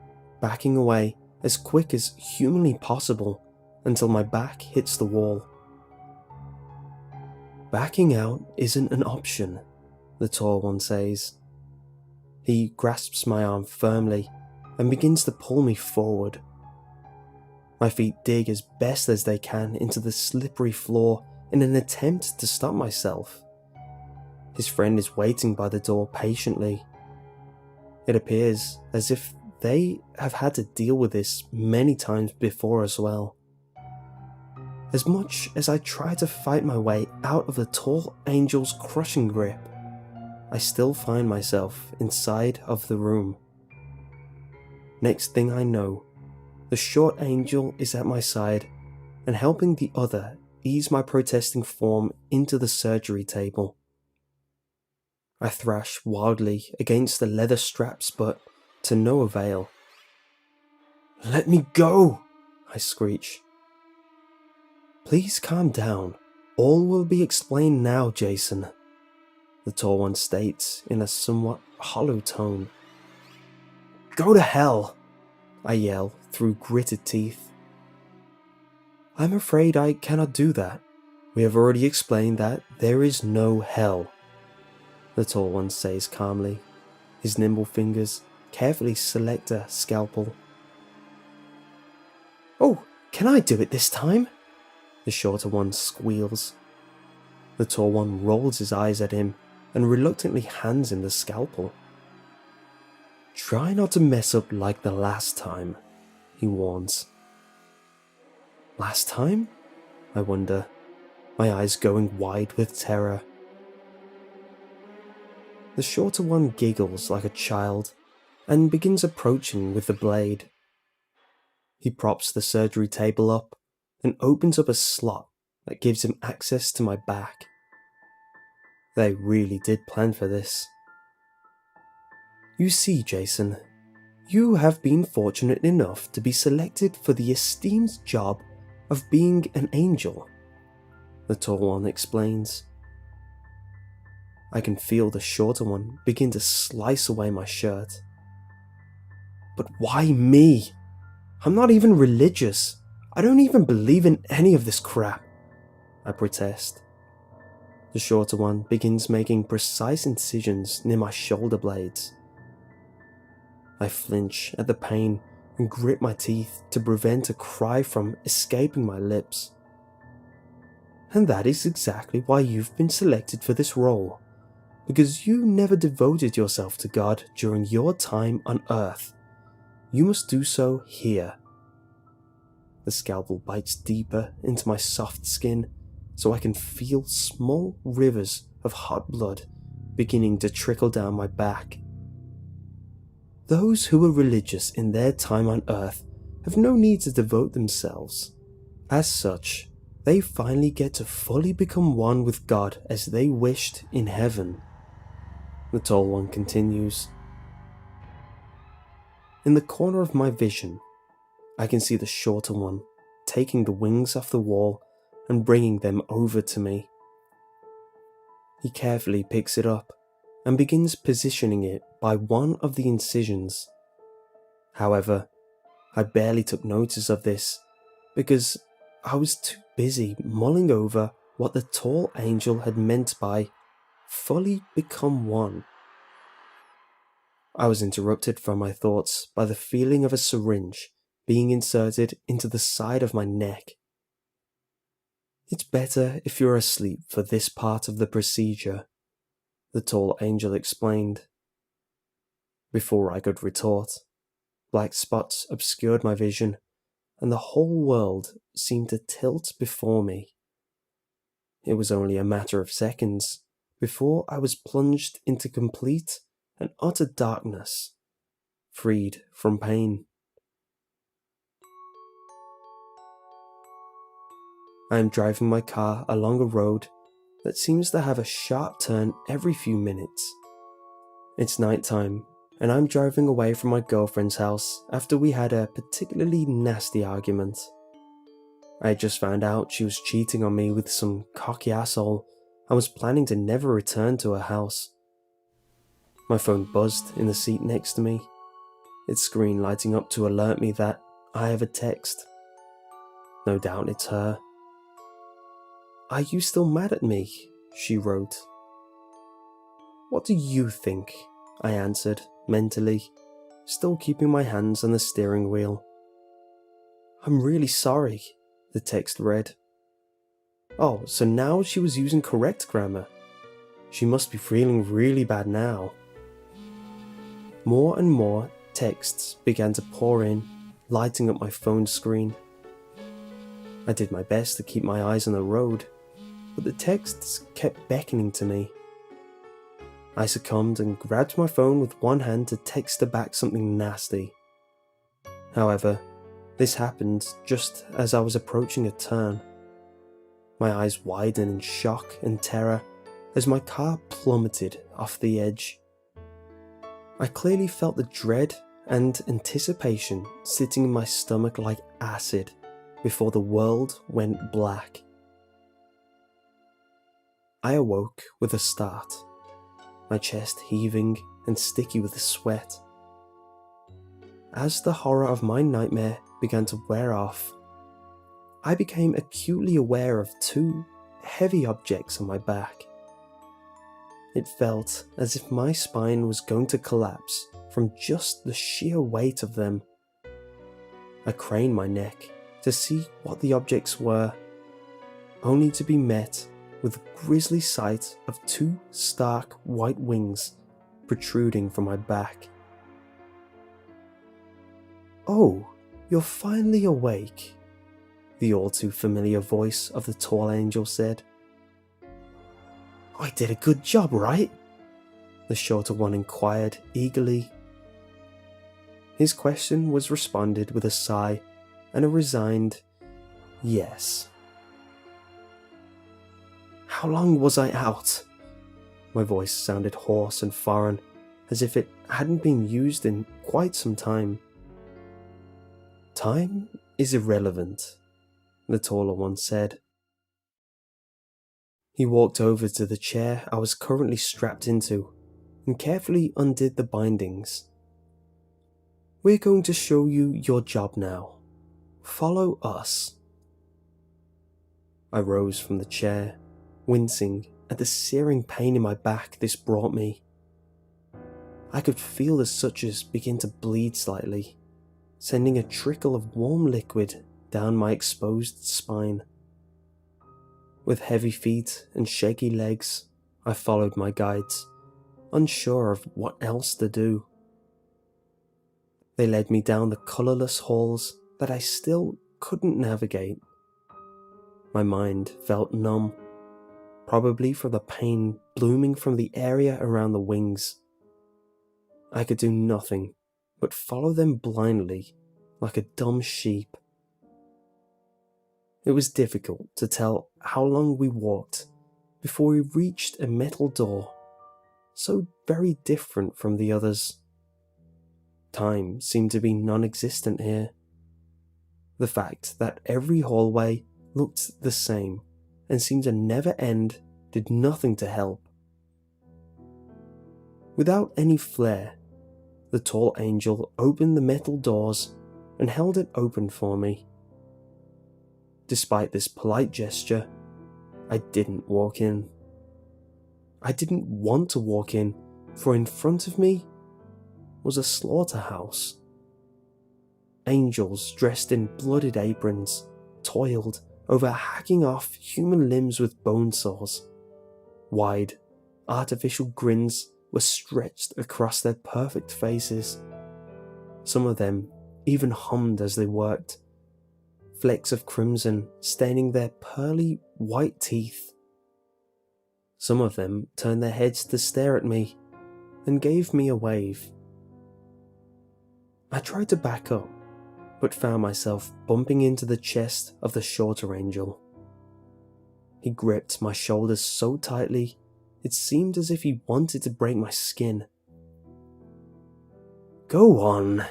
Speaker 2: backing away as quick as humanly possible until my back hits the wall. Backing out isn't an option, the tall one says. He grasps my arm firmly and begins to pull me forward. My feet dig as best as they can into the slippery floor in an attempt to stop myself. His friend is waiting by the door patiently. It appears as if they have had to deal with this many times before as well. As much as I try to fight my way out of the tall angel's crushing grip, I still find myself inside of the room. Next thing I know, the short angel is at my side and helping the other ease my protesting form into the surgery table. I thrash wildly against the leather straps, but to no avail. "Let me go!" I screech. "Please calm down. All will be explained now, Jason," the tall one states in a somewhat hollow tone. "Go to hell!" I yell through gritted teeth. "I'm afraid I cannot do that. We have already explained that there is no hell," the tall one says calmly. His nimble fingers carefully select a scalpel. "Oh, can I do it this time?" the shorter one squeals. The tall one rolls his eyes at him and reluctantly hands him the scalpel. "Try not to mess up like the last time," he warns. Last time? I wonder, my eyes going wide with terror. The shorter one giggles like a child and begins approaching with the blade. He props the surgery table up and opens up a slot that gives him access to my back. They really did plan for this. "You see, Jason, you have been fortunate enough to be selected for the esteemed job of being an angel," the tall one explains. I can feel the shorter one begin to slice away my shirt. "But why me? I'm not even religious. I don't even believe in any of this crap," I protest. The shorter one begins making precise incisions near my shoulder blades. I flinch at the pain and grit my teeth to prevent a cry from escaping my lips. "And that is exactly why you've been selected for this role, because you never devoted yourself to God during your time on Earth. You must do so here." The scalpel bites deeper into my soft skin so I can feel small rivers of hot blood beginning to trickle down my back. Those who were religious in their time on Earth have no need to devote themselves. As such, they finally get to fully become one with God as they wished in heaven. The tall one continues. In the corner of my vision, I can see the shorter one taking the wings off the wall and bringing them over to me. He carefully picks it up and begins positioning it by one of the incisions. However, I barely took notice of this because I was too busy mulling over what the tall angel had meant by fully become one. I was interrupted from my thoughts by the feeling of a syringe being inserted into the side of my neck. "It's better if you're asleep for this part of the procedure," the tall angel explained. Before I could retort, black spots obscured my vision, and the whole world seemed to tilt before me. It was only a matter of seconds before I was plunged into complete and utter darkness, freed from pain. I am driving my car along a road that seems to have a sharp turn every few minutes. It's nighttime, and I'm driving away from my girlfriend's house after we had a particularly nasty argument. I had just found out she was cheating on me with some cocky asshole and was planning to never return to her house. My phone buzzed in the seat next to me, its screen lighting up to alert me that I have a text. No doubt it's her. "Are you still mad at me?" she wrote. "What do you think?" I answered, mentally, still keeping my hands on the steering wheel. "I'm really sorry," the text read. Oh, so now she was using correct grammar. She must be feeling really bad now. More and more texts began to pour in, lighting up my phone screen. I did my best to keep my eyes on the road, but the texts kept beckoning to me. I succumbed and grabbed my phone with one hand to text her back something nasty. However, this happened just as I was approaching a turn. My eyes widened in shock and terror as my car plummeted off the edge. I clearly felt the dread and anticipation sitting in my stomach like acid before the world went black. I awoke with a start, my chest heaving and sticky with sweat. As the horror of my nightmare began to wear off, I became acutely aware of two heavy objects on my back. It felt as if my spine was going to collapse from just the sheer weight of them. I craned my neck to see what the objects were, only to be met with the grisly sight of two stark white wings protruding from my back. "Oh, you're finally awake," the all too familiar voice of the tall angel said. "I did a good job, right?" the shorter one inquired eagerly. His question was responded with a sigh and a resigned yes. "How long was I out?" My voice sounded hoarse and foreign, as if it hadn't been used in quite some time. "Time is irrelevant," the taller one said. He walked over to the chair I was currently strapped into and carefully undid the bindings. "We're going to show you your job now. Follow us." I rose from the chair, wincing at the searing pain in my back this brought me. I could feel the sutures begin to bleed slightly, sending a trickle of warm liquid down my exposed spine. With heavy feet and shaky legs, I followed my guides, unsure of what else to do. They led me down the colourless halls that I still couldn't navigate. My mind felt numb, probably from the pain blooming from the area around the wings. I could do nothing but follow them blindly, like a dumb sheep. It was difficult to tell how long we walked before we reached a metal door, so very different from the others. Time seemed to be non-existent here. The fact that every hallway looked the same and seemed to never end did nothing to help. Without any flair, the tall angel opened the metal doors and held it open for me. Despite this polite gesture, I didn't walk in. I didn't want to walk in, for in front of me was a slaughterhouse. Angels dressed in blooded aprons toiled over hacking off human limbs with bone saws. Wide, artificial grins were stretched across their perfect faces. Some of them even hummed as they worked, flecks of crimson staining their pearly white teeth. Some of them turned their heads to stare at me and gave me a wave. I tried to back up, but found myself bumping into the chest of the shorter angel. He gripped my shoulders so tightly, it seemed as if he wanted to break my skin. Go on,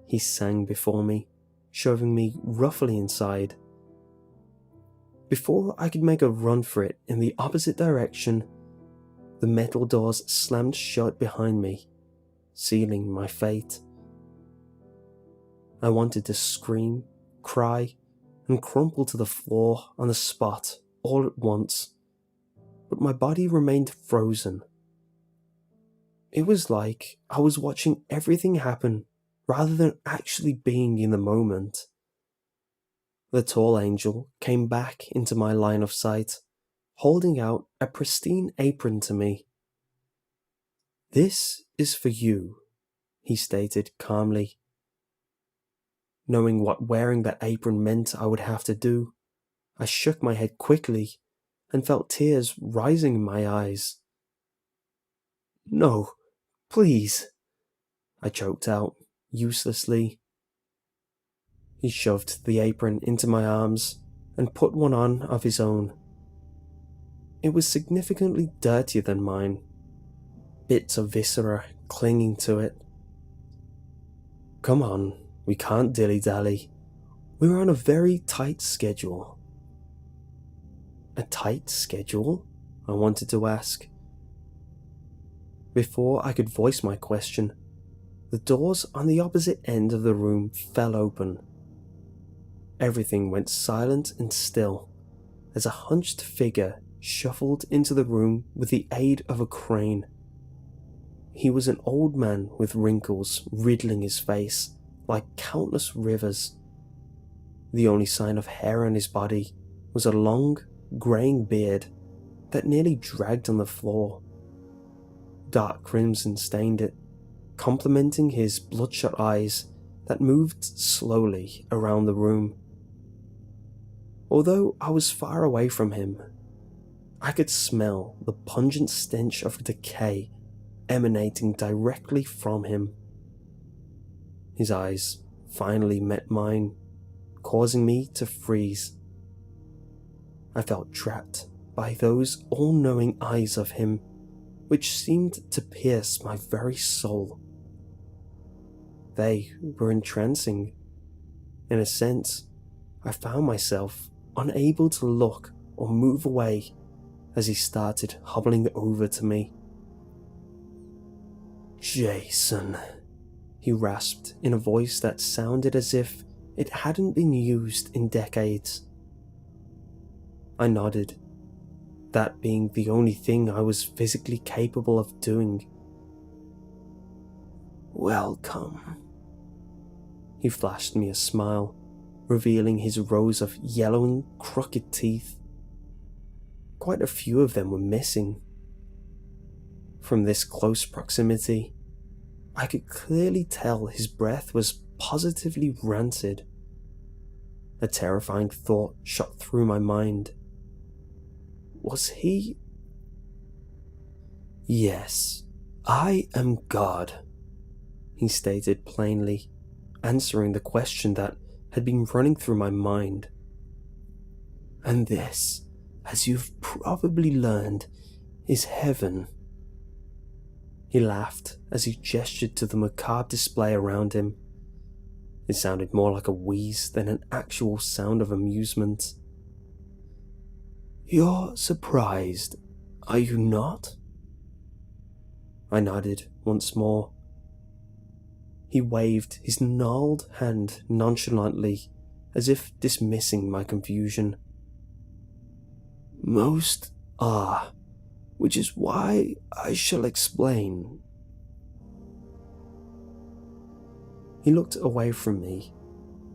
Speaker 2: he sang before me, shoving me roughly inside. Before I could make a run for it in the opposite direction, the metal doors slammed shut behind me, sealing my fate. I wanted to scream, cry, and crumple to the floor on the spot all at once, but my body remained frozen. It was like I was watching everything happen rather than actually being in the moment. The tall angel came back into my line of sight, holding out a pristine apron to me. "This is for you," he stated calmly. Knowing what wearing that apron meant I would have to do, I shook my head quickly and felt tears rising in my eyes. "No, please," I choked out, uselessly. He shoved the apron into my arms and put one on of his own. It was significantly dirtier than mine, bits of viscera clinging to it. "Come on, we can't dilly-dally. We're on a very tight schedule." "A tight schedule?" I wanted to ask. Before I could voice my question, the doors on the opposite end of the room fell open. Everything went silent and still as a hunched figure shuffled into the room with the aid of a crane. He was an old man with wrinkles riddling his face like countless rivers. The only sign of hair on his body was a long, greying beard that nearly dragged on the floor. Dark crimson stained it, complementing his bloodshot eyes that moved slowly around the room. Although I was far away from him, I could smell the pungent stench of decay emanating directly from him. His eyes finally met mine, causing me to freeze. I felt trapped by those all-knowing eyes of him, which seemed to pierce my very soul. They were entrancing. In a sense, I found myself unable to look or move away as he started hobbling over to me. "Jason," he rasped in a voice that sounded as if it hadn't been used in decades. I nodded, that being the only thing I was physically capable of doing. "Welcome." He flashed me a smile, revealing his rows of yellowing, crooked teeth. Quite a few of them were missing. From this close proximity, I could clearly tell his breath was positively rancid. A terrifying thought shot through my mind. Was he? "Yes, I am God," he stated plainly, answering the question that had been running through my mind. "And this, as you've probably learned, is heaven." He laughed as he gestured to the macabre display around him. It sounded more like a wheeze than an actual sound of amusement. "You're surprised, are you not?" I nodded once more. He waved his gnarled hand nonchalantly, as if dismissing my confusion. "Most are, which is why I shall explain." He looked away from me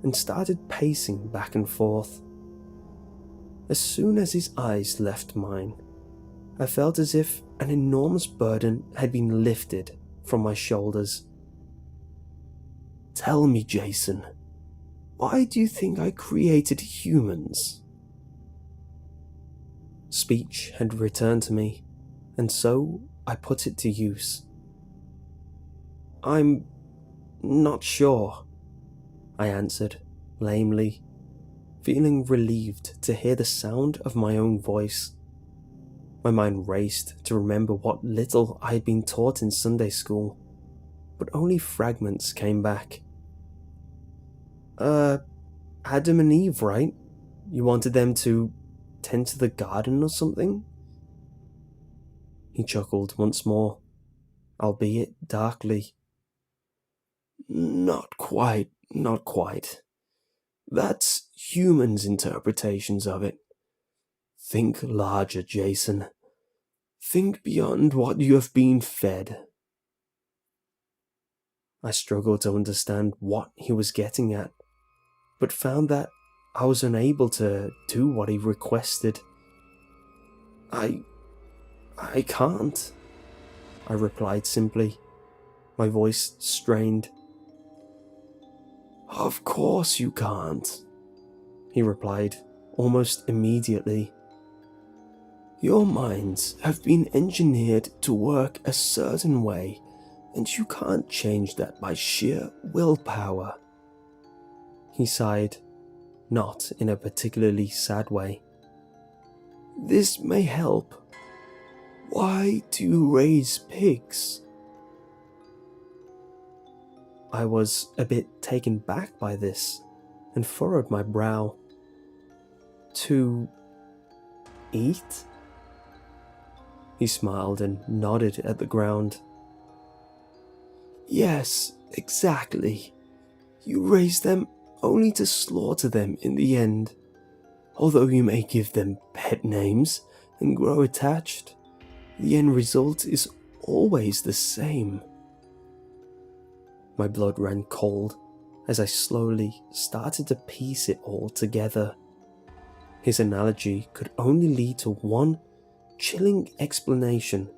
Speaker 2: and started pacing back and forth. As soon as his eyes left mine, I felt as if an enormous burden had been lifted from my shoulders. "Tell me, Jason, why do you think I created humans?" Speech had returned to me, and so I put it to use. "I'm not sure," I answered lamely, feeling relieved to hear the sound of my own voice. My mind raced to remember what little I had been taught in Sunday school, but only fragments came back. Adam and Eve, right? You wanted them to tend to the garden or something? He chuckled once more, albeit darkly. Not quite, not quite. That's humans' interpretations of it. Think larger, Jason. Think beyond what you have been fed. I struggled to understand what he was getting at, but found that I was unable to do what he requested. I can't, I replied simply, my voice strained. Of course you can't, he replied almost immediately. Your minds have been engineered to work a certain way, and you can't change that by sheer willpower. He sighed, not in a particularly sad way. This may help. Why do you raise pigs? I was a bit taken back by this and furrowed my brow. To eat? He smiled and nodded at the ground. Yes, exactly. You raise them only to slaughter them in the end. Although you may give them pet names and grow attached, the end result is always the same. My blood ran cold as I slowly started to piece it all together. His analogy could only lead to one chilling explanation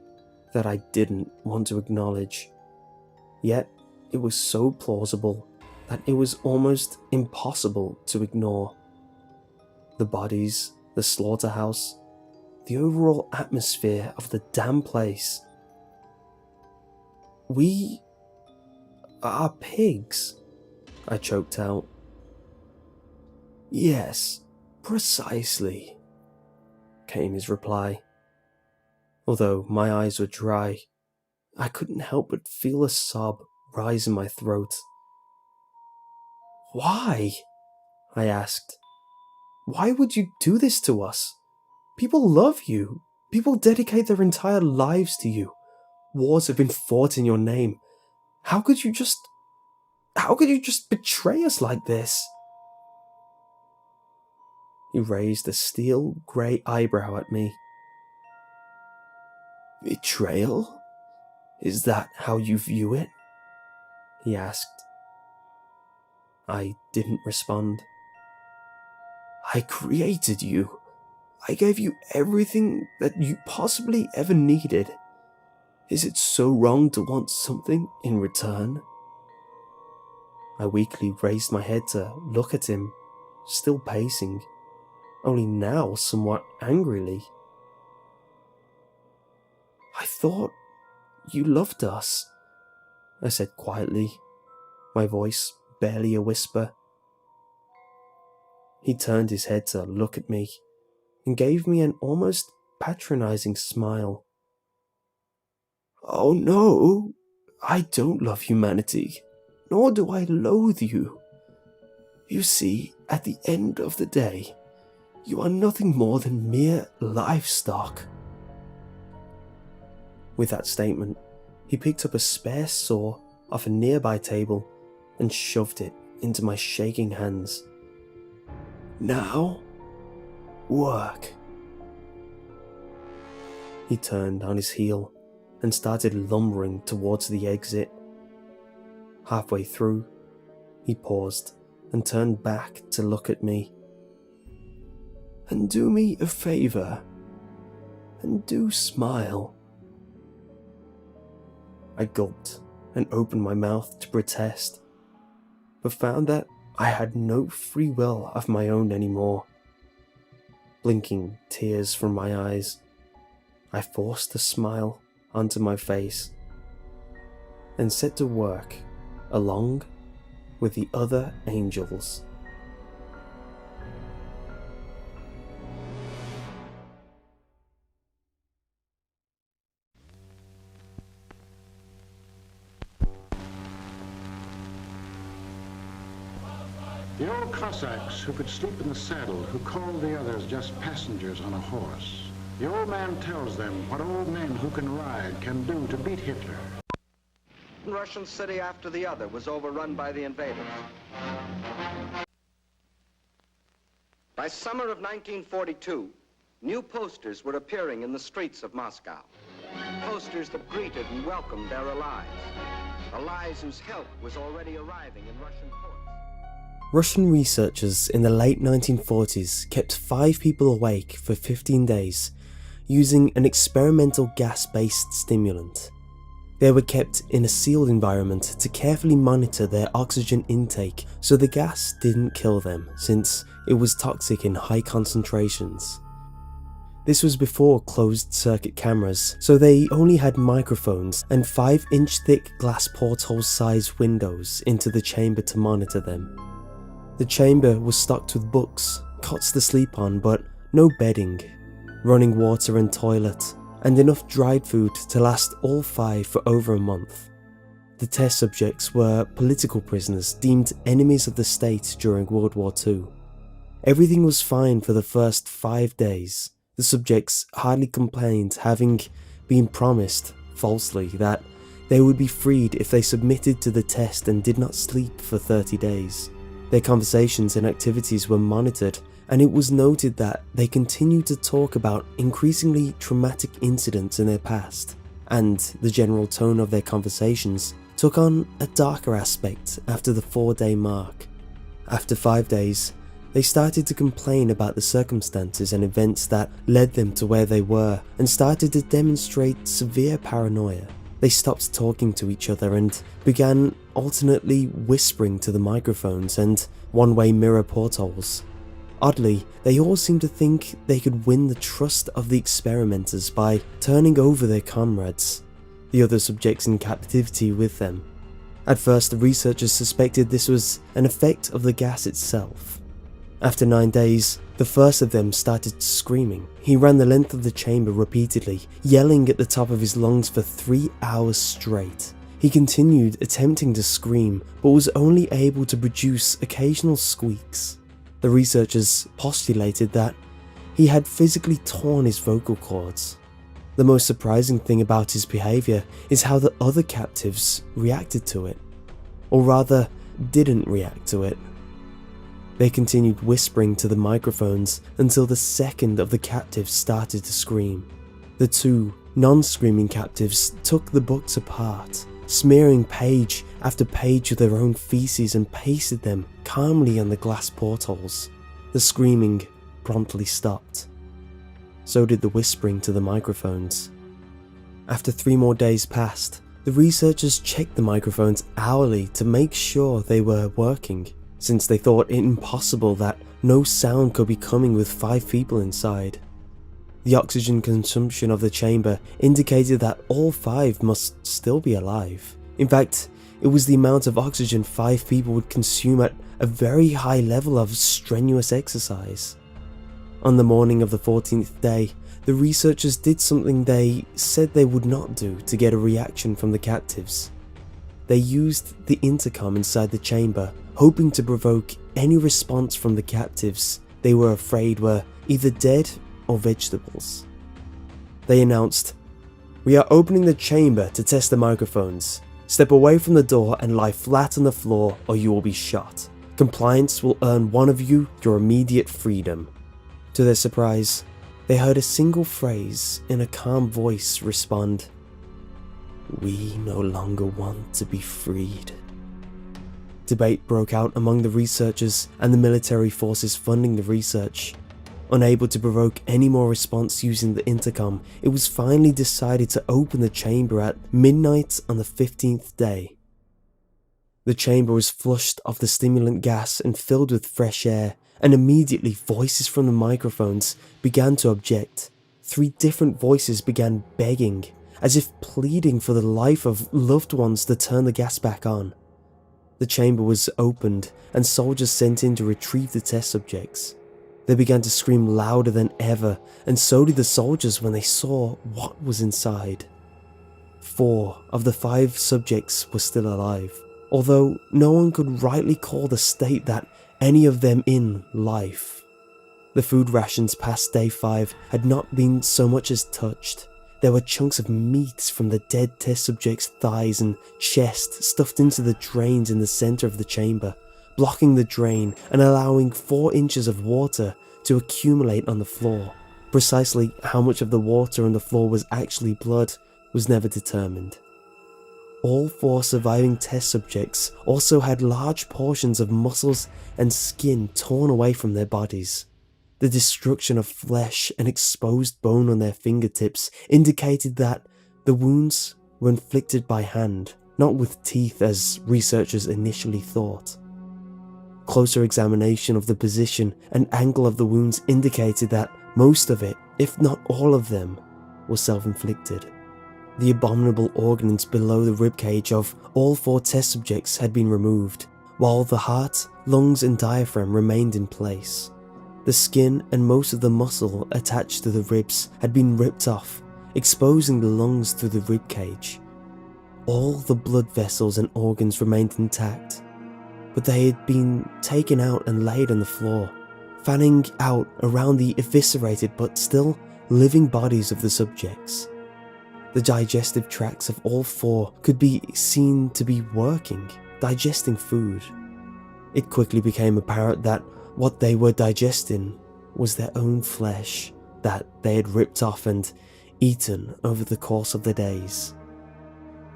Speaker 2: that I didn't want to acknowledge. Yet it was so plausible that it was almost impossible to ignore. The bodies, the slaughterhouse, the overall atmosphere of the damn place. We are pigs, I choked out. Yes, precisely, came his reply. Although my eyes were dry, I couldn't help but feel a sob rise in my throat. Why? I asked. Why would you do this to us? People love you. People dedicate their entire lives to you. Wars have been fought in your name. How could you just betray us like this? He raised a steel grey eyebrow at me. Betrayal? Is that how you view it? He asked. I didn't respond. I created you. I gave you everything that you possibly ever needed. Is it so wrong to want something in return? I weakly raised my head to look at him, still pacing, only now somewhat angrily. I thought you loved us, I said quietly, my voice barely a whisper. He turned his head to look at me and gave me an almost patronizing smile. Oh no, I don't love humanity, nor do I loathe you. You see, at the end of the day, you are nothing more than mere livestock. With that statement, he picked up a spare saw off a nearby table and shoved it into my shaking hands. Now, work. He turned on his heel and started lumbering towards the exit. Halfway through, he paused and turned back to look at me. And do me a favor, and do smile. I gulped and opened my mouth to protest, but found that I had no free will of my own anymore. Blinking tears from my eyes, I forced a smile onto my face and set to work along with the other angels.
Speaker 3: The old Cossacks who could sleep in the saddle, who called the others just passengers on a horse. The old man tells them what old men who can ride can do to beat Hitler.
Speaker 4: One Russian city after the other was overrun by the invaders. By summer of 1942, new posters were appearing in the streets of Moscow. Posters that greeted and welcomed their allies. Allies whose help was already arriving in Russian ports.
Speaker 2: Russian researchers in the late 1940s kept 5 people awake for 15 days using an experimental gas-based stimulant. They were kept in a sealed environment to carefully monitor their oxygen intake so the gas didn't kill them, since it was toxic in high concentrations. This was before closed-circuit cameras, so they only had microphones and 5-inch thick glass porthole-sized windows into the chamber to monitor them. The chamber was stocked with books, cots to sleep on, but no bedding, running water and toilet, and enough dried food to last all 5 for over a month. The test subjects were political prisoners deemed enemies of the state during World War II. Everything was fine for the first 5 days. The subjects hardly complained, having been promised, falsely, that they would be freed if they submitted to the test and did not sleep for 30 days. Their conversations and activities were monitored, and it was noted that they continued to talk about increasingly traumatic incidents in their past, and the general tone of their conversations took on a darker aspect after the 4-day mark. After 5 days, they started to complain about the circumstances and events that led them to where they were, and started to demonstrate severe paranoia. They stopped talking to each other and began alternately whispering to the microphones and one-way mirror portholes. Oddly, they all seemed to think they could win the trust of the experimenters by turning over their comrades, the other subjects in captivity, with them. At first, the researchers suspected this was an effect of the gas itself. After 9 days, the first of them started screaming. He ran the length of the chamber repeatedly, yelling at the top of his lungs for 3 hours straight. He continued attempting to scream, but was only able to produce occasional squeaks. The researchers postulated that he had physically torn his vocal cords. The most surprising thing about his behaviour is how the other captives reacted to it, or rather, didn't react to it. They continued whispering to the microphones until the second of the captives started to scream. The 2 non-screaming captives took the books apart, smearing page after page of their own feces, and pasted them calmly on the glass portholes. The screaming promptly stopped. So did the whispering to the microphones. After 3 more days passed, the researchers checked the microphones hourly to make sure they were working, since they thought it impossible that no sound could be coming with 5 people inside. The oxygen consumption of the chamber indicated that all 5 must still be alive. In fact, it was the amount of oxygen 5 people would consume at a very high level of strenuous exercise. On the morning of the 14th day, the researchers did something they said they would not do to get a reaction from the captives. They used the intercom inside the chamber, hoping to provoke any response from the captives they were afraid were either dead or vegetables. They announced, "We are opening the chamber to test the microphones. Step away from the door and lie flat on the floor or you will be shot. Compliance will earn one of you your immediate freedom." To their surprise, they heard a single phrase in a calm voice respond, "We no longer want to be freed." Debate broke out among the researchers and the military forces funding the research. Unable to provoke any more response using the intercom, it was finally decided to open the chamber at midnight on the 15th day. The chamber was flushed of the stimulant gas and filled with fresh air, and immediately voices from the microphones began to object. 3 different voices began begging, as if pleading for the life of loved ones to turn the gas back on. The chamber was opened and soldiers sent in to retrieve the test subjects. They began to scream louder than ever, and so did the soldiers when they saw what was inside. 4 of the 5 subjects were still alive, although no one could rightly call the state that any of them in life. The food rations past day 5 had not been so much as touched. There were chunks of meat from the dead test subject's thighs and chest stuffed into the drains in the centre of the chamber, blocking the drain and allowing 4 inches of water to accumulate on the floor. Precisely how much of the water on the floor was actually blood was never determined. All 4 surviving test subjects also had large portions of muscles and skin torn away from their bodies. The destruction of flesh and exposed bone on their fingertips indicated that the wounds were inflicted by hand, not with teeth as researchers initially thought. Closer examination of the position and angle of the wounds indicated that most of it, if not all of them, was self-inflicted. The abominable organs below the ribcage of all 4 test subjects had been removed, while the heart, lungs and diaphragm remained in place. The skin and most of the muscle attached to the ribs had been ripped off, exposing the lungs through the ribcage. All the blood vessels and organs remained intact, but they had been taken out and laid on the floor, fanning out around the eviscerated but still living bodies of the subjects. The digestive tracts of all 4 could be seen to be working, digesting food. It quickly became apparent that what they were digesting was their own flesh that they had ripped off and eaten over the course of the days.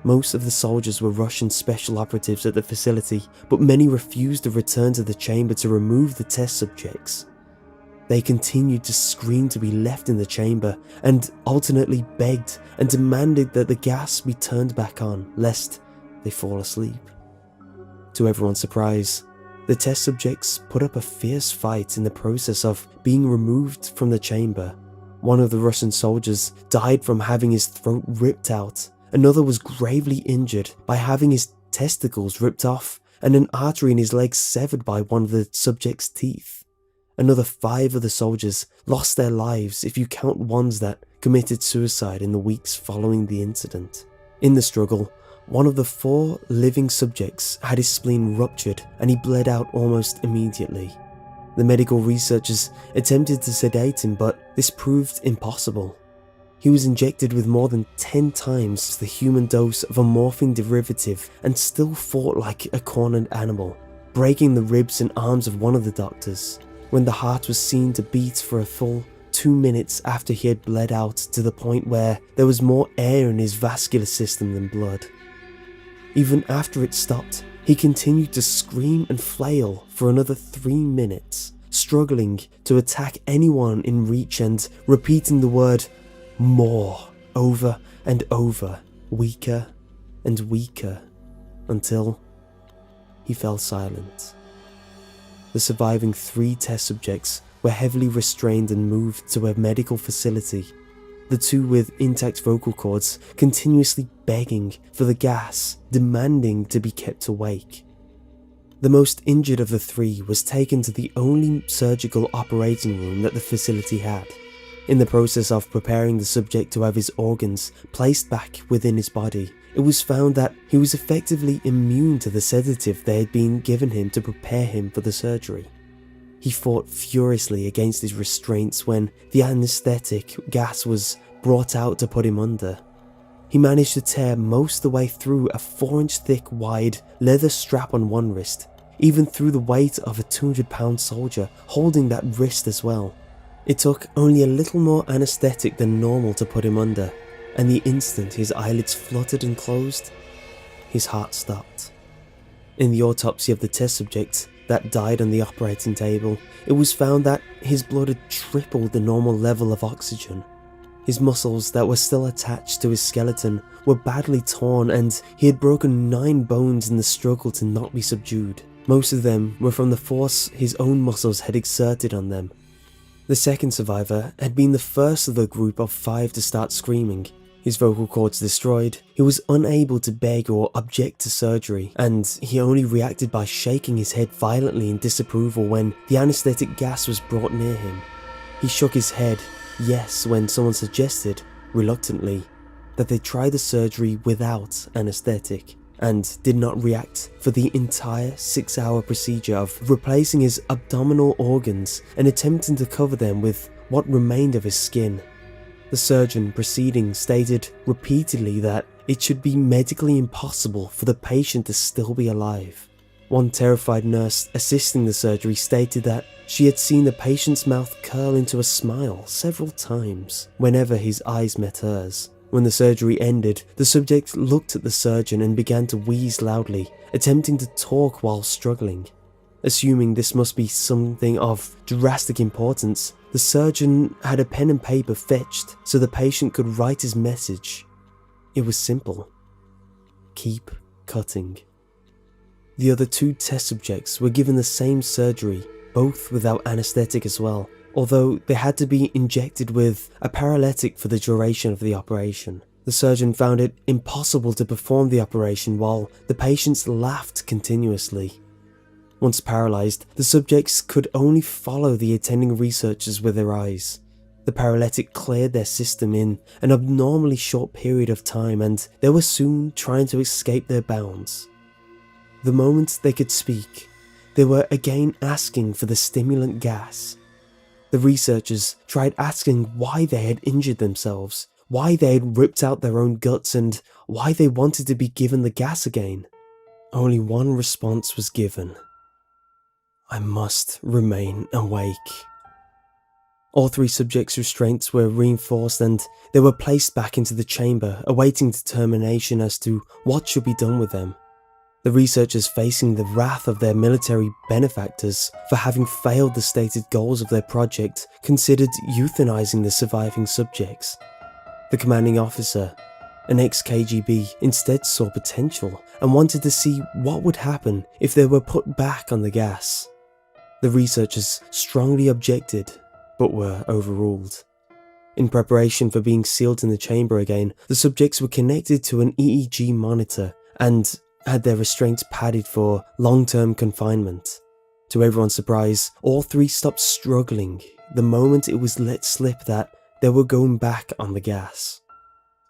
Speaker 2: Most of the soldiers were Russian special operatives at the facility, but many refused to return to the chamber to remove the test subjects. They continued to scream to be left in the chamber and alternately begged and demanded that the gas be turned back on, lest they fall asleep. To everyone's surprise, the test subjects put up a fierce fight in the process of being removed from the chamber. One of the Russian soldiers died from having his throat ripped out. Another was gravely injured by having his testicles ripped off and an artery in his leg severed by one of the subject's teeth. Another 5 of the soldiers lost their lives if you count ones that committed suicide in the weeks following the incident. In the struggle, one of the 4 living subjects had his spleen ruptured and he bled out almost immediately. The medical researchers attempted to sedate him, but this proved impossible. He was injected with more than 10 times the human dose of a morphine derivative and still fought like a cornered animal, breaking the ribs and arms of one of the doctors. When the heart was seen to beat for a full 2 minutes after he had bled out to the point where there was more air in his vascular system than blood. Even after it stopped, he continued to scream and flail for another 3 minutes, struggling to attack anyone in reach and repeating the word "more" over and over, weaker and weaker, until he fell silent. The surviving 3 test subjects were heavily restrained and moved to a medical facility, the 2 with intact vocal cords continuously begging for the gas, demanding to be kept awake. The most injured of the 3 was taken to the only surgical operating room that the facility had. In the process of preparing the subject to have his organs placed back within his body, it was found that he was effectively immune to the sedative they had been given him to prepare him for the surgery. He fought furiously against his restraints when the anesthetic gas was brought out to put him under. He managed to tear most of the way through a 4-inch thick wide leather strap on one wrist, even through the weight of a 200-pound soldier holding that wrist as well. It took only a little more anesthetic than normal to put him under, and the instant his eyelids fluttered and closed, his heart stopped. In the autopsy of the test subject that died on the operating table, it was found that his blood had tripled the normal level of oxygen. His muscles that were still attached to his skeleton were badly torn, and he had broken 9 bones in the struggle to not be subdued. Most of them were from the force his own muscles had exerted on them. The second survivor had been the first of the group of 5 to start screaming. His vocal cords destroyed, he was unable to beg or object to surgery, and he only reacted by shaking his head violently in disapproval when the anesthetic gas was brought near him. He shook his head, yes, when someone suggested, reluctantly, that they try the surgery without anesthetic. and did not react for the entire 6-hour procedure of replacing his abdominal organs and attempting to cover them with what remained of his skin. The surgeon proceeding stated repeatedly that it should be medically impossible for the patient to still be alive. One terrified nurse assisting the surgery stated that she had seen the patient's mouth curl into a smile several times whenever his eyes met hers. When the surgery ended, the subject looked at the surgeon and began to wheeze loudly, attempting to talk while struggling. Assuming this must be something of drastic importance, the surgeon had a pen and paper fetched so the patient could write his message. It was simple. Keep cutting. The other 2 test subjects were given the same surgery, both without anesthetic as well, although they had to be injected with a paralytic for the duration of the operation. The surgeon found it impossible to perform the operation while the patients laughed continuously. Once paralysed, the subjects could only follow the attending researchers with their eyes. The paralytic cleared their system in an abnormally short period of time, and they were soon trying to escape their bounds. The moment they could speak, they were again asking for the stimulant gas. The researchers tried asking why they had injured themselves, why they had ripped out their own guts, and why they wanted to be given the gas again. Only one response was given. I must remain awake. All 3 subjects' restraints were reinforced and they were placed back into the chamber, awaiting determination as to what should be done with them. The researchers, facing the wrath of their military benefactors for having failed the stated goals of their project, considered euthanizing the surviving subjects. The commanding officer, an ex-KGB, instead saw potential and wanted to see what would happen if they were put back on the gas. The researchers strongly objected, but were overruled. In preparation for being sealed in the chamber again, the subjects were connected to an EEG monitor and had their restraints padded for long-term confinement. To everyone's surprise, all 3 stopped struggling the moment it was let slip that they were going back on the gas.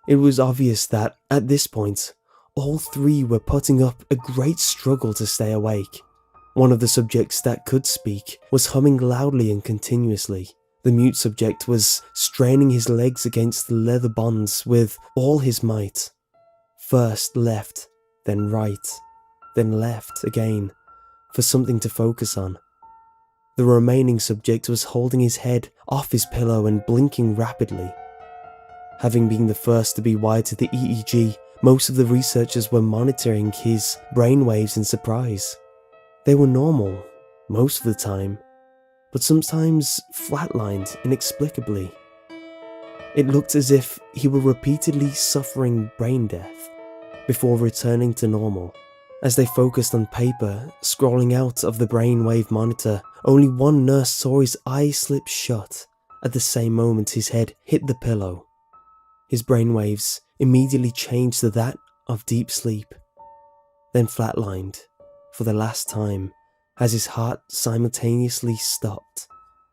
Speaker 2: It was obvious that, at this point, all 3 were putting up a great struggle to stay awake. One of the subjects that could speak was humming loudly and continuously. The mute subject was straining his legs against the leather bonds with all his might. First left, then right, then left again, for something to focus on. The remaining subject was holding his head off his pillow and blinking rapidly. Having been the first to be wired to the EEG, most of the researchers were monitoring his brainwaves in surprise. They were normal, most of the time, but sometimes flatlined inexplicably. It looked as if he were repeatedly suffering brain death before returning to normal. As they focused on paper, scrolling out of the brainwave monitor, only one nurse saw his eyes slip shut at the same moment his head hit the pillow. His brainwaves immediately changed to that of deep sleep, then flatlined for the last time as his heart simultaneously stopped.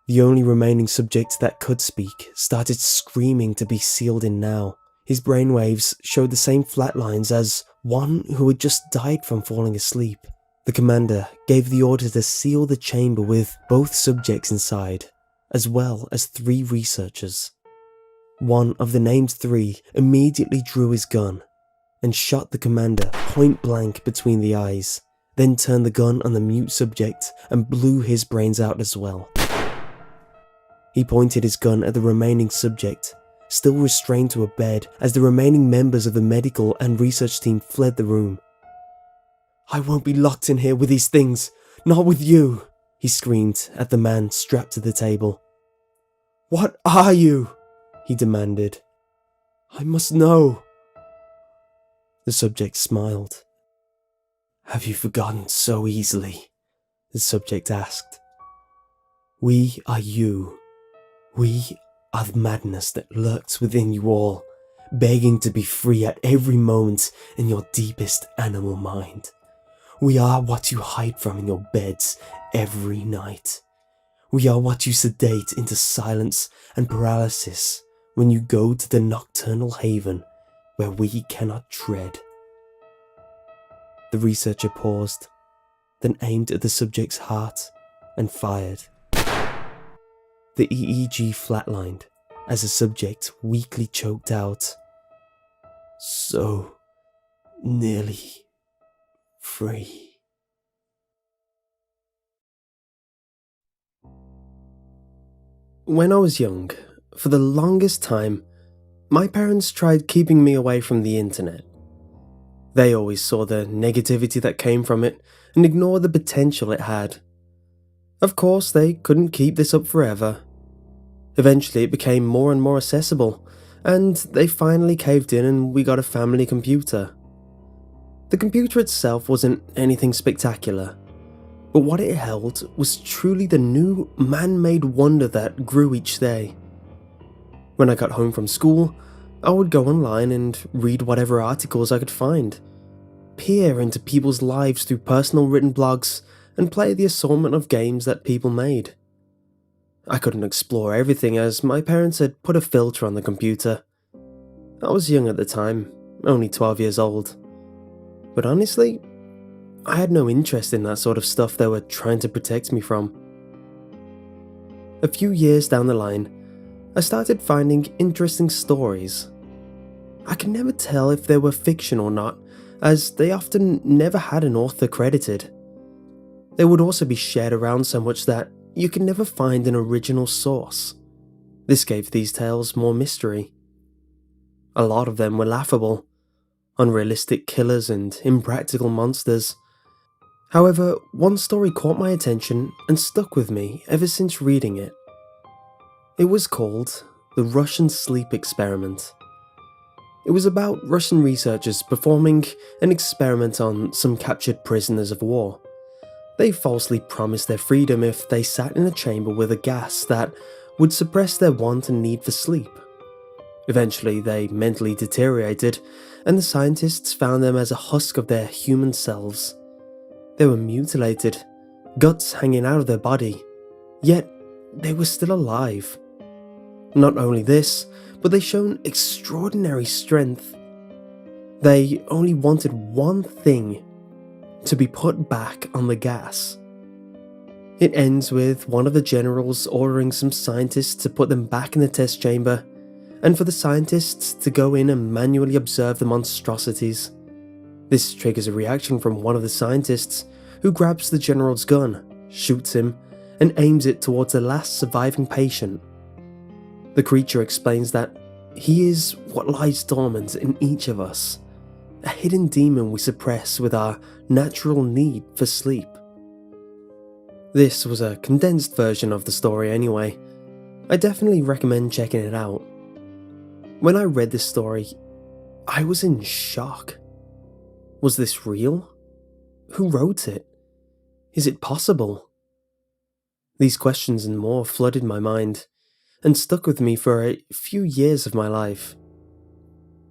Speaker 2: The only remaining subject that could speak started screaming to be sealed in now. His brainwaves showed the same flatlines as one who had just died from falling asleep. The commander gave the order to seal the chamber with both subjects inside, as well as 3 researchers. One of the named 3 immediately drew his gun and shot the commander point blank between the eyes, then turned the gun on the mute subject and blew his brains out as well. He pointed his gun at the remaining subject, still restrained to a bed, as the remaining members of the medical and research team fled the room. "I won't be locked in here with these things, not with you," he screamed at the man strapped to the table. "What are you?" he demanded. "I must know." The subject smiled. "Have you forgotten so easily?" the subject asked. "We are you. We are the madness that lurks within you all, begging to be free at every moment in your deepest animal mind. We are what you hide from in your beds every night. We are what you sedate into silence and paralysis when you go to the nocturnal haven where we cannot tread." The researcher paused, then aimed at the subject's heart and fired. The EEG flatlined as the subject weakly choked out, "So nearly free." When I was young, for the longest time, my parents tried keeping me away from the internet. They always saw the negativity that came from it and ignored the potential it had. Of course, they couldn't keep this up forever. Eventually, it became more and more accessible, and they finally caved in and we got a family computer. The computer itself wasn't anything spectacular, but what it held was truly the new man-made wonder that grew each day. When I got home from school, I would go online and read whatever articles I could find, peer into people's lives through personal written blogs, and play the assortment of games that people made. I couldn't explore everything as my parents had put a filter on the computer. I was young at the time, only 12 years old. But honestly, I had no interest in that sort of stuff they were trying to protect me from. A few years down the line, I started finding interesting stories. I could never tell if they were fiction or not, as they often never had an author credited. They would also be shared around so much that you could never find an original source. This gave these tales more mystery. A lot of them were laughable, unrealistic killers and impractical monsters. However, one story caught my attention and stuck with me ever since reading it. It was called The Russian Sleep Experiment. It was about Russian researchers performing an experiment on some captured prisoners of war. They falsely promised their freedom if they sat in a chamber with a gas that would suppress their want and need for sleep. Eventually, they mentally deteriorated, and the scientists found them as a husk of their human selves. They were mutilated, guts hanging out of their body, yet they were still alive. Not only this, but they showed extraordinary strength. They only wanted one thing: to be put back on the gas. It ends with one of the generals ordering some scientists to put them back in the test chamber, and for the scientists to go in and manually observe the monstrosities. This triggers a reaction from one of the scientists, who grabs the general's gun, shoots him, and aims it towards the last surviving patient. The creature explains that he is what lies dormant in each of us, a hidden demon we suppress with our natural need for sleep. This was a condensed version of the story anyway. I definitely recommend checking it out. When I read this story, I was in shock. Was this real? Who wrote it? Is it possible? These questions and more flooded my mind, and stuck with me for a few years of my life.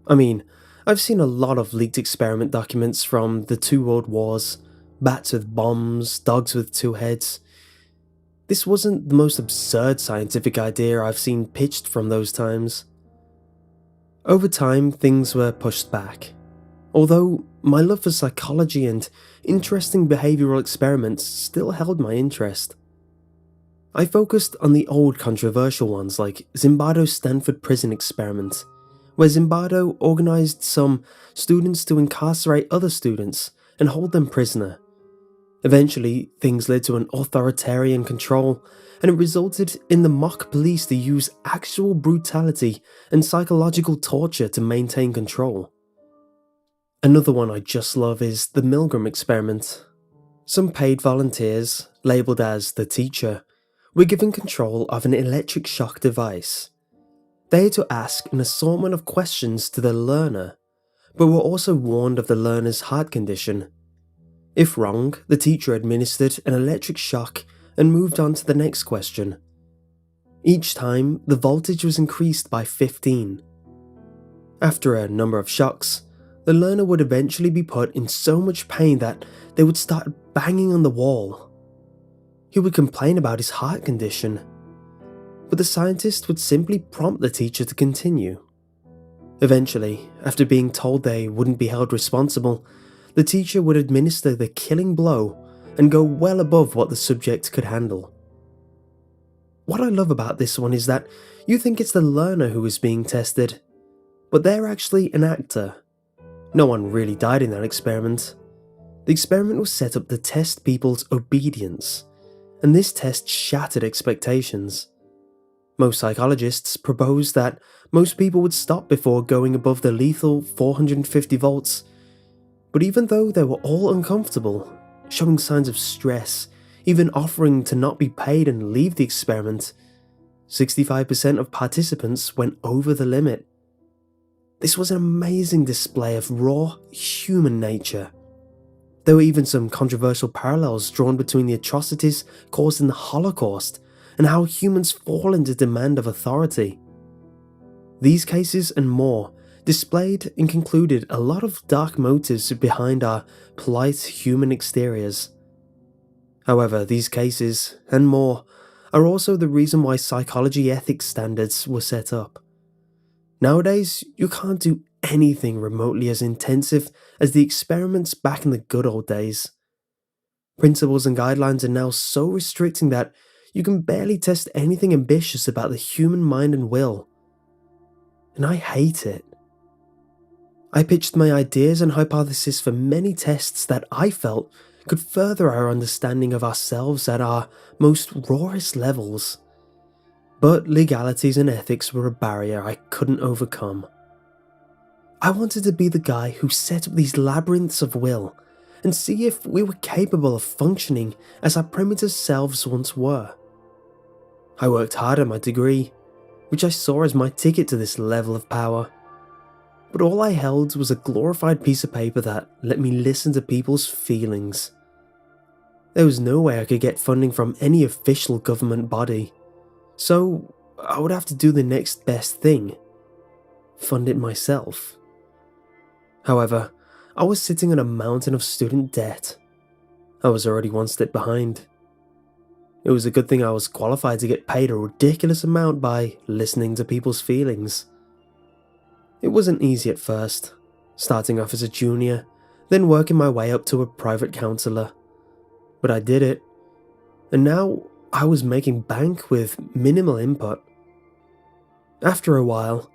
Speaker 2: I mean, I've seen a lot of leaked experiment documents from the 2 World Wars, bats with bombs, dogs with 2 heads. This wasn't the most absurd scientific idea I've seen pitched from those times. Over time, things were pushed back, although my love for psychology and interesting behavioural experiments still held my interest. I focused on the old controversial ones like Zimbardo's Stanford prison experiment, where Zimbardo organised some students to incarcerate other students and hold them prisoner. Eventually, things led to an authoritarian control, and it resulted in the mock police to use actual brutality and psychological torture to maintain control. Another one I just love is the Milgram experiment. Some paid volunteers, labelled as the teacher, were given control of an electric shock device. They had to ask an assortment of questions to the learner, but were also warned of the learner's heart condition. If wrong, the teacher administered an electric shock and moved on to the next question. Each time, the voltage was increased by 15. After a number of shocks, the learner would eventually be put in so much pain that they would start banging on the wall. He would complain about his heart condition, but the scientist would simply prompt the teacher to continue. Eventually, after being told they wouldn't be held responsible, the teacher would administer the killing blow and go well above what the subject could handle. What I love about this one is that you think it's the learner who is being tested, but they're actually an actor. No one really died in that experiment. The experiment was set up to test people's obedience, and this test shattered expectations. Most psychologists proposed that most people would stop before going above the lethal 450 volts, but even though they were all uncomfortable, showing signs of stress, even offering to not be paid and leave the experiment, 65% of participants went over the limit. This was an amazing display of raw human nature. There were even some controversial parallels drawn between the atrocities caused in the Holocaust and how humans fall into demand of authority. These cases and more displayed and concluded a lot of dark motives behind our polite human exteriors. However, these cases and more are also the reason why psychology ethics standards were set up. Nowadays, you can't do anything remotely as intensive as the experiments back in the good old days. Principles and guidelines are now so restricting that you can barely test anything ambitious about the human mind and will. And I hate it. I pitched my ideas and hypotheses for many tests that I felt could further our understanding of ourselves at our most rawest levels. But legalities and ethics were a barrier I couldn't overcome. I wanted to be the guy who set up these labyrinths of will and see if we were capable of functioning as our primitive selves once were. I worked hard on my degree, which I saw as my ticket to this level of power. But all I held was a glorified piece of paper that let me listen to people's feelings. There was no way I could get funding from any official government body, so I would have to do the next best thing: fund it myself. However, I was sitting on a mountain of student debt. I was already one step behind. It was a good thing I was qualified to get paid a ridiculous amount by listening to people's feelings. It wasn't easy at first, starting off as a junior, then working my way up to a private counsellor. But I did it, and now I was making bank with minimal input. After a while,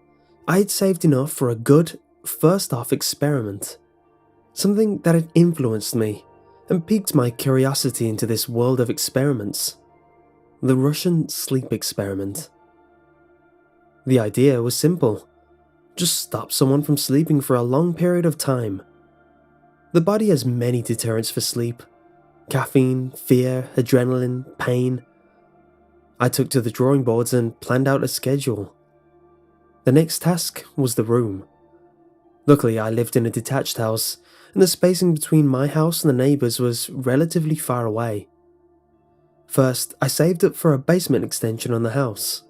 Speaker 2: I had saved enough for a good first-off experiment, something that had influenced me and piqued my curiosity into this world of experiments: the Russian sleep experiment. The idea was simple: just stop someone from sleeping for a long period of time. The body has many deterrents for sleep: caffeine, fear, adrenaline, pain. I took to the drawing boards and planned out a schedule. The next task was the room. Luckily, I lived in a detached house, and the spacing between my house and the neighbours was relatively far away. First, I saved up for a basement extension on the house.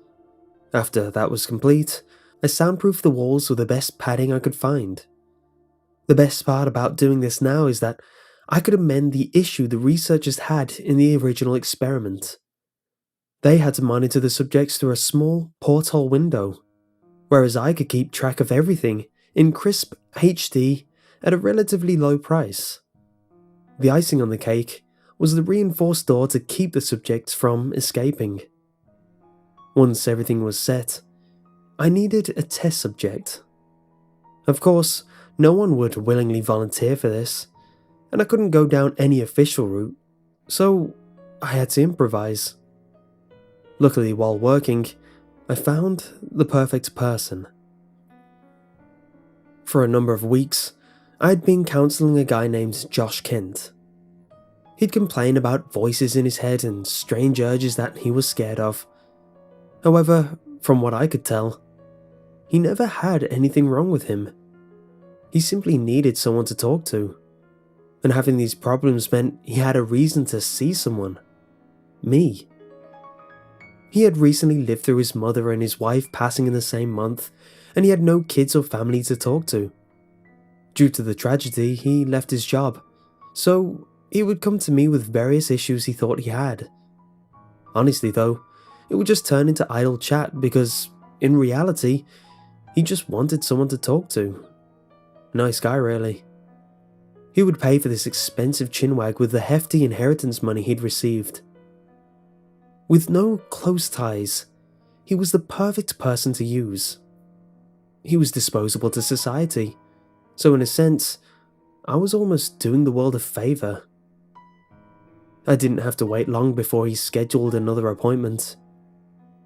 Speaker 2: After that was complete, I soundproofed the walls with the best padding I could find. The best part about doing this now is that I could amend the issue the researchers had in the original experiment. They had to monitor the subjects through a small porthole window, whereas I could keep track of everything in crisp HD at a relatively low price. The icing on the cake was the reinforced door to keep the subjects from escaping. Once everything was set, I needed a test subject. Of course, no one would willingly volunteer for this, and I couldn't go down any official route, so I had to improvise. Luckily, while working, I found the perfect person. For a number of weeks, I had been counselling a guy named Josh Kent. He'd complain about voices in his head and strange urges that he was scared of. However, from what I could tell, he never had anything wrong with him. He simply needed someone to talk to, and having these problems meant he had a reason to see someone: me. He had recently lived through his mother and his wife passing in the same month, and he had no kids or family to talk to. Due to the tragedy, he left his job, so he would come to me with various issues he thought he had. Honestly though, it would just turn into idle chat because, in reality, he just wanted someone to talk to. Nice guy, really. He would pay for this expensive chinwag with the hefty inheritance money he'd received. With no close ties, he was the perfect person to use. He was disposable to society, so in a sense, I was almost doing the world a favour. I didn't have to wait long before he scheduled another appointment.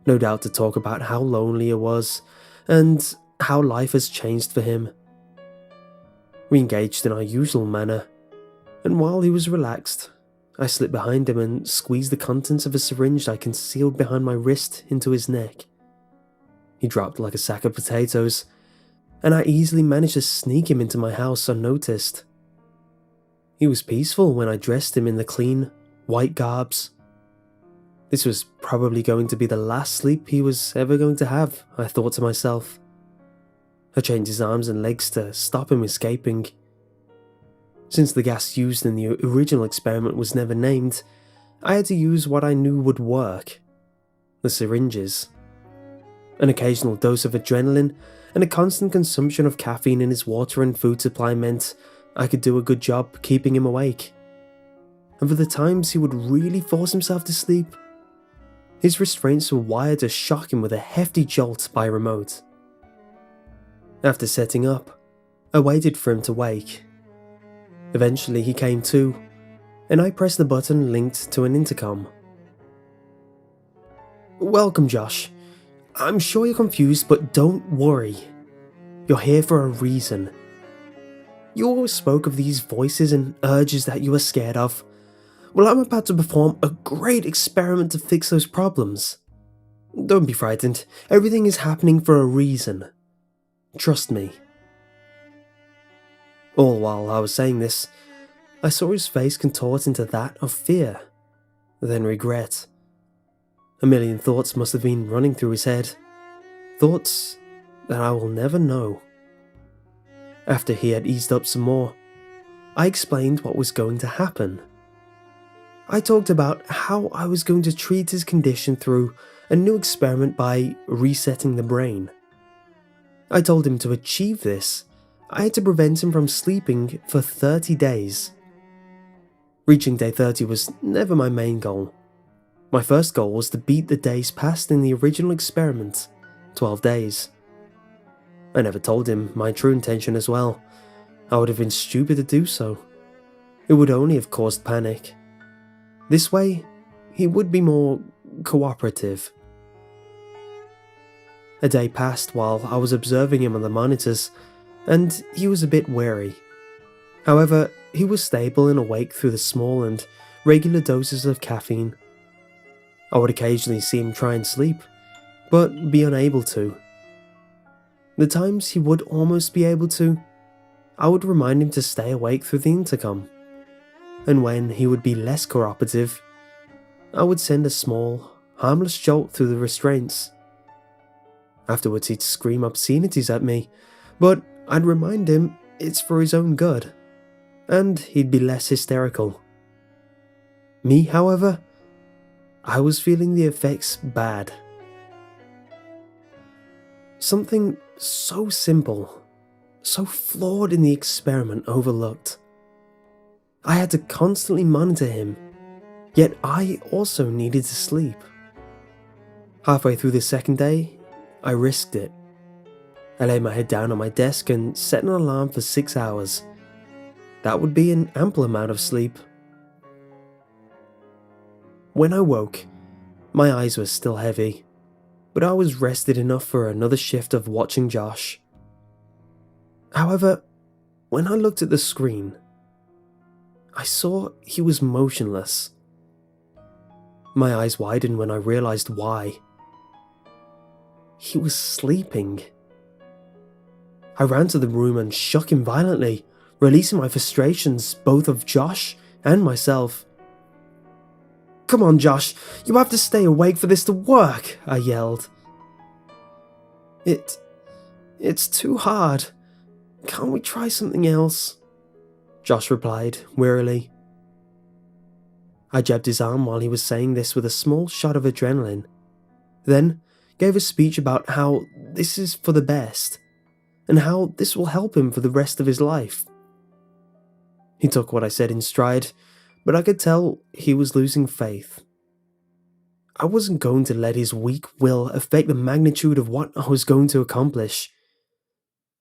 Speaker 2: No doubt to talk about how lonely it was, and how life has changed for him. We engaged in our usual manner, and while he was relaxed, I slipped behind him and squeezed the contents of a syringe I concealed behind my wrist into his neck. He dropped like a sack of potatoes, and I easily managed to sneak him into my house unnoticed. He was peaceful when I dressed him in the clean, white garbs. This was probably going to be the last sleep he was ever going to have, I thought to myself. I chained his arms and legs to stop him escaping. Since the gas used in the original experiment was never named, I had to use what I knew would work: the syringes. An occasional dose of adrenaline and a constant consumption of caffeine in his water and food supply meant I could do a good job keeping him awake. And for the times he would really force himself to sleep, his restraints were wired to shock him with a hefty jolt by remote. After setting up, I waited for him to wake. Eventually he came to, and I pressed the button linked to an intercom. "Welcome, Josh. I'm sure you're confused, but don't worry. You're here for a reason. You always spoke of these voices and urges that you were scared of. Well, I'm about to perform a great experiment to fix those problems. Don't be frightened. Everything is happening for a reason. Trust me." All while I was saying this, I saw his face contort into that of fear, then regret. A million thoughts must have been running through his head. Thoughts that I will never know. After he had eased up some more, I explained what was going to happen. I talked about how I was going to treat his condition through a new experiment by resetting the brain. I told him to achieve this, I had to prevent him from sleeping for 30 days. Reaching day 30 was never my main goal. My first goal was to beat the days passed in the original experiment, 12 days. I never told him my true intention as well. I would have been stupid to do so. It would only have caused panic. This way, he would be more cooperative. A day passed while I was observing him on the monitors, and he was a bit wary. However, he was stable and awake through the small and regular doses of caffeine. I would occasionally see him try and sleep, but be unable to. The times he would almost be able to, I would remind him to stay awake through the intercom. And when he would be less cooperative, I would send a small, harmless jolt through the restraints. Afterwards he'd scream obscenities at me, but I'd remind him it's for his own good, and he'd be less hysterical. Me, however, I was feeling the effects bad. Something so simple, so flawed in the experiment overlooked. I had to constantly monitor him, yet I also needed to sleep. Halfway through the second day, I risked it. I laid my head down on my desk and set an alarm for 6 hours. That would be an ample amount of sleep. When I woke, my eyes were still heavy, but I was rested enough for another shift of watching Josh. However, when I looked at the screen, I saw he was motionless. My eyes widened when I realized why. He was sleeping. I ran to the room and shook him violently, releasing my frustrations both of Josh and myself. "Come on, Josh, you have to stay awake for this to work," I yelled. It's too hard. Can't we try something else?" Josh replied, wearily. I jabbed his arm while he was saying this with a small shot of adrenaline, then gave a speech about how this is for the best, and how this will help him for the rest of his life. He took what I said in stride, but I could tell he was losing faith. I wasn't going to let his weak will affect the magnitude of what I was going to accomplish.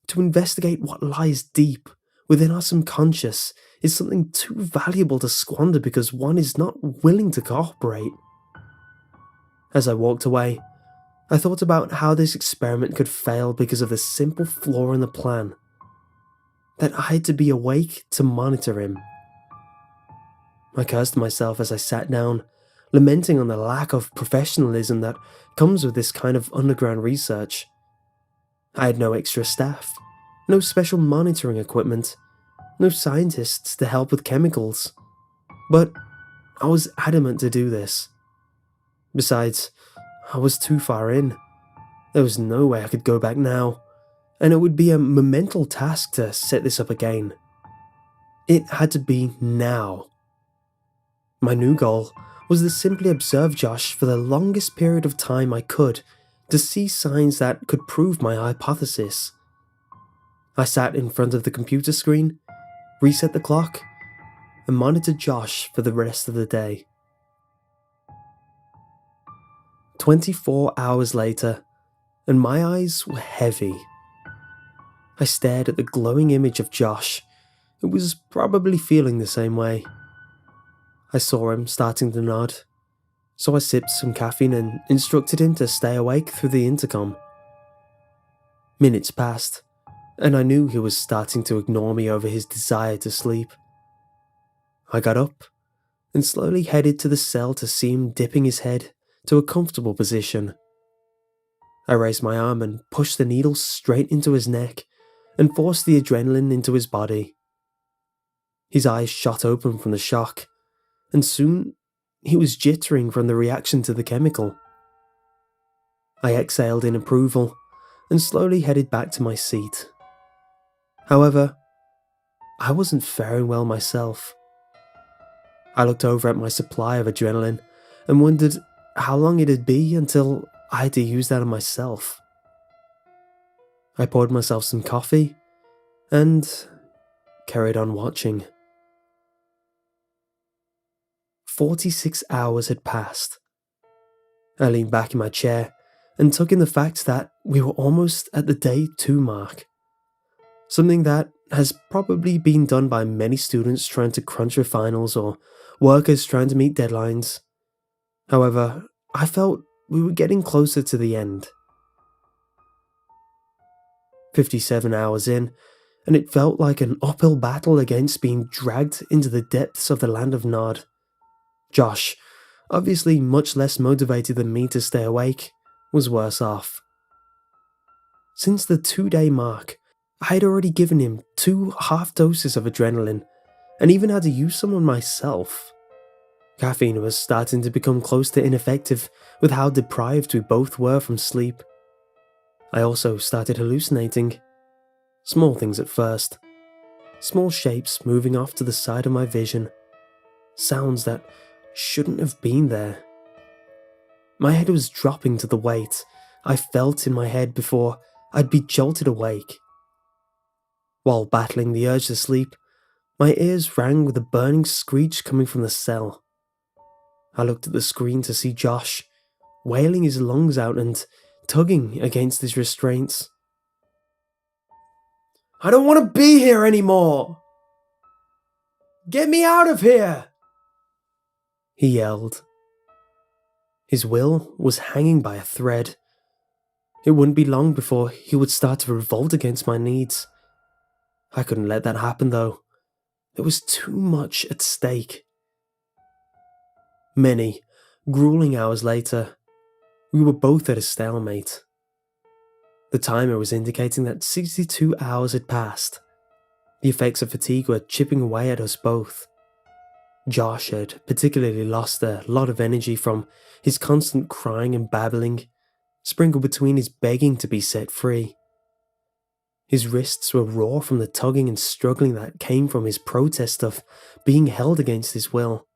Speaker 2: To investigate what lies deep within our subconscious is something too valuable to squander because one is not willing to cooperate. As I walked away, I thought about how this experiment could fail because of the simple flaw in the plan. That I had to be awake to monitor him. I cursed myself as I sat down, lamenting on the lack of professionalism that comes with this kind of underground research. I had no extra staff, no special monitoring equipment, no scientists to help with chemicals. But I was adamant to do this. Besides, I was too far in. There was no way I could go back now, and it would be a monumental task to set this up again. It had to be now. My new goal was to simply observe Josh for the longest period of time I could to see signs that could prove my hypothesis. I sat in front of the computer screen, reset the clock, and monitored Josh for the rest of the day. 24 hours later, and my eyes were heavy. I stared at the glowing image of Josh, who was probably feeling the same way. I saw him starting to nod, so I sipped some caffeine and instructed him to stay awake through the intercom. Minutes passed, and I knew he was starting to ignore me over his desire to sleep. I got up and slowly headed to the cell to see him dipping his head to a comfortable position. I raised my arm and pushed the needle straight into his neck and forced the adrenaline into his body. His eyes shot open from the shock, and soon he was jittering from the reaction to the chemical. I exhaled in approval and slowly headed back to my seat. However, I wasn't faring well myself. I looked over at my supply of adrenaline and wondered how long it'd be until I had to use that on myself. I poured myself some coffee and carried on watching. 46 hours had passed. I leaned back in my chair and took in the fact that we were almost at the day 2 mark. Something that has probably been done by many students trying to crunch their finals or workers trying to meet deadlines. However, I felt we were getting closer to the end. 57 hours in, and it felt like an uphill battle against being dragged into the depths of the land of Nod. Josh, obviously much less motivated than me to stay awake, was worse off. Since the 2-day mark, I had already given him 2 half doses of adrenaline, and even had to use some on myself. Caffeine was starting to become close to ineffective with how deprived we both were from sleep. I also started hallucinating. Small things at first. Small shapes moving off to the side of my vision. Sounds that shouldn't have been there. My head was dropping to the weight I felt in my head before I'd be jolted awake. While battling the urge to sleep, my ears rang with a burning screech coming from the cell. I looked at the screen to see Josh, wailing his lungs out and tugging against his restraints. "I don't want to be here anymore! Get me out of here!" he yelled. His will was hanging by a thread. It wouldn't be long before he would start to revolt against my needs. I couldn't let that happen though. There was too much at stake. Many, grueling hours later, we were both at a stalemate. The timer was indicating that 62 hours had passed. The effects of fatigue were chipping away at us both. Josh had particularly lost a lot of energy from his constant crying and babbling, sprinkled between his begging to be set free. His wrists were raw from the tugging and struggling that came from his protest of being held against his will.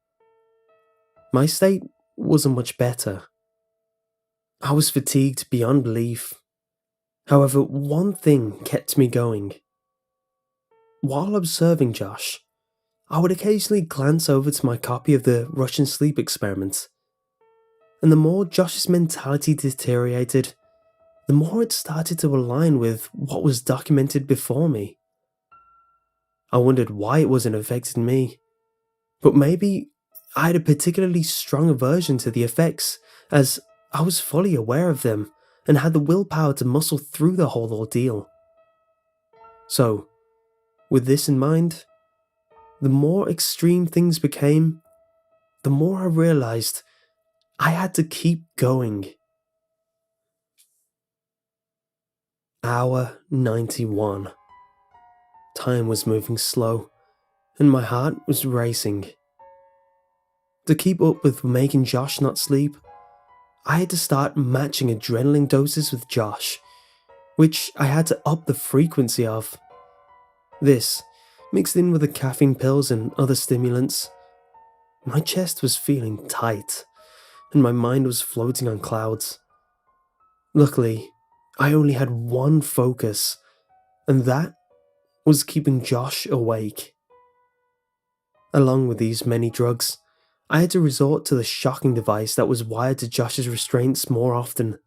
Speaker 2: My state wasn't much better. I was fatigued beyond belief. However, one thing kept me going. While observing Josh, I would occasionally glance over to my copy of the Russian sleep experiment, and the more Josh's mentality deteriorated, the more it started to align with what was documented before me. I wondered why it wasn't affecting me, but maybe I had a particularly strong aversion to the effects, as I was fully aware of them and had the willpower to muscle through the whole ordeal. So, with this in mind, the more extreme things became, the more I realized I had to keep going. Hour 91. Time was moving slow, and my heart was racing. To keep up with making Josh not sleep, I had to start matching adrenaline doses with Josh, which I had to up the frequency of. This, mixed in with the caffeine pills and other stimulants, my chest was feeling tight, and my mind was floating on clouds. Luckily, I only had one focus, and that was keeping Josh awake. Along with these many drugs, I had to resort to the shocking device that was wired to Josh's restraints more often.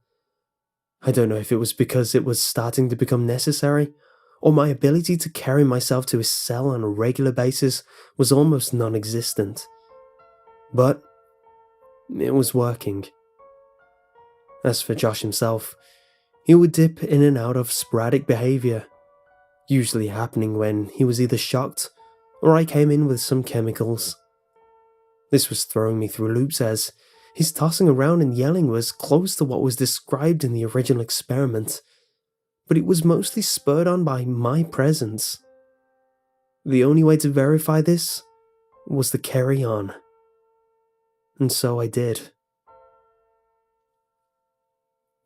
Speaker 2: I don't know if it was because it was starting to become necessary, or my ability to carry myself to his cell on a regular basis was almost non-existent. But it was working. As for Josh himself, he would dip in and out of sporadic behaviour, usually happening when he was either shocked or I came in with some chemicals. This was throwing me through loops, as his tossing around and yelling was close to what was described in the original experiment, but it was mostly spurred on by my presence. The only way to verify this was to carry on. And so I did.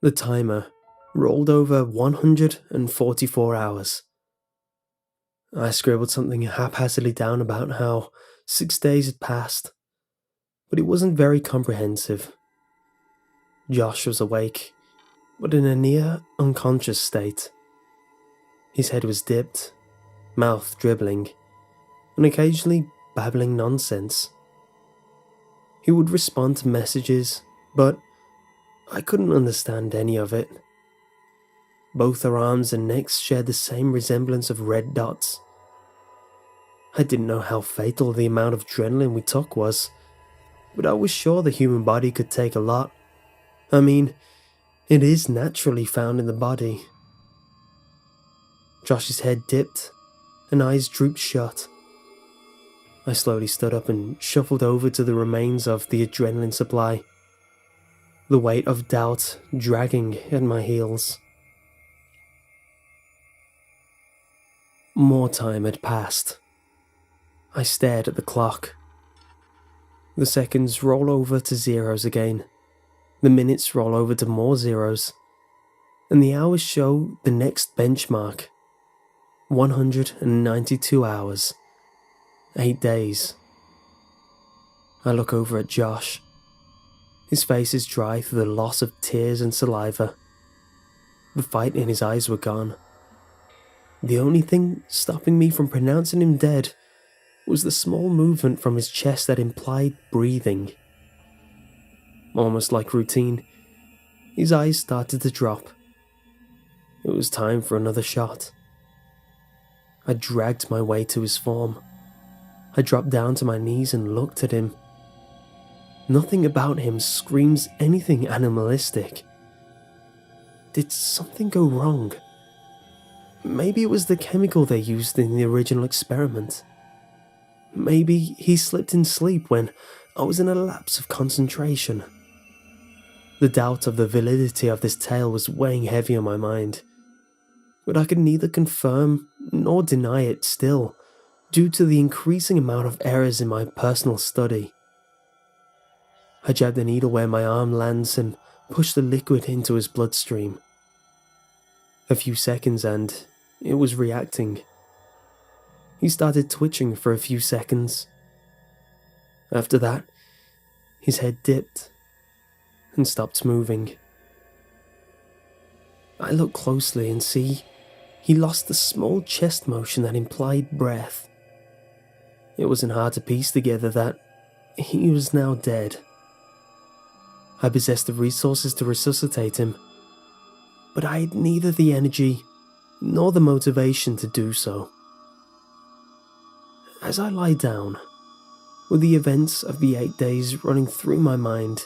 Speaker 2: The timer rolled over 144 hours. I scribbled something haphazardly down about how 6 days had passed, but it wasn't very comprehensive. Josh was awake, but in a near unconscious state. His head was dipped, mouth dribbling, and occasionally babbling nonsense. He would respond to messages, but I couldn't understand any of it. Both our arms and necks shared the same resemblance of red dots. I didn't know how fatal the amount of adrenaline we took was, but I was sure the human body could take a lot. I mean, it is naturally found in the body. Josh's head dipped, and eyes drooped shut. I slowly stood up and shuffled over to the remains of the adrenaline supply, the weight of doubt dragging at my heels. More time had passed. I stared at the clock. The seconds roll over to zeros again. The minutes roll over to more zeros. And the hours show the next benchmark. 192 hours. 8 days. I look over at Josh. His face is dry through the loss of tears and saliva. The fight in his eyes were gone. The only thing stopping me from pronouncing him dead was the small movement from his chest that implied breathing. Almost like routine, his eyes started to drop. It was time for another shot. I dragged my way to his form. I dropped down to my knees and looked at him. Nothing about him screams anything animalistic. Did something go wrong? Maybe it was the chemical they used in the original experiment. Maybe he slipped in sleep when I was in a lapse of concentration. The doubt of the validity of this tale was weighing heavy on my mind, but I could neither confirm nor deny it still, due to the increasing amount of errors in my personal study. I jabbed the needle where my arm lands and pushed the liquid into his bloodstream. A few seconds and it was reacting. He started twitching for a few seconds. After that, his head dipped and stopped moving. I look closely and see he lost the small chest motion that implied breath. it wasn't hard to piece together that he was now dead. I possessed the resources to resuscitate him, but I had neither the energy nor the motivation to do so. As I lie down, with the events of the 8 days running through my mind,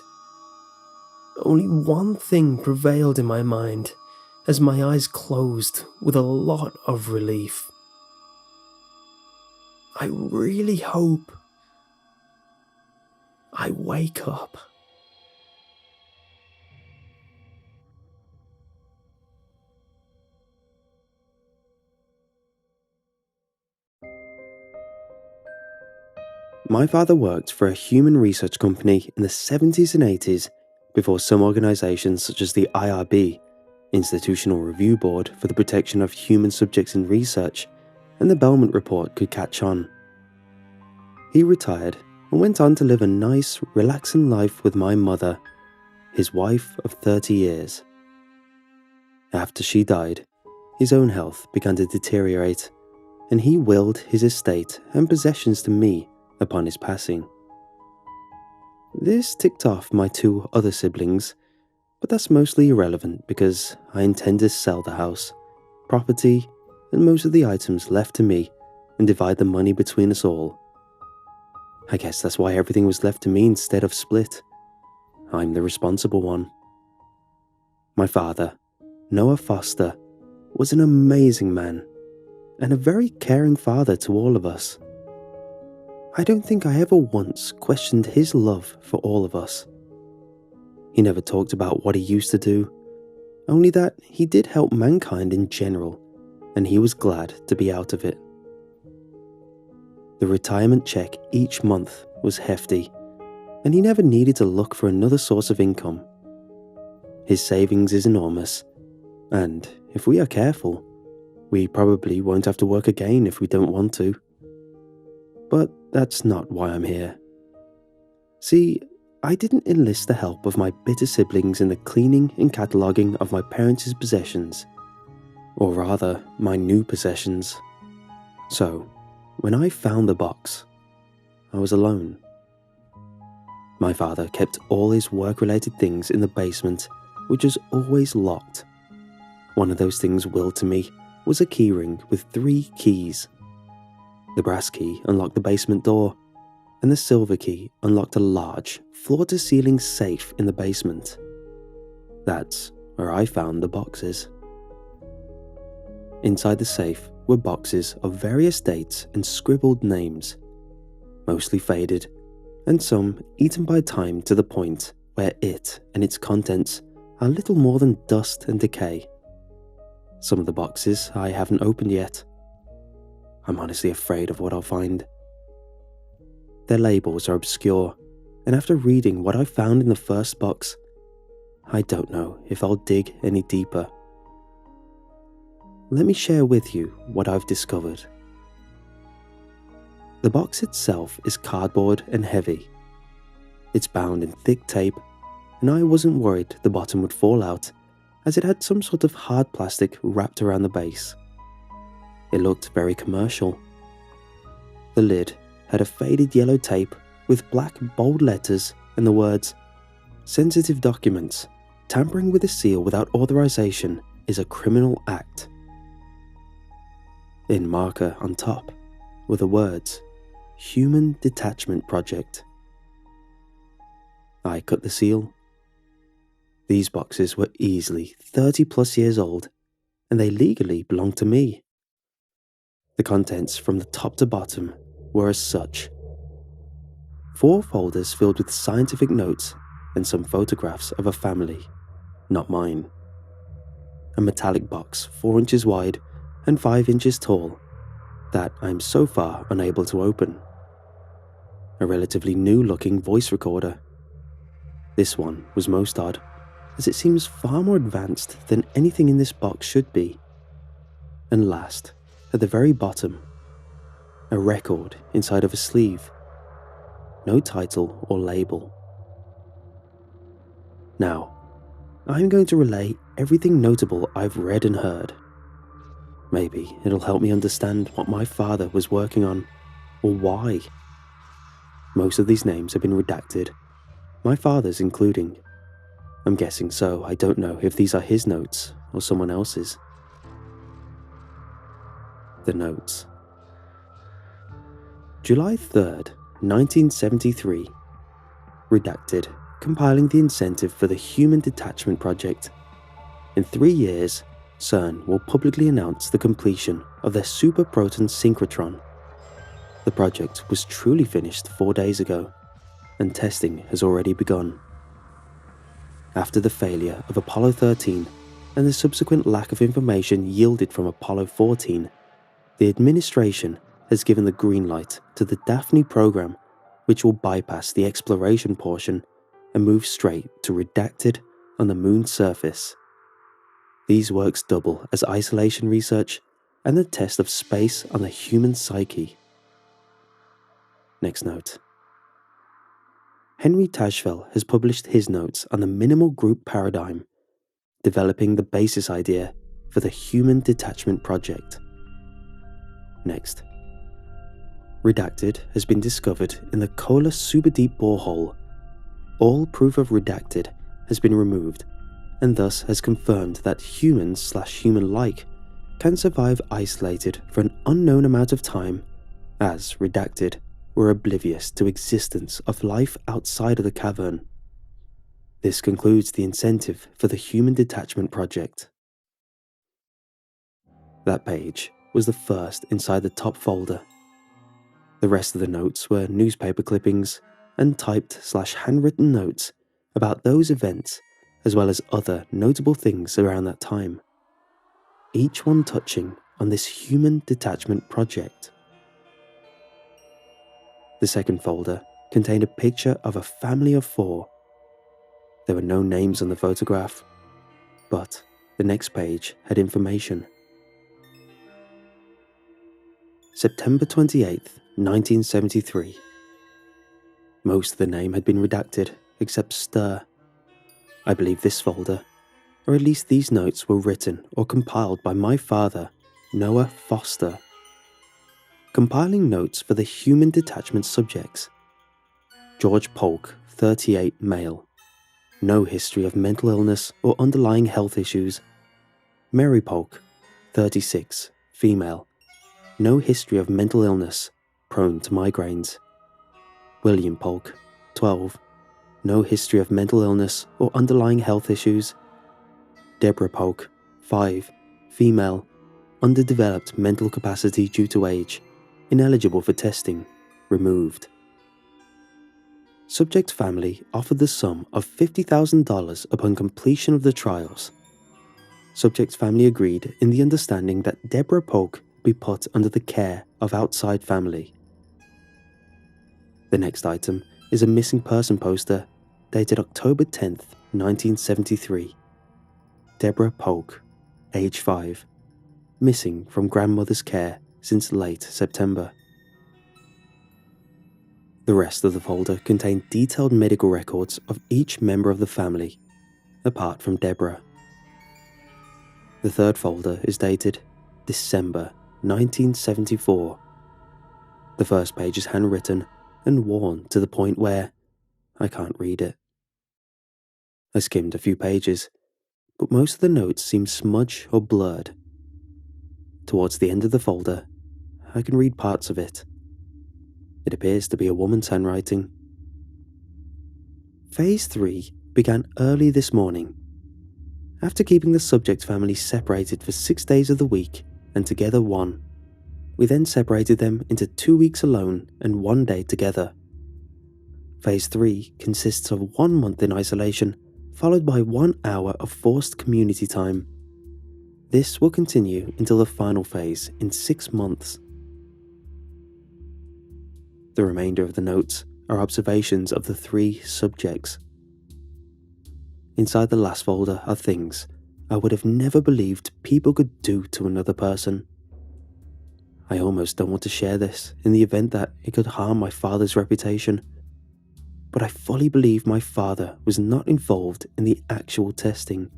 Speaker 2: only one thing prevailed in my mind as my eyes closed with a lot of relief. I really hope I wake up.
Speaker 1: My father worked for a human research company in the 70s and 80s before some organisations such as the IRB, Institutional Review Board for the Protection of Human Subjects in Research, and the Belmont Report could catch on. He retired and went on to live a nice, relaxing life with my mother, his wife of 30 years. After she died, his own health began to deteriorate, and he willed his estate and possessions to me upon his passing. This ticked off my 2 other siblings, but that's mostly irrelevant because I intend to sell the house, property, and most of the items left to me and divide the money between us all. I guess that's why everything was left to me instead of split. I'm the responsible one. My father, Noah Foster, was an amazing man and a very caring father to all of us. I don't think I ever once questioned his love for all of us. He never talked about what he used to do, only that he did help mankind in general, and he was glad to be out of it. The retirement check each month was hefty, and he never needed to look for another source of income. His savings is enormous, and if we are careful, we probably won't have to work again if we don't want to. But that's not why I'm here. See, I didn't enlist the help of my bitter siblings in the cleaning and cataloguing of my parents' possessions, or rather, my new possessions. So, when I found the box, I was alone. My father kept all his work-related things in the basement, which was always locked. One of those things willed to me was a keyring with 3 keys. The brass key unlocked the basement door, and the silver key unlocked a large, floor-to-ceiling safe in the basement. That's where I found the boxes. Inside the safe were boxes of various dates and scribbled names, mostly faded, and some eaten by time to the point where it and its contents are little more than dust and decay. Some of the boxes I haven't opened yet. I'm honestly afraid of what I'll find. Their labels are obscure, and after reading what I found in the first box, I don't know if I'll dig any deeper. Let me share with you what I've discovered. The box itself is cardboard and heavy. It's bound in thick tape, and I wasn't worried the bottom would fall out, as it had some sort of hard plastic wrapped around the base. It looked very commercial. The lid had a faded yellow tape with black bold letters and the words, "Sensitive documents. Tampering with a seal without authorization is a criminal act." In marker on top were the words, "Human Detachment Project." I cut the seal. These boxes were easily 30 plus years old, and they legally belonged to me. The contents from the top to bottom were as such. 4 folders filled with scientific notes and some photographs of a family, not mine. A metallic box 4 inches wide and 5 inches tall that I'm so far unable to open. A relatively new-looking voice recorder. This one was most odd, as it seems far more advanced than anything in this box should be. And last, at the very bottom, a record inside of a sleeve. No title or label. Now, I'm going to relay everything notable I've read and heard. Maybe it'll help me understand what my father was working on, or why. Most of these names have been redacted, my father's including. I'm guessing so. I don't know if these are his notes or someone else's. The notes. July 3rd, 1973. Redacted, compiling the incentive for the Human Detachment Project. In 3 years, CERN will publicly announce the completion of their Super Proton Synchrotron. The project was truly finished 4 days ago, and testing has already begun. After the failure of Apollo 13 and the subsequent lack of information yielded from Apollo 14, the administration has given the green light to the Daphne program, which will bypass the exploration portion and move straight to redacted on the moon's surface. These works double as isolation research and the test of space on the human psyche. Next note. Henry Tajfel has published his notes on the minimal group paradigm, developing the basis idea for the Human Detachment Project. Next. Redacted has been discovered in the Kola superdeep borehole. All proof of redacted has been removed, and thus has confirmed that humans/human-like can survive isolated for an unknown amount of time, as redacted were oblivious to existence of life outside of the cavern. This concludes the incentive for the Human Detachment Project. That page was the first inside the top folder. The rest of the notes were newspaper clippings and typed/handwritten notes about those events, as well as other notable things around that time, each one touching on this Human Detachment Project. The second folder contained a picture of a family of 4. There were no names on the photograph, but the next page had information. September 28th, 1973. Most of the name had been redacted, except Stir. I believe this folder, or at least these notes, were written or compiled by my father, Noah Foster. Compiling notes for the Human Detachment subjects. George Polk, 38, male. No history of mental illness or underlying health issues. Mary Polk, 36, female. No history of mental illness, prone to migraines. William Polk, 12. No history of mental illness or underlying health issues. Deborah Polk, 5, female. Underdeveloped mental capacity due to age. Ineligible for testing. Removed. Subject family offered the sum of $50,000 upon completion of the trials. Subject family agreed in the understanding that Deborah Polk be put under the care of outside family. The next item is a missing person poster dated October 10th, 1973. Deborah Polk, age 5, missing from grandmother's care since late September. The rest of the folder contained detailed medical records of each member of the family, apart from Deborah. The third folder is dated December 1974. The first page is handwritten and worn to the point where I can't read it. I skimmed a few pages, but most of the notes seem smudged or blurred. Towards the end of the folder, I can read parts of it. It appears to be a woman's handwriting. Phase 3 began early this morning. After keeping the subject family separated for 6 days of the week and together 1, we then separated them into 2 weeks alone and 1 day together. Phase 3 consists of 1 month in isolation, followed by 1 hour of forced community time. This will continue until the final phase in 6 months. The remainder of the notes are observations of the 3 subjects. Inside the last folder are things I would have never believed people could do to another person. I almost don't want to share this in the event that it could harm my father's reputation, but I fully believe my father was not involved in the actual testing.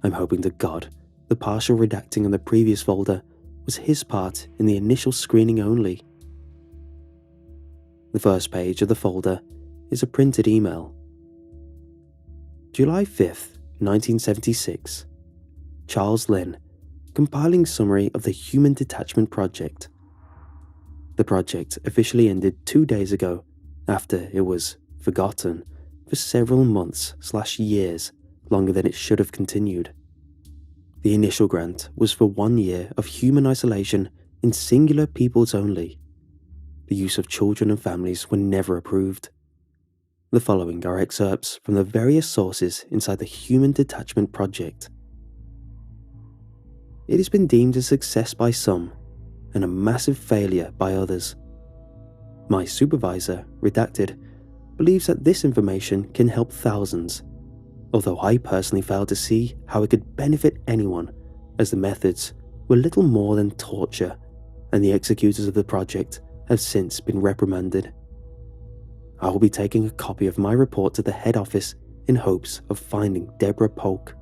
Speaker 1: I'm hoping to God the partial redacting on the previous folder was his part in the initial screening only. The first page of the folder is a printed email. July 5th, 1976. Charles Lynn, compiling summary of the Human Detachment Project. The project officially ended 2 days ago after it was forgotten for several months/years longer than it should have continued. The initial grant was for 1 year of human isolation in singular peoples only. The use of children and families were never approved. The following are excerpts from the various sources inside the Human Detachment Project. It has been deemed a success by some and a massive failure by others. My supervisor, redacted, believes that this information can help thousands, although I personally fail to see how it could benefit anyone, as the methods were little more than torture, and the executors of the project have since been reprimanded. I will be taking a copy of my report to the head office in hopes of finding Deborah Polk.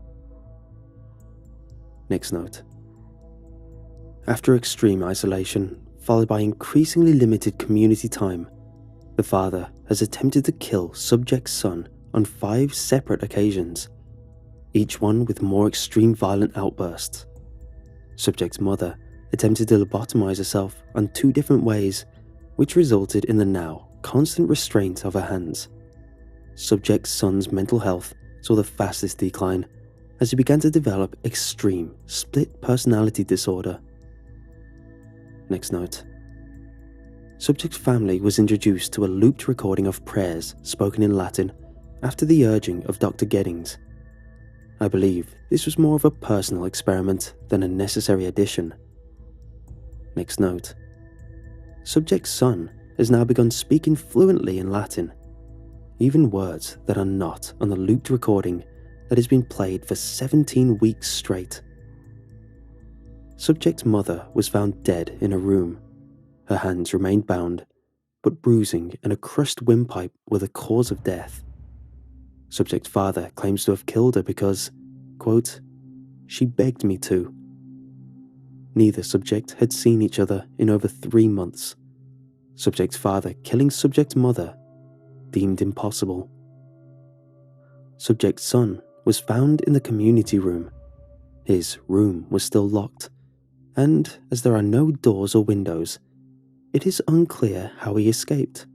Speaker 1: Next note. After extreme isolation, followed by increasingly limited community time, the father has attempted to kill subject's son on 5 separate occasions, each one with more extreme violent outbursts. Subject's mother attempted to lobotomize herself on 2 different ways, which resulted in the now constant restraint of her hands. Subject's son's mental health saw the fastest decline as he began to develop extreme split personality disorder. Next note. Subject's family was introduced to a looped recording of prayers spoken in Latin after the urging of Dr. Geddings. I believe this was more of a personal experiment than a necessary addition. Next note. Subject's son has now begun speaking fluently in Latin, even words that are not on the looped recording that has been played for 17 weeks straight. Subject's mother was found dead in a room. Her hands remained bound, but bruising and a crushed windpipe were the cause of death. Subject's father claims to have killed her because, quote, "she begged me to." Neither subject had seen each other in over 3 months. Subject's father killing subject's mother, deemed impossible. Subject's son was found in the community room. His room was still locked, and as there are no doors or windows, it is unclear how he escaped.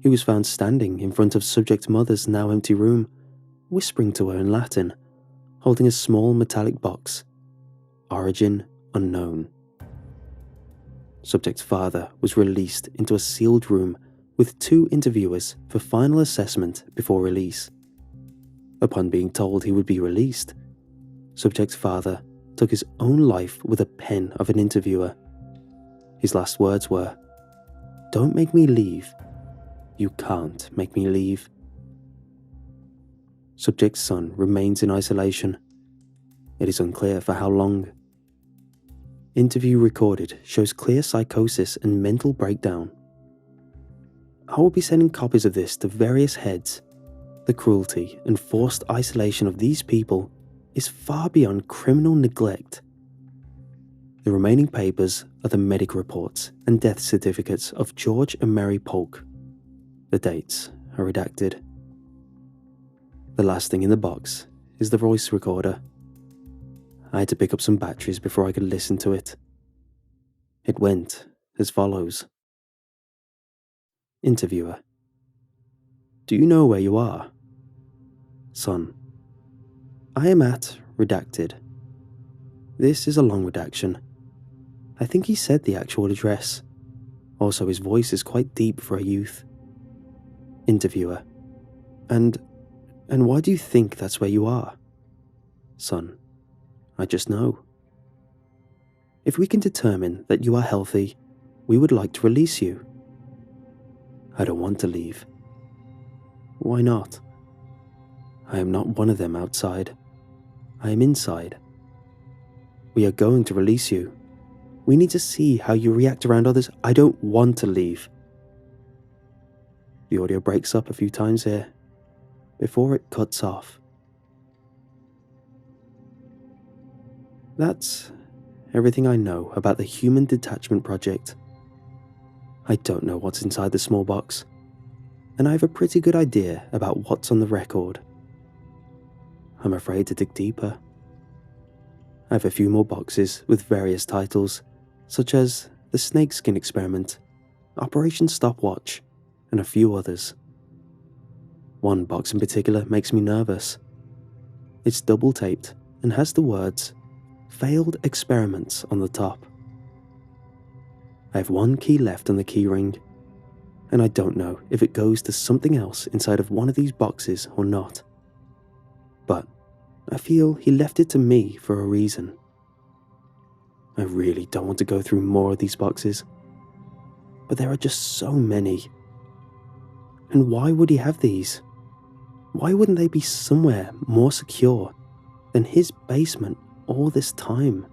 Speaker 1: He was found standing in front of subject's mother's now empty room, whispering to her in Latin, holding a small metallic box. Origin unknown. Subject's father was released into a sealed room with 2 interviewers for final assessment before release. Upon being told he would be released, subject's father took his own life with a pen of an interviewer. His last words were, "Don't make me leave. You can't make me leave." Subject's son remains in isolation. It is unclear for how long. Interview recorded shows clear psychosis and mental breakdown. I will be sending copies of this to various heads. The cruelty and forced isolation of these people is far beyond criminal neglect. The remaining papers are the medical reports and death certificates of George and Mary Polk. The dates are redacted. The last thing in the box is the voice recorder. I had to pick up some batteries before I could listen to it. It went as follows. Interviewer: "Do you know where you are?" Son: "I am at redacted." This is a long redaction. I think he said the actual address. Also, his voice is quite deep for a youth. Interviewer: And why do you think that's where you are?" Son: "I just know." "If we can determine that you are healthy, we would like to release you." "I don't want to leave." "Why not?" "I am not one of them outside. I am inside." "We are going to release you. We need to see how you react around others. I don't want to leave." The audio breaks up a few times here, before it cuts off. That's everything I know about the Human Detachment Project. I don't know what's inside the small box, and I have a pretty good idea about what's on the record. I'm afraid to dig deeper. I have a few more boxes with various titles, such as The Snakeskin Experiment, Operation Stopwatch, and a few others. One box in particular makes me nervous. It's double taped and has the words Failed Experiments on the top. I have one key left on the key ring, and I don't know if it goes to something else inside of one of these boxes or not. But I feel he left it to me for a reason. I really don't want to go through more of these boxes, but there are just so many. And why would he have these? Why wouldn't they be somewhere more secure than his basement all this time?